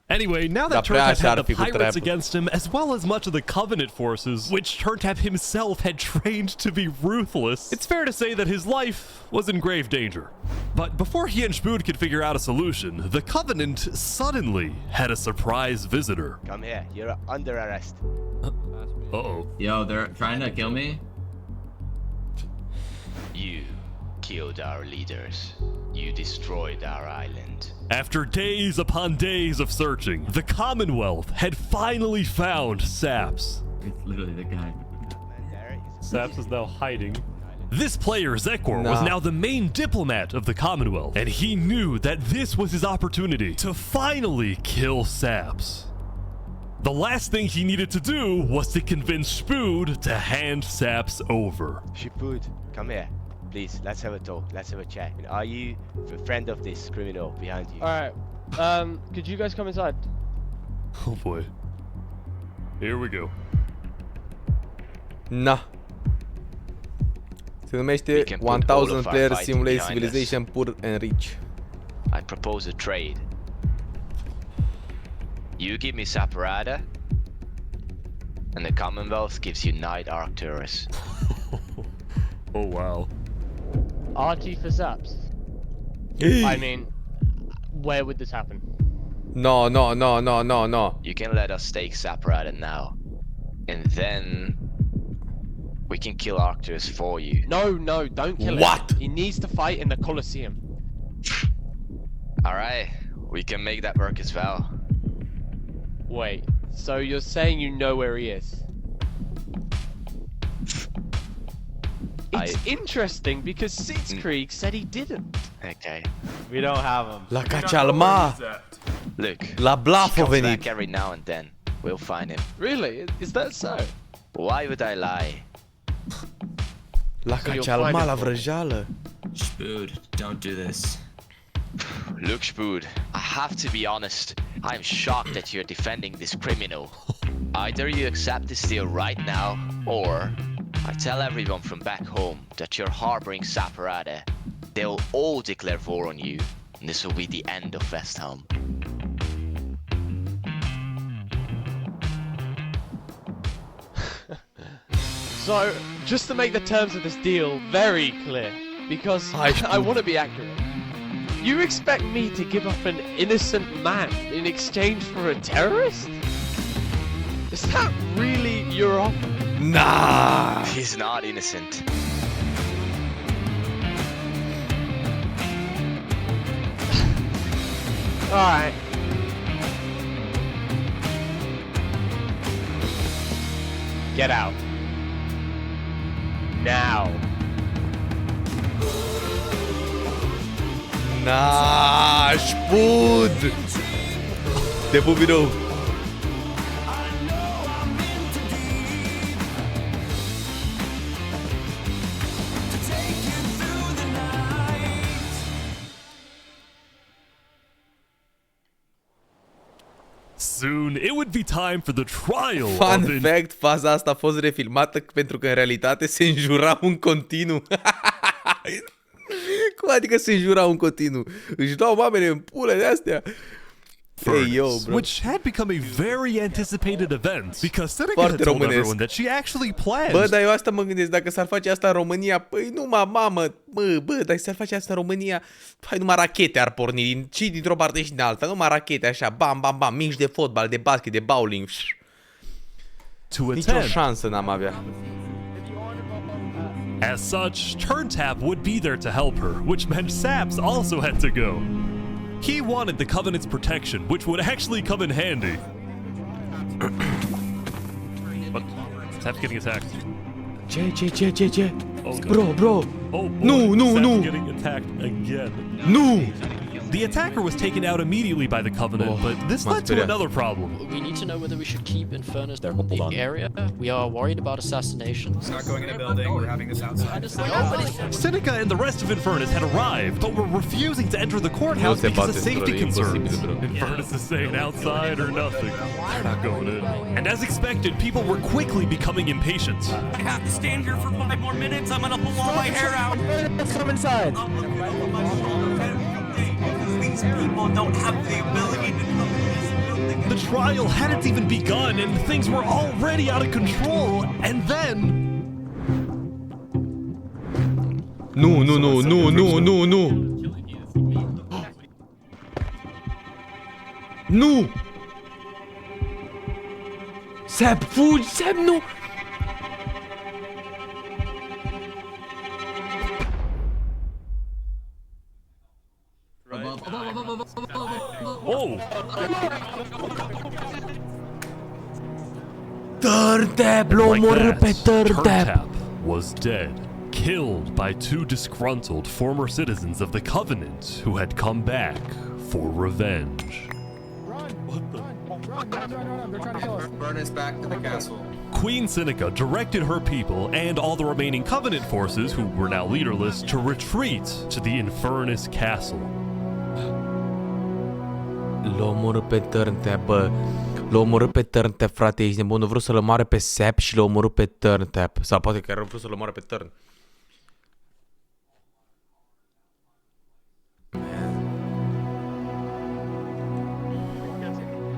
Anyway, now that Turntap had the pirates against him, as well as much of the Covenant forces, which Turntap himself had trained to be ruthless, it's fair to say that his life was in grave danger. But before he and Spood could figure out a solution, the Covenant suddenly had a surprise visitor. Come here, you're under arrest. Uh-oh. Yo, they're trying to kill me? You killed our leaders. You destroyed our island. After days upon days of searching, the Commonwealth had finally found Saps. It's literally the guy. Saps is now hiding. This player, Zekor, was now the main diplomat of the Commonwealth, and he knew that this was his opportunity to finally kill Saps. The last thing he needed to do was to convince Spood to hand Saps over. Spood, come here. Please, let's have a talk. Let's have a chat. And are you a friend of this criminal behind you? Alright. Could you guys come inside? Oh boy. Here we go. Na. Se numește 1000 Player Simulated Civilization Pur Enrich. I propose a trade. You give me Saparada, and the Commonwealth gives you Night Arcturus. Oh wow. RT for Saps. I mean, where would this happen? No. You can let us take Saparada now, and then we can kill Arcturus for you. No, don't kill him. What? He needs to fight in the Colosseum. Alright, we can make that work as well. Wait, so you're saying you know where he is? It's interesting because Sitzkrieg said he didn't. Okay. We don't have him. La Cachalma. Look, La Blaf a he comes venit. back every now and then. We'll find him. Really? Is that so? Why would I lie? La Cachalma, la vrăjeală. Spood, don't do this. Look, Spood, I have to be honest. I'm shocked that you're defending this criminal. Either you accept this deal right now, or I tell everyone from back home that you're harboring Saparada. They'll all declare war on you, and this will be the end of Westhelm. So, just to make the terms of this deal very clear, because I want to be accurate. You expect me to give up an innocent man in exchange for a terrorist? Is that really your offer? Nah. He's not innocent. Alright. Get out. Now. Na, Spood. Te pup birou. Soon, it would be time for the trial. Fun fact, faza asta a fost refilmată pentru că în realitate se înjurau în continuu. Cum adică se înjurau în continuu? Își dau mamele în pule de astea. Hey, yo, bro. Which had become a very anticipated event because Seneca had told everyone that she actually planned. Bă, dar eu asta mă gândesc, dacă s-ar face asta în România, păi numai mamă, bă, dacă s-ar face asta în România, hai numai rachete ar porni, și dintr-o parte și din alta, numai rachete așa, bam, bam, bam, mici de fotbal, de basket, de bowling. Nici o șansă n-am avea. As such, Turntap would be there to help her, which meant Saps also had to go. He wanted the Covenant's protection, which would actually come in handy. What? Saps getting attacked. Ce? Oh, bro. Oh, boy. Nu. Saps getting attacked again. Nu! The attacker was taken out immediately by the Covenant, but this led to another problem. We need to know whether we should keep Infernace in the area. We are worried about assassinations. We're not going in a building, we're having this outside. Seneca and the rest of Infernace had arrived, but were refusing to enter the courthouse because of safety concerns. Infernace is saying outside or nothing. They're not going in. And as expected, people were quickly becoming impatient. I have to stand here for 5 more minutes. I'm gonna pull all my hair out. Let's come inside. These people don't have the ability to come in this building. The trial hadn't even begun, and things were already out of control. And then... Nu. Nu! Sap, fugi! Sap, nu! Oh! Turn tap, l-a omorât pe turn tap. Was dead, killed by 2 disgruntled former citizens of the Covenant who had come back for revenge. Run. They're trying to kill us. Burn us back to the castle. Queen Seneca directed her people and all the remaining Covenant forces, who were now leaderless, to retreat to the Infernace castle. L-a omorât pe Turntap, bă. L-a omorât pe Turntap, frate, ești nebun. A vrut să-l omoare pe Sap și l-a omorât pe Turntap. Sau poate că a vrut să-l omoare pe Turn.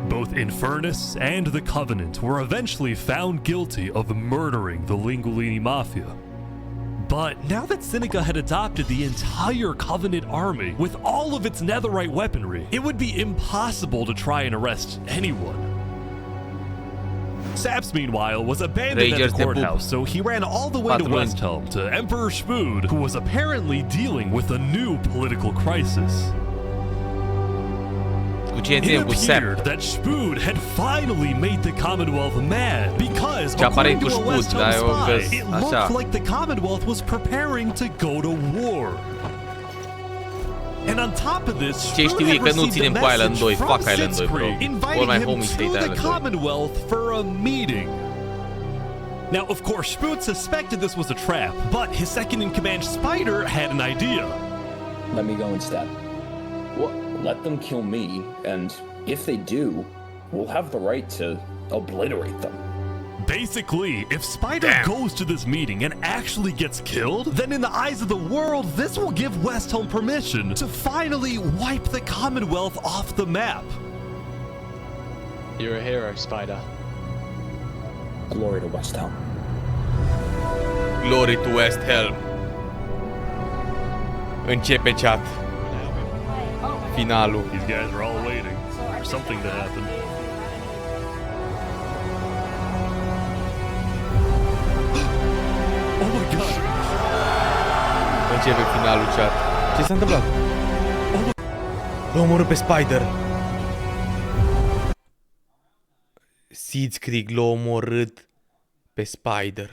Both Infernace and the Covenant were eventually found guilty of murdering the Lingolini Mafia. But now that Seneca had adopted the entire Covenant army with all of its Netherite weaponry, it would be impossible to try and arrest anyone. Saps, meanwhile, was abandoned at the courthouse, so he ran all the way to Westhelm to Emperor Spood, who was apparently dealing with a new political crisis. It appeared that Spood had finally made the Commonwealth mad because, according to a Westhelm spy, it looked like the Commonwealth was preparing to go to war. And on top of this, Spood had received a message from Sitzkrieg inviting him to the Commonwealth for a meeting. Now, of course, Spood suspected this was a trap, but his second-in-command Spider had an idea. Let me go instead. Let them kill me, and if they do, we'll have the right to obliterate them. Basically, if Spider goes to this meeting and actually gets killed, then in the eyes of the world, this will give Westhelm permission to finally wipe the Commonwealth off the map. You're a hero, Spider. Glory to Westhelm. Glory to Westhelm. Începe chat. Finalul. These guys are all waiting for something to happen. Oh my god! Începe finalul, chat. Ce s-a întâmplat? L-a omorât pe Spider. Sitzkrieg l-a omorât pe Spider.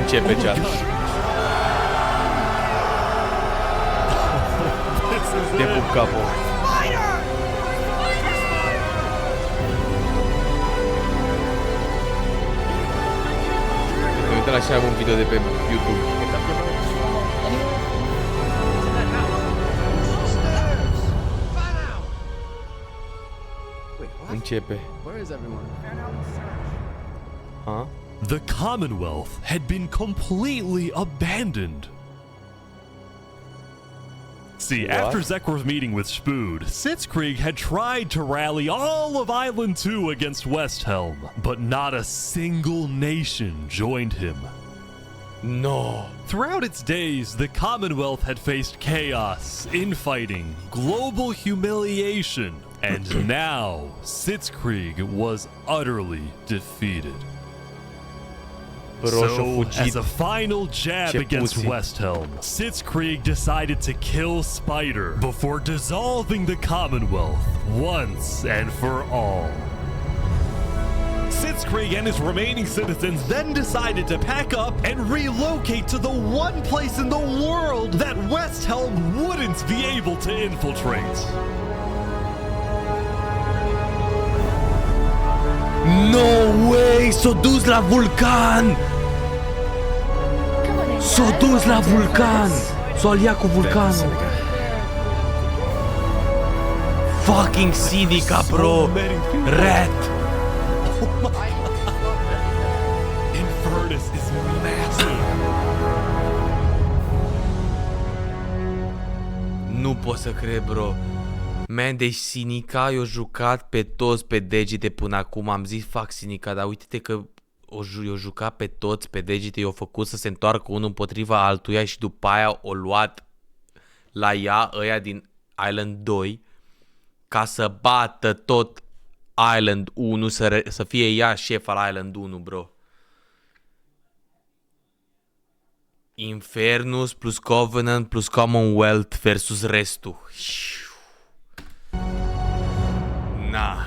Începe chat. Te pup capul. Mă uităm la cel mai bun video de pe YouTube. Începe. Where is everyone? Huh? The Commonwealth had been completely abandoned. See, after Zekr's meeting with Spood, Sitzkrieg had tried to rally all of Island 2 against Westhelm, but not a single nation joined him. No. Throughout its days, the Commonwealth had faced chaos, infighting, global humiliation, and now Sitzkrieg was utterly defeated. So, as a final jab against Westhelm, Sitzkrieg decided to kill Spider before dissolving the Commonwealth once and for all. Sitzkrieg and his remaining citizens then decided to pack up and relocate to the one place in the world that Westhelm wouldn't be able to infiltrate. No way! S-o dus la vulcan! S-o dus la vulcan! S-o aliat cu vulcanul! Fucking Sinica, bro! Rat! Infernace is massive. Nu pot să cred, bro. Man, deci Sinica i-a jucat pe toți pe degete până acum. Am zis, fac Sinica, dar uite-te că i-a jucat pe toți pe degete, i-a făcut să se întoarcă unul împotriva altuia și după aia o luat la ea, ăia din Island 2, ca să bată tot Island 1, să fie ea șef al Island 1, bro. Infernace plus Covenant plus Commonwealth versus restul. Nah.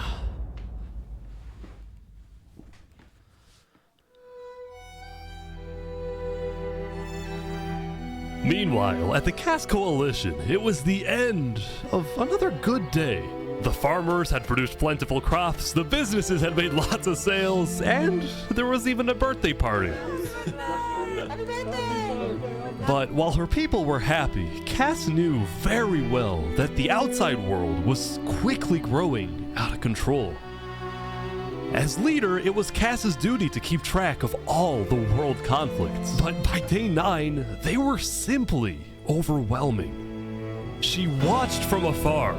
Meanwhile, at the Caste Coalition, it was the end of another good day. The farmers had produced plentiful crops, the businesses had made lots of sales, and there was even a birthday party. But while her people were happy, Cass knew very well that the outside world was quickly growing out of control. As leader, it was Cass's duty to keep track of all the world conflicts. But by day 9, they were simply overwhelming. She watched from afar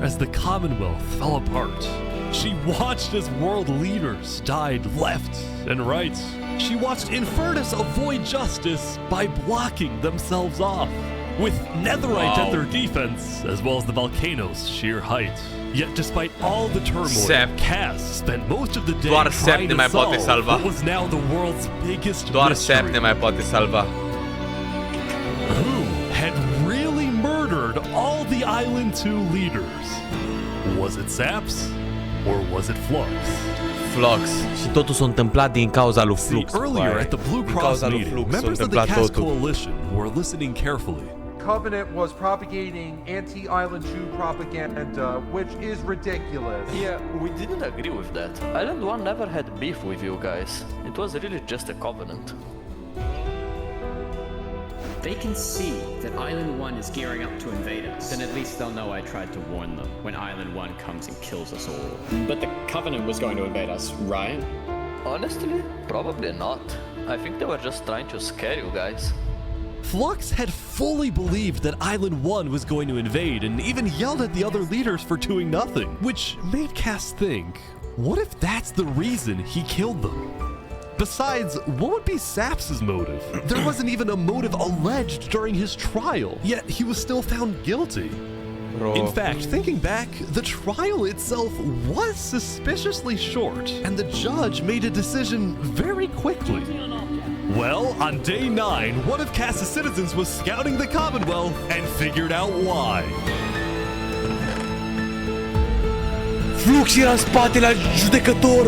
as the Commonwealth fell apart. She watched as world leaders died left and right. She watched Infernace avoid justice by blocking themselves off, with Netherite at their defense, as well as the Volcano's sheer height. Yet despite all the turmoil, Cass spent most of the day trying to solve what was now the world's biggest mystery. Who had really murdered all the Island 2 leaders? Was it Saps or was it Flux? Flux. Și totul s-a întâmplat din cauza lui Flux. Earlier at the Blue Cross meeting, members of the Caste Coalition were listening carefully. Covenant was propagating anti-Island 2 propaganda, which is ridiculous. Yeah, we didn't agree with that. Island 1 never had beef with you guys. It was really just a Covenant. They can see that Island 1 is gearing up to invade us. Then at least they'll know I tried to warn them when Island 1 comes and kills us all. But the Covenant was going to invade us, right? Honestly, probably not. I think they were just trying to scare you guys. Flux had fully believed that Island 1 was going to invade and even yelled at the other leaders for doing nothing, which made Cass think, what if that's the reason he killed them? Besides, what would be Saps' motive? There wasn't even a motive alleged during his trial, yet he was still found guilty. In fact, thinking back, the trial itself was suspiciously short, and the judge made a decision very quickly. Well, on day 9, one of Cass's citizens was scouting the Commonwealth and figured out why. Flux era în spate la judecător!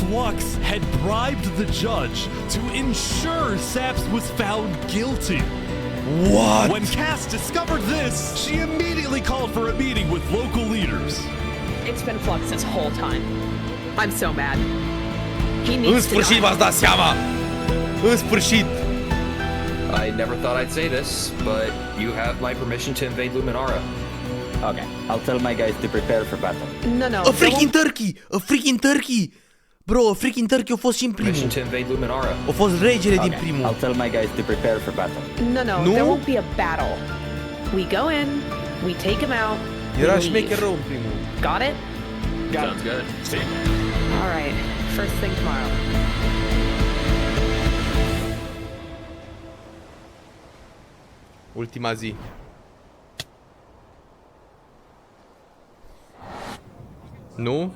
Flux had bribed the judge to ensure Saps was found guilty. What? When Cass discovered this, she immediately called for a meeting with local leaders. It's been Flux this whole time. I'm so mad. He În needs to sfârșit die. v-ați dat seama! În sfârșit! I never thought I'd say this, but you have my permission to invade Luminara. Okay, I'll tell my guys to prepare for battle. No. A freaking turkey! A freaking turkey! Bro, a freaking turkey a fost și în primul. Permission to invade Luminara. A fost regele din primul. I'll tell my guys to prepare for battle. No, there won't be a battle. We go in, we take him out, Era we șmecher leave. rău în primul. Got it? Sounds good. See. All right, first thing tomorrow. Ultima zi. Nu?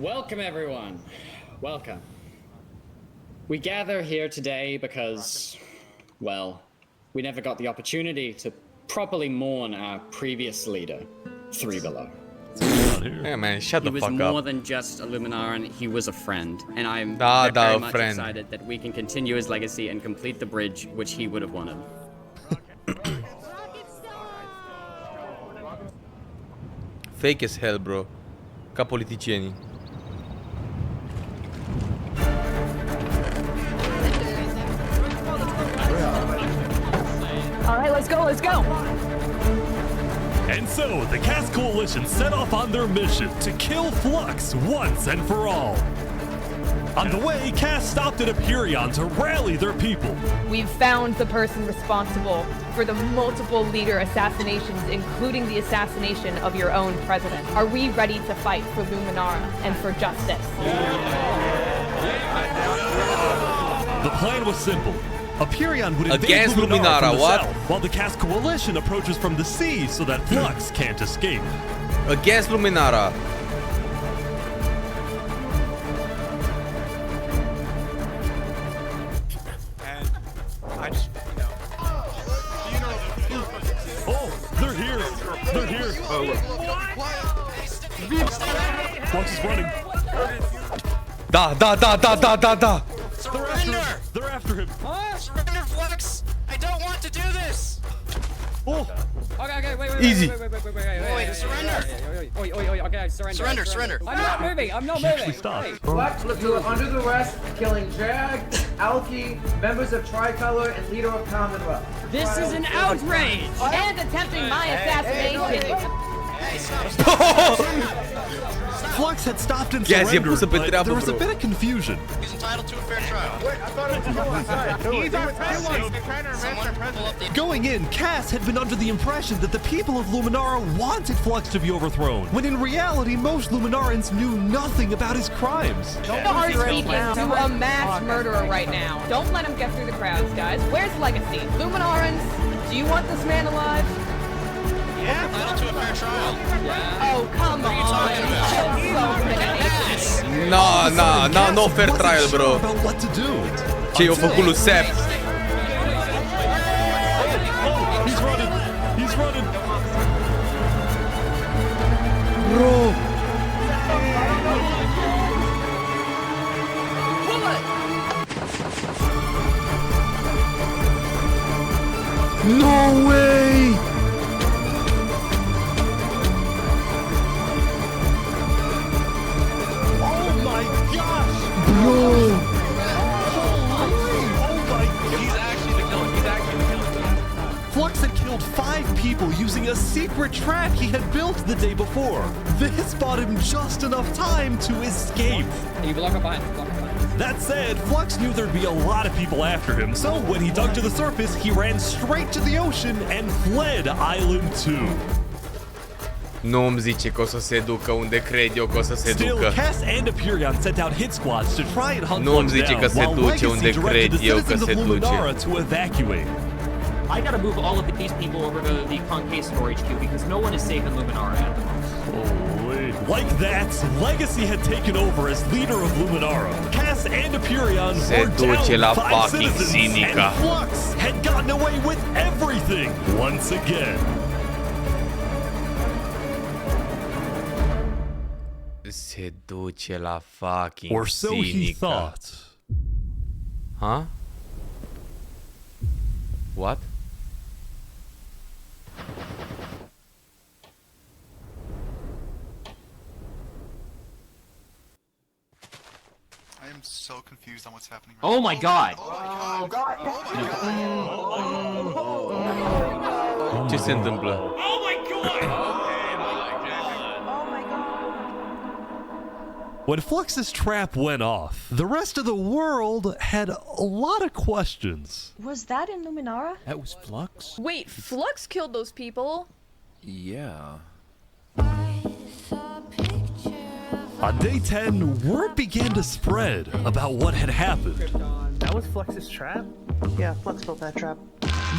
Welcome, everyone. Welcome. We gather here today because, well, we never got the opportunity to properly mourn our previous leader, 3 Below. down here. Yeah, man, shut the He was fuck more up. than just a Luminaran, he was a friend. And I'm Da, very a much friend. excited that we can continue his legacy and complete the bridge which he would have wanted. Fake as hell, bro. Ca politicienii. All right, let's go, let's go. And so, the Cass Coalition set off on their mission to kill Flux once and for all. On the way, Cass stopped at Empyrean to rally their people. We've found the person responsible for the multiple leader assassinations, including the assassination of your own president. Are we ready to fight for Luminara and for justice? The plan was simple. Empyrean would invade Against Luminara Luminara, from the what? south, while the Cass Coalition approaches from the sea so that Flux can't escape. Against Luminara. I just, Oh, they're here. They're here. Flux is running. Da. Surrender! They're after him. Surrender, Flux! I don't want to do this! Oh! Okay, wait. Easy. Wait, surrender! Okay, Surrender. I'm not moving. Flux, you are under arrest, killing Jag, Alki, members of Tricolor, and leader of Commonwealth. This is an outrage! And attempting my assassination! Flux had stopped and Yes, surrendered, pus-o pe but treabă, there was a bro. bit of confusion. He's entitled to a fair trial. Going in, Cass had been under the impression that the people of Luminara wanted Flux to be overthrown, when in reality, most Luminarans knew nothing about his crimes. The heart speaking to a mass murderer right now. Don't let him get through the crowds, guys. Where's Legacy? Luminarans, do you want this man alive? Yeah, entitled to a fair trial. Oh, come on. No fair trial, bro. About what to do. Ce i-a făcut lui Saps? He's running. Bro. No way! Flux had killed 5 people using a secret trap he had built the day before. This bought him just enough time to escape. You block up behind. That said, Flux knew there'd be a lot of people after him, so when he dug to the surface, he ran straight to the ocean and fled Island 2. Nu îmi zice că o să se ducă unde cred eu că o să se Still, ducă. Cass and Empyrean sent out hit squads to try and hunt Nu îmi Flux zice down, că se while duce unde Legacy cred directed the eu că citizens se of Luminara duce. to evacuate. I gotta move all of these people over to the concave storage queue because no one is safe in Luminara at the moment. Holy. Like that, Legacy had taken over as leader of Luminara. Cass and Empyrean Se were duce down la 5 fucking citizens, Sinica. and Flux had gotten away with everything once again. Se duce la fucking Or so he Sinica. thought. Huh? What? I am so confused on what's happening. Oh my god! Ce se întâmplă? Oh my god! When Flux's trap went off, the rest of the world had a lot of questions. Was that in Luminara? That was Flux? Wait, Flux killed those people? Yeah. On day 10, word began to spread about what had happened, That was Flux's trap? Yeah, Flux built that trap.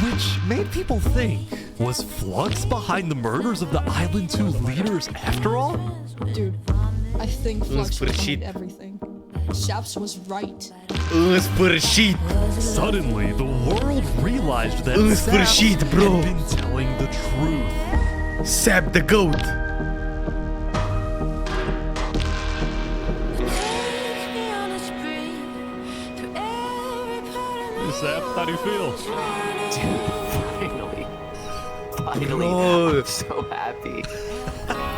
which made people think, was Flux behind the murders of the Island 2 leaders after all? Dude, I think Flux was sfârșit. behind everything. Saps was right. În sfârșit! Suddenly, the world realized that În Saps sfârșit, bro! had been telling the truth. Sap the goat! do you feel? Finally, Oh. I'm so happy.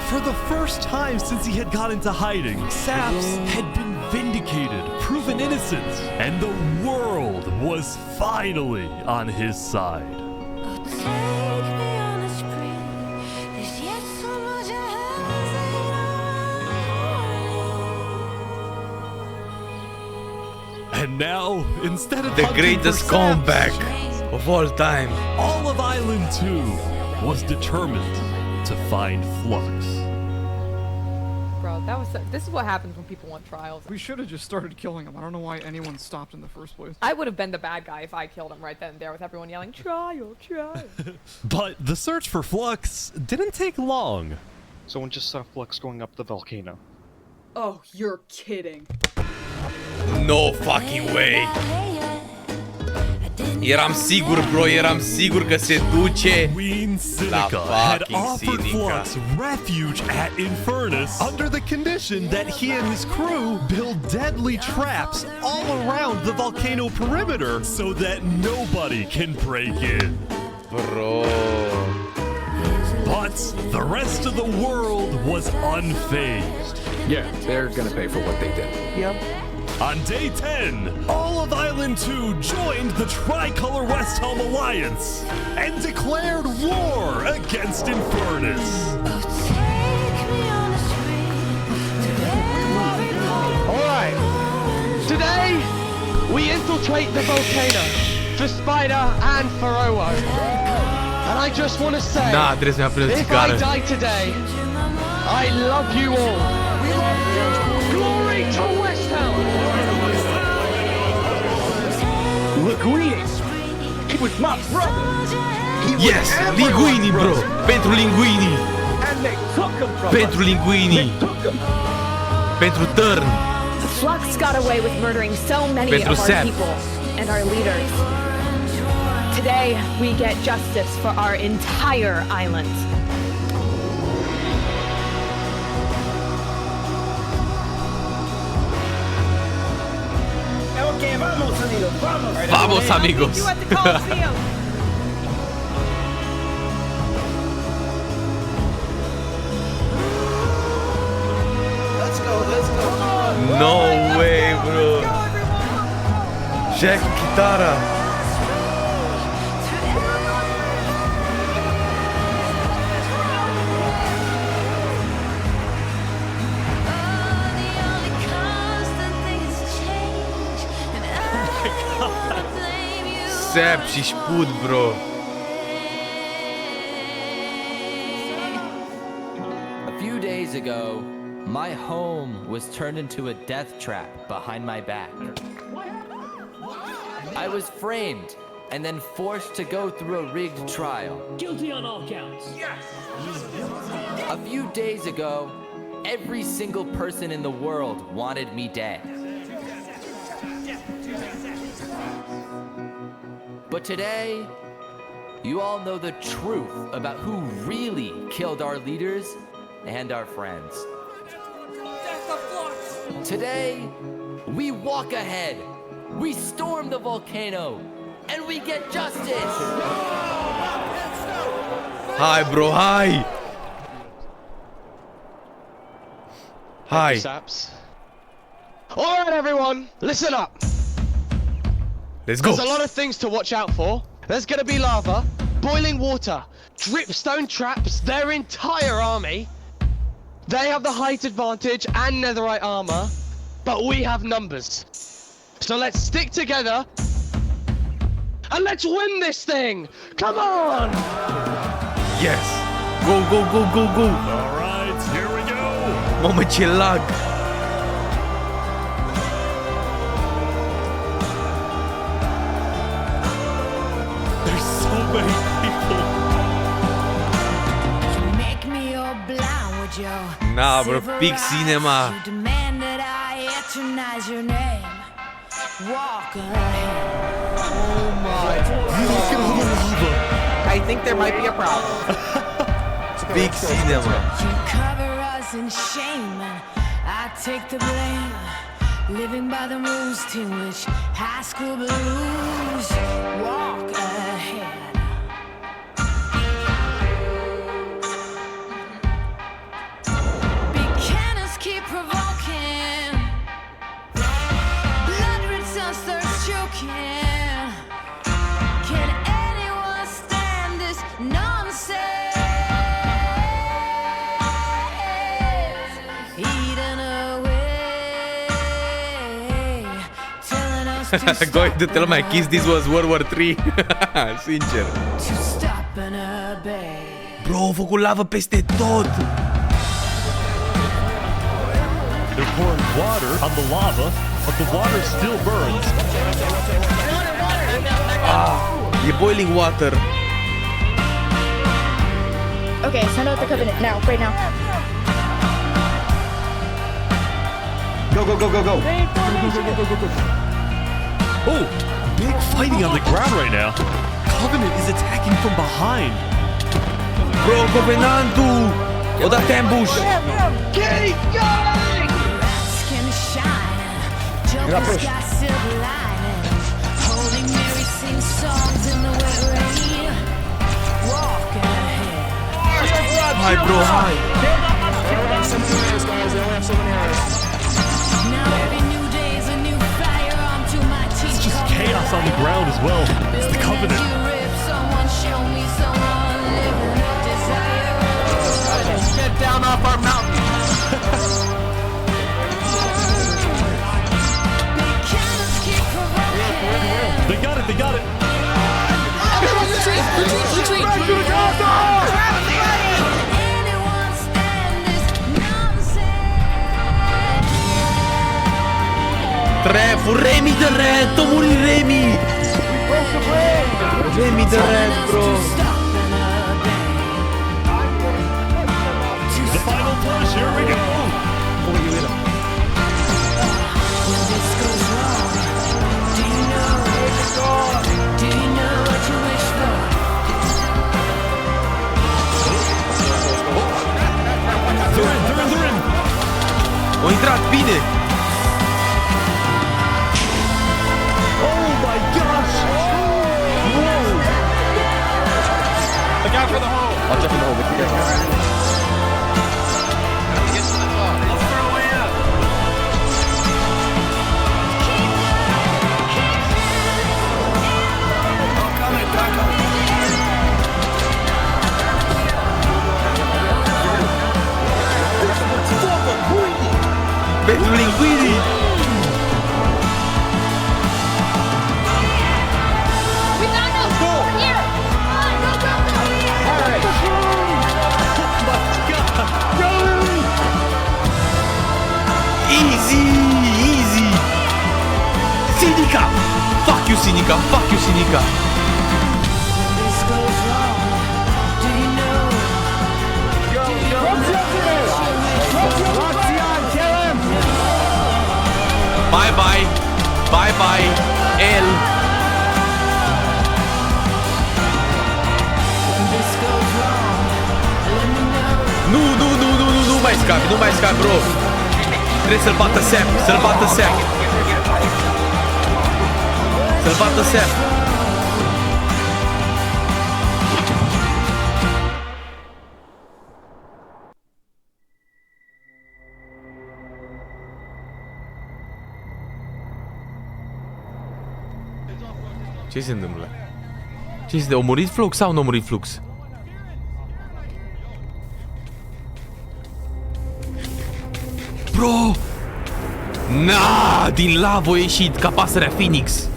For the first time since he had got into hiding, Saps had been vindicated, proven innocent, and the world was finally on his side. And now, instead of The hunting greatest for Saps, comeback of all time. all of Island 2 was determined to find Flux. Bro, this is what happens when people want trials. We should have just started killing him. I don't know why anyone stopped in the first place. I would have been the bad guy if I killed him right then and there with everyone yelling, trial, trial. But the search for Flux didn't take long. Someone just saw Flux going up the volcano. Oh, you're kidding. No fucking way. Eram sigur, bro, eram sigur că se duce la had fucking offered Sinica. Flux refuge at Infernace under the condition that he and his crew build deadly traps all around the volcano perimeter so that nobody can break in. Bro. But the rest of the world was unfazed. Yeah, they're gonna pay for what they did. Yep. On day 10, all of Island 2 joined the Tricolor Westhelm Alliance and declared war against Infernace. Alright, today we infiltrate the volcano for Spider and for Owo. And I just want to say, Da, trebuie să-mi aprinde o if I țigară. die today, I love you all. Glory to Westhelm! Linguini! He was my brother! Yes, Linguini, bro! Pentru Linguini! And they took him from Pentru us. Linguini! Pentru Turn! Flux got away with murdering so many Pentru of our Saps. people and our leaders. Today, we get justice for our entire island. Okay, vamos, amigos, vamos! Vamos, amigos! You at the Coliseum! No way, bro! Jack cu chitara! Saps și Spud, bro! A few days ago, my home was turned into a death trap behind my back. I was framed and then forced to go through a rigged trial. Guilty on all counts. A few days ago, every single person in the world wanted me dead. But today, you all know the truth about who really killed our leaders and our friends. Today, we walk ahead, we storm the volcano, and we get justice! Hai, bro, hai! Hai! Saps. Alright, everyone, listen up! Let's go! There's a lot of things to watch out for. There's gonna be lava, boiling water, dripstone traps, their entire army. They have the height advantage and netherite armor, but we have numbers. So let's stick together and let's win this thing! Come on! Yes! Go, go, go, go, go! Alright, here we go! Mamă, ce lag! There's so many people! Make me your blind with your Nah, bro, Peak Cinema! You demand that I eternize your name. Walk ahead. Oh my God. I think there might be a problem. Peak Cinema! You cover us in shame and I take the blame. living by the rules to which high school blues walk ahead. Big cannons keep provoking, blood returns thirst choking. Can anyone stand this nonsense? Eaten away, telling us to Going to tell my kids this was World War 3. Sincer. stop and obey. Bro, au făcut lavă peste tot. They're pouring water on the lava, but the water still burns. E boiling water. Okay, send out the covenant now, right now. Go, go, go, go, go. Oh, big fighting on the ground right now. Covenant is attacking from behind. Bro, Covenantul! O dat ambush! Keep going! Skin shine, Joker's got silver linings. Holy Mary sings songs in the wet rain. Walk ahead. Hai, bro, hai! Now every new day is a new fire onto my teeth. It's just chaos on the ground as well. It's the Covenant. Someone show me someone living a desire. Get down off our mountain. Cannons keep provoking. They got it, they got it. Everyone retreat, retreat, retreat. Anyone stand this nonsense? Trefu, Remi de red! To muri Remi! Remi de red, bro! The final push, here we go. When this goes wrong, do you know what you wish for? They're in. O intrat bine! Oh my gosh! Whoa! Look out for the hole. I'll jump in the hole with you guys. Pentru linguini! We got no school here! Easy! Easy! Sinica! Fuck you, Sinica! Fuck you, Sinica! This goes wrong, do you know? Bye bye! Bye bye! El! This goes wrong, let me know. Nu mai scapi, nu mai scapi, bro! Trebuie să-l bată Sap, să-l bată Sap! Să-l bată Sap! Ce se întâmplă? Ce este? A murit Flux sau nu a murit Flux? Bro! Na, din lavă a ieșit ca pasărea Phoenix.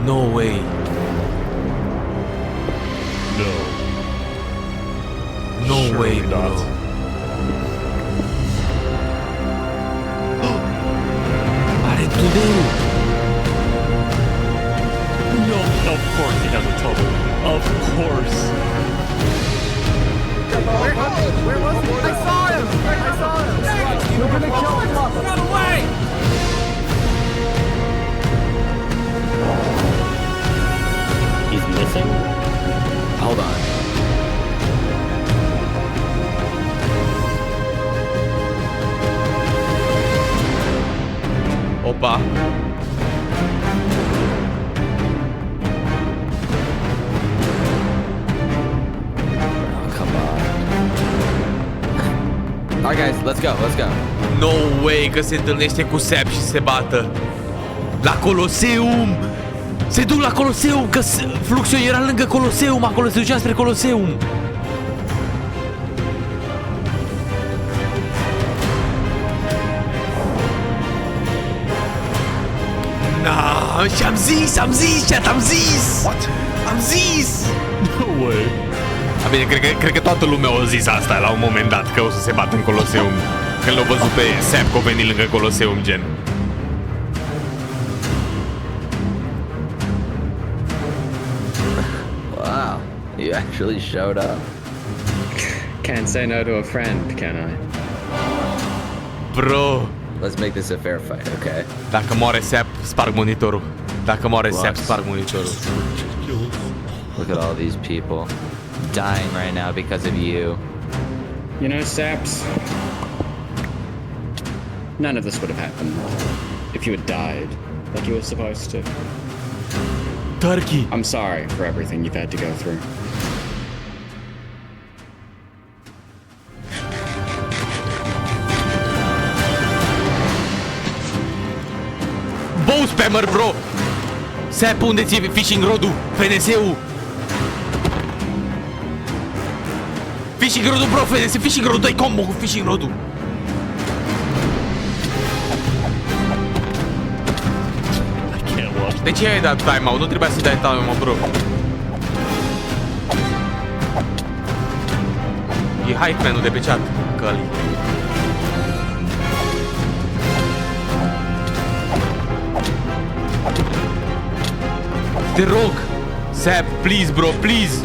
No way. No. No way, bro. Are tunel. No, of course he has a tunnel. Of course. Where was he? I saw him! We're gonna kill him! Run away! He's missing? Hold on. Pa. Alright guys, let's go, let's go. No way că se întâlnește cu Saps și se bată. La Coloseum! Se duc la Coloseum, că Fluxul era lângă Coloseum, acolo se ducea spre Coloseum. Na, și am zis, chat, am zis! What? Am zis! No way. Bine, cred că toată lumea a zis asta la un moment dat, că o să se bată în Coloseum. Când l-au văzut pe Sap că a venit lângă Coloseum, gen. Wow, you actually showed up. Can't say no to a friend, can I? Bro. Let's make this a fair fight, okay? Dacă moare Sap, sparg monitorul. Dacă moare Sap, sparg monitorul. Look at all these people dying right now because of you. You know, Saps, none of this would have happened if you had died like you were supposed to. Turkey. I'm sorry for everything you've had to go through. Bow spammer, bro! Sap, unde ți-e fishing rod-ul? FNS-ul! Fishing rod-ul, bro, FNS, fishing rod-ul, dai combo cu fishing rod-ul! De ce ai dat timeout? Nu trebuia să dai timeout, bro. E hype man-ul de pe chat, Căli. Te rog, Sap, please, bro, please.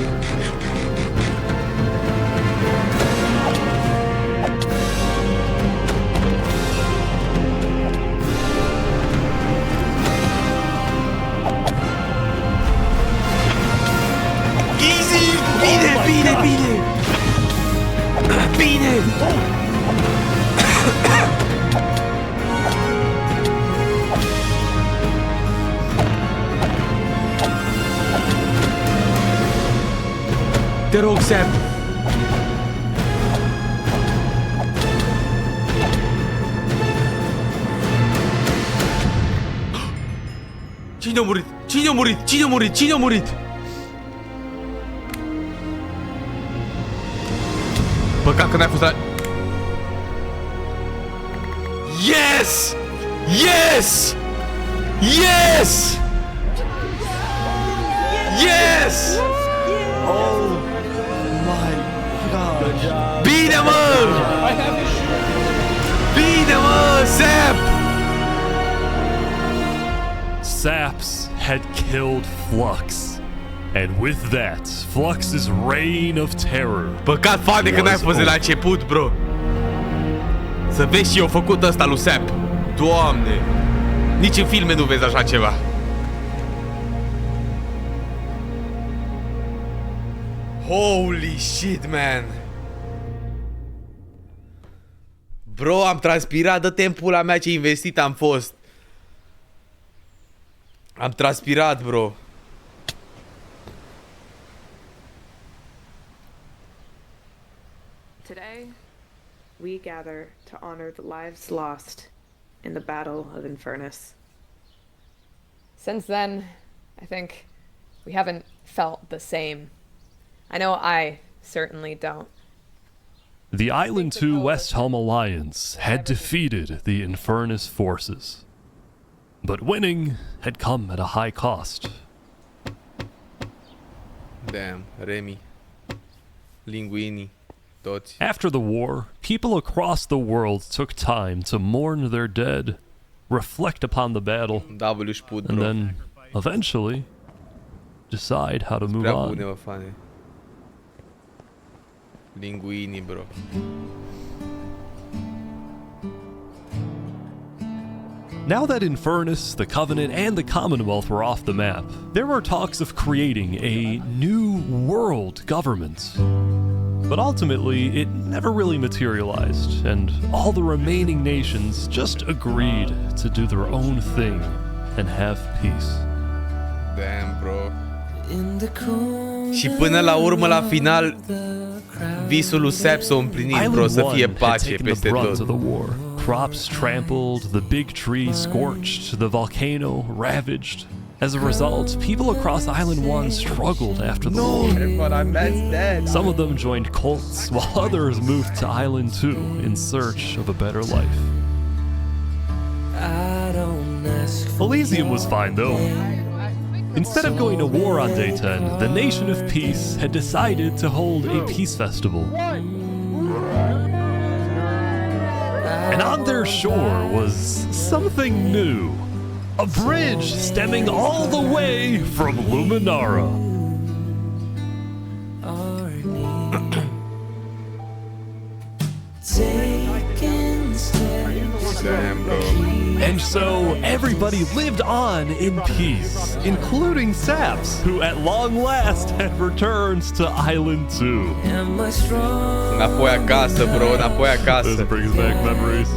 Easy! Bine, bine, bine! Bine! Te rog, Sap! Cine a murit? Cine a murit? Cine a murit? Cine a murit? Păcat că n-ai fost la... Yes! Yes! Yes! Yes! Oh my god. Good job. Bine, mă! Bine, mă, Sap! Saps had killed Flux. And with that, Flux's reign of terror. Păcat, fane, că n-ai fost de la început, bro. Să vezi și eu făcut ăsta lui Sap. Doamne! Nici în filme nu vezi așa ceva. Holy shit, man! Bro, am transpirat, dă timpul la mea, ce investit am fost. Am transpirat, bro. Today, we gather to honor the lives lost in the Battle of Infernace. Since then, I think we haven't felt the same. I know I certainly don't. The Island 2 Westhelm Alliance had defeated the Infernace forces. But winning had come at a high cost. Damn, Remy. Linguini. Toți. After the war, people across the world took time to mourn their dead, reflect upon the battle, and then, eventually, decide how to move on. Linguini, bro. Now that Infernace, the Covenant, and the Commonwealth were off the map, there were talks of creating a new world government. But ultimately, it never really materialized, and all the remaining nations just agreed to do their own thing and have peace. Damn, bro. Și până la urmă, la final, visul lui Saps s-a împlinit, bro, să fie pace peste tot. Crops trampled, the big tree scorched, the volcano ravaged. As a result, people across Island 1 struggled after the war. But I meant dead. Some of them joined cults, while others moved to Island 2 in search of a better life. Elysium was fine, though. Instead of going to war on day 10, the Nation of Peace had decided to hold a peace festival. And on their shore was something new. A bridge stemming all the way from Luminara. Damn, bro. And so everybody lived on in peace, including Saps, who at long last had returned to Island 2. Înapoi acasă, bro, înapoi acasă. This brings back memories.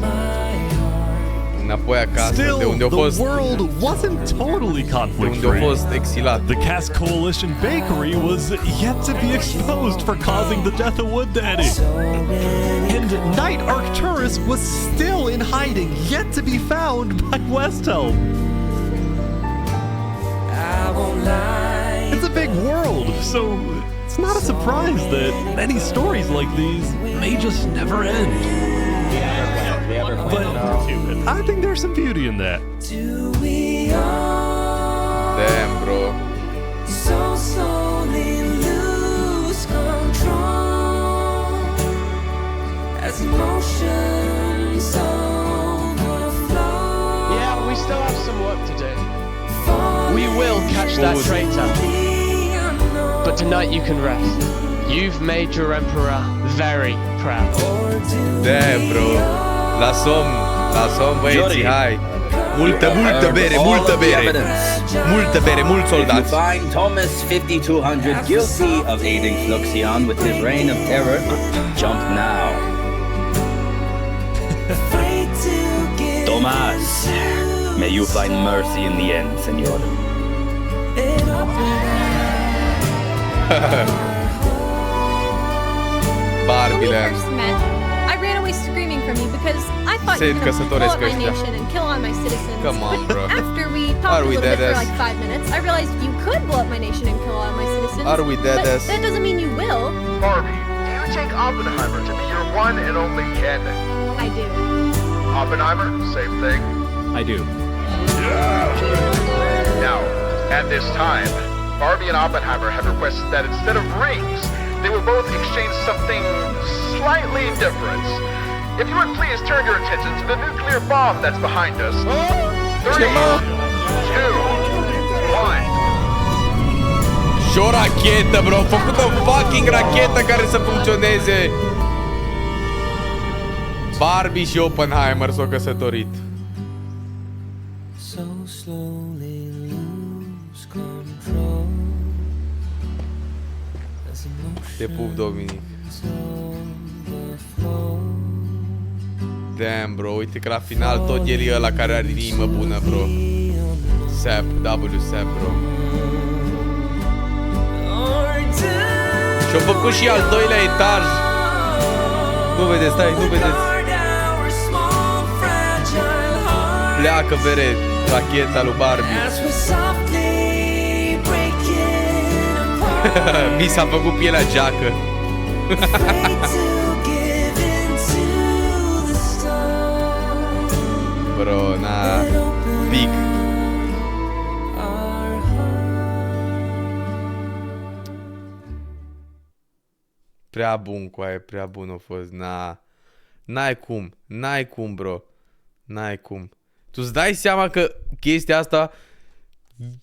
Înapoi acasă, de unde a fost... The world wasn't totally conflict-free. De unde a fost exilat. The Cass Coalition bakery was yet to be exposed for causing the death of Wood Daddy. And Knight Arcturus was still in hiding, yet to be found by Westhelm. It's a big world, so it's not a surprise that many stories like these may just never end. But I think there's some beauty in that. Damn, bro. So slowly lose control as emotions overflow. Yeah, we still have some work to do. We will catch that traitor. But tonight you can rest. You've made your emperor very proud. Damn, bro. La somn, băieții, hai. Multă bere, multă bere. Multă bere, mulți soldați. You find Thomas 5200 guilty of aiding Fluxion with his reign of terror, jump now. Thomas, may you find mercy in the end, senor. Barbile. I ran away screaming from you because I thought you were going to blow up my nation and kill all my citizens. Come on, bro. But after we talked a little bit for like 5 minutes, I realized you could blow up my nation and kill all my citizens. Are we dead But that doesn't mean you will. Barbie, do you take Oppenheimer to be your one and only candidate? I do. Oppenheimer, same thing? I do. Now, at this time, Barbie and Oppenheimer have requested that instead of rings, they will both exchange something slightly different. If you would please turn your attention to the nuclear bomb that's behind us. 3, 2, 1. Și o rachetă, bro. Au făcut o fucking rachetă care să funcționeze. Barbie și Oppenheimer s-au căsătorit. Te pup, Dominic. Damn, bro, uite că la final tot el e ăla care are inimă bună, bro. Sap, Sap, bro. Și-au făcut și al doilea etaj. Nu vedeți, stai, nu vedeți. Pleacă, vere, racheta lui Barbie. Mi s-a făcut pielea geacă. Bro, na, pic. Prea bun, coaie, prea bun a fost. Na, n-ai cum, bro. N-ai cum. Tu-ți dai seama că chestia asta,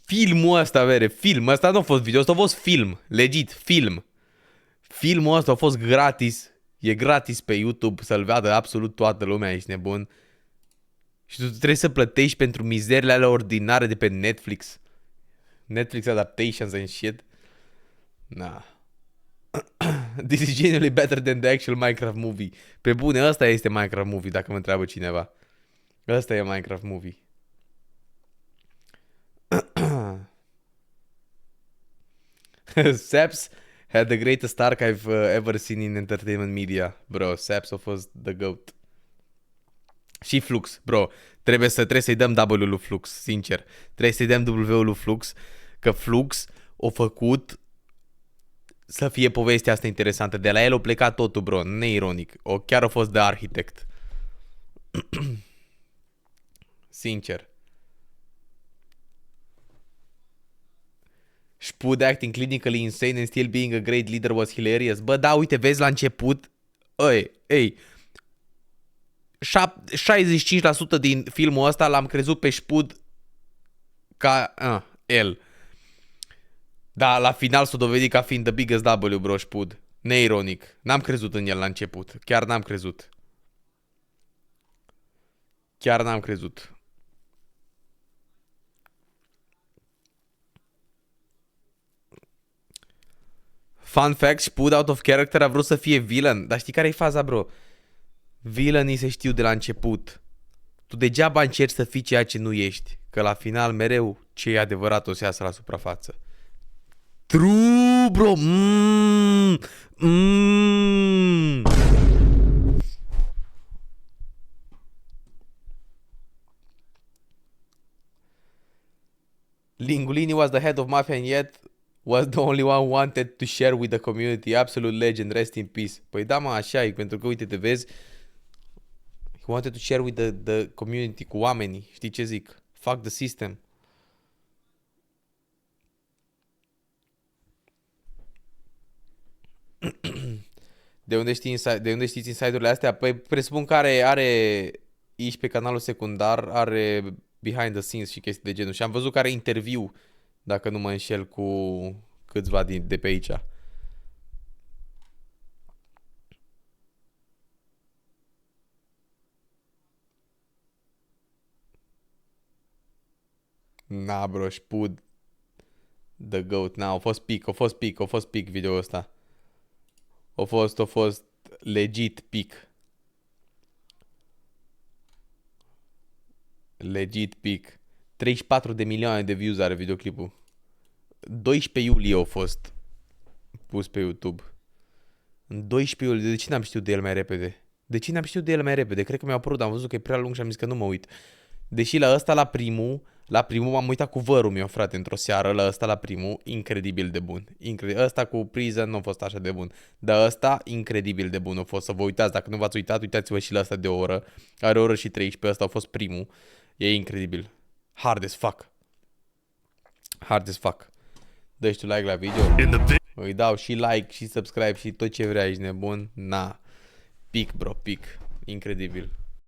filmul ăsta, vere, film, ăsta nu a fost video, ăsta a fost film, legit, film. Filmul ăsta a fost gratis, e gratis pe YouTube, să-l vadă absolut toată lumea, ești nebun. Și tu trebuie să plătești pentru mizerile alea ordinare de pe Netflix. Netflix adaptations and shit. Na. This is genuinely better than the actual Minecraft movie. Pe bune, ăsta este Minecraft movie, dacă mă întreabă cineva. Ăsta e Minecraft movie. Saps had the greatest arc I've ever seen in entertainment media. Bro, Saps a fost the GOAT. Și Flux, bro. Trebuie să-i dăm W-ul lui Flux, sincer. Trebuie să-i dăm W-ul lui Flux, că Flux a făcut să fie povestea asta interesantă. De la el a plecat totul, bro, neironic. Chiar a fost de arhitect. Sincer. Spud acting clinically insane and still being a great leader was hilarious. Bă, da, uite, vezi la început, ei, 65% din filmul ăsta l-am crezut pe Spud ca el. Dar la final s-a dovedit ca fiind the biggest W, bro, Spud. Neironic. N-am crezut în el la început. Chiar n-am crezut. Chiar n-am crezut. Fun fact, Spud out of character a vrut să fie villain. Dar știi care e faza, bro? Villainii se știu de la început. Tu degeaba încerci să fii ceea ce nu ești. Că la final mereu ce e adevărat o să iasă la suprafață. True, bro. Lingulini was the head of Mafia and yet was the only one wanted to share with the community. Absolute legend, rest in peace. Păi da, mă, așa e, pentru că uite, te vezi, he wanted to share with the community, cu oamenii. Știi ce zic? Fuck the system. De unde știți insider-urile astea? Păi presupun că are iși pe canalul secundar, are behind the scenes și chestii de genul. Și am văzut că are interviu, dacă nu mă înșel, cu câțiva de pe aici. Na, bro, Spud the GOAT. Na, a fost peak video-ul ăsta. A fost legit peak. Legit peak. 34 de milioane de views are videoclipul. 12 iulie a fost pus pe YouTube. În 12 iulie. De ce n-am știut de el mai repede? Cred că mi-a apărut, am văzut că e prea lung și am zis că nu mă uit. Deși la ăsta, la primul m-am uitat cu vărul meu, frate, într-o seară. La ăsta, la primul, incredibil de bun. Ăsta cu Prison nu a fost așa de bun. Dar ăsta, incredibil de bun a fost. Să vă uitați, dacă nu v-ați uitat, uitați-vă și la ăsta de o oră. Are o oră și 13, ăsta a fost primul. E incredibil. Hard as fuck. Dă-și tu like la video. Îi dau și like și subscribe și tot ce vrea, ești nebun. Na. Pic, bro, pic. Incredibil.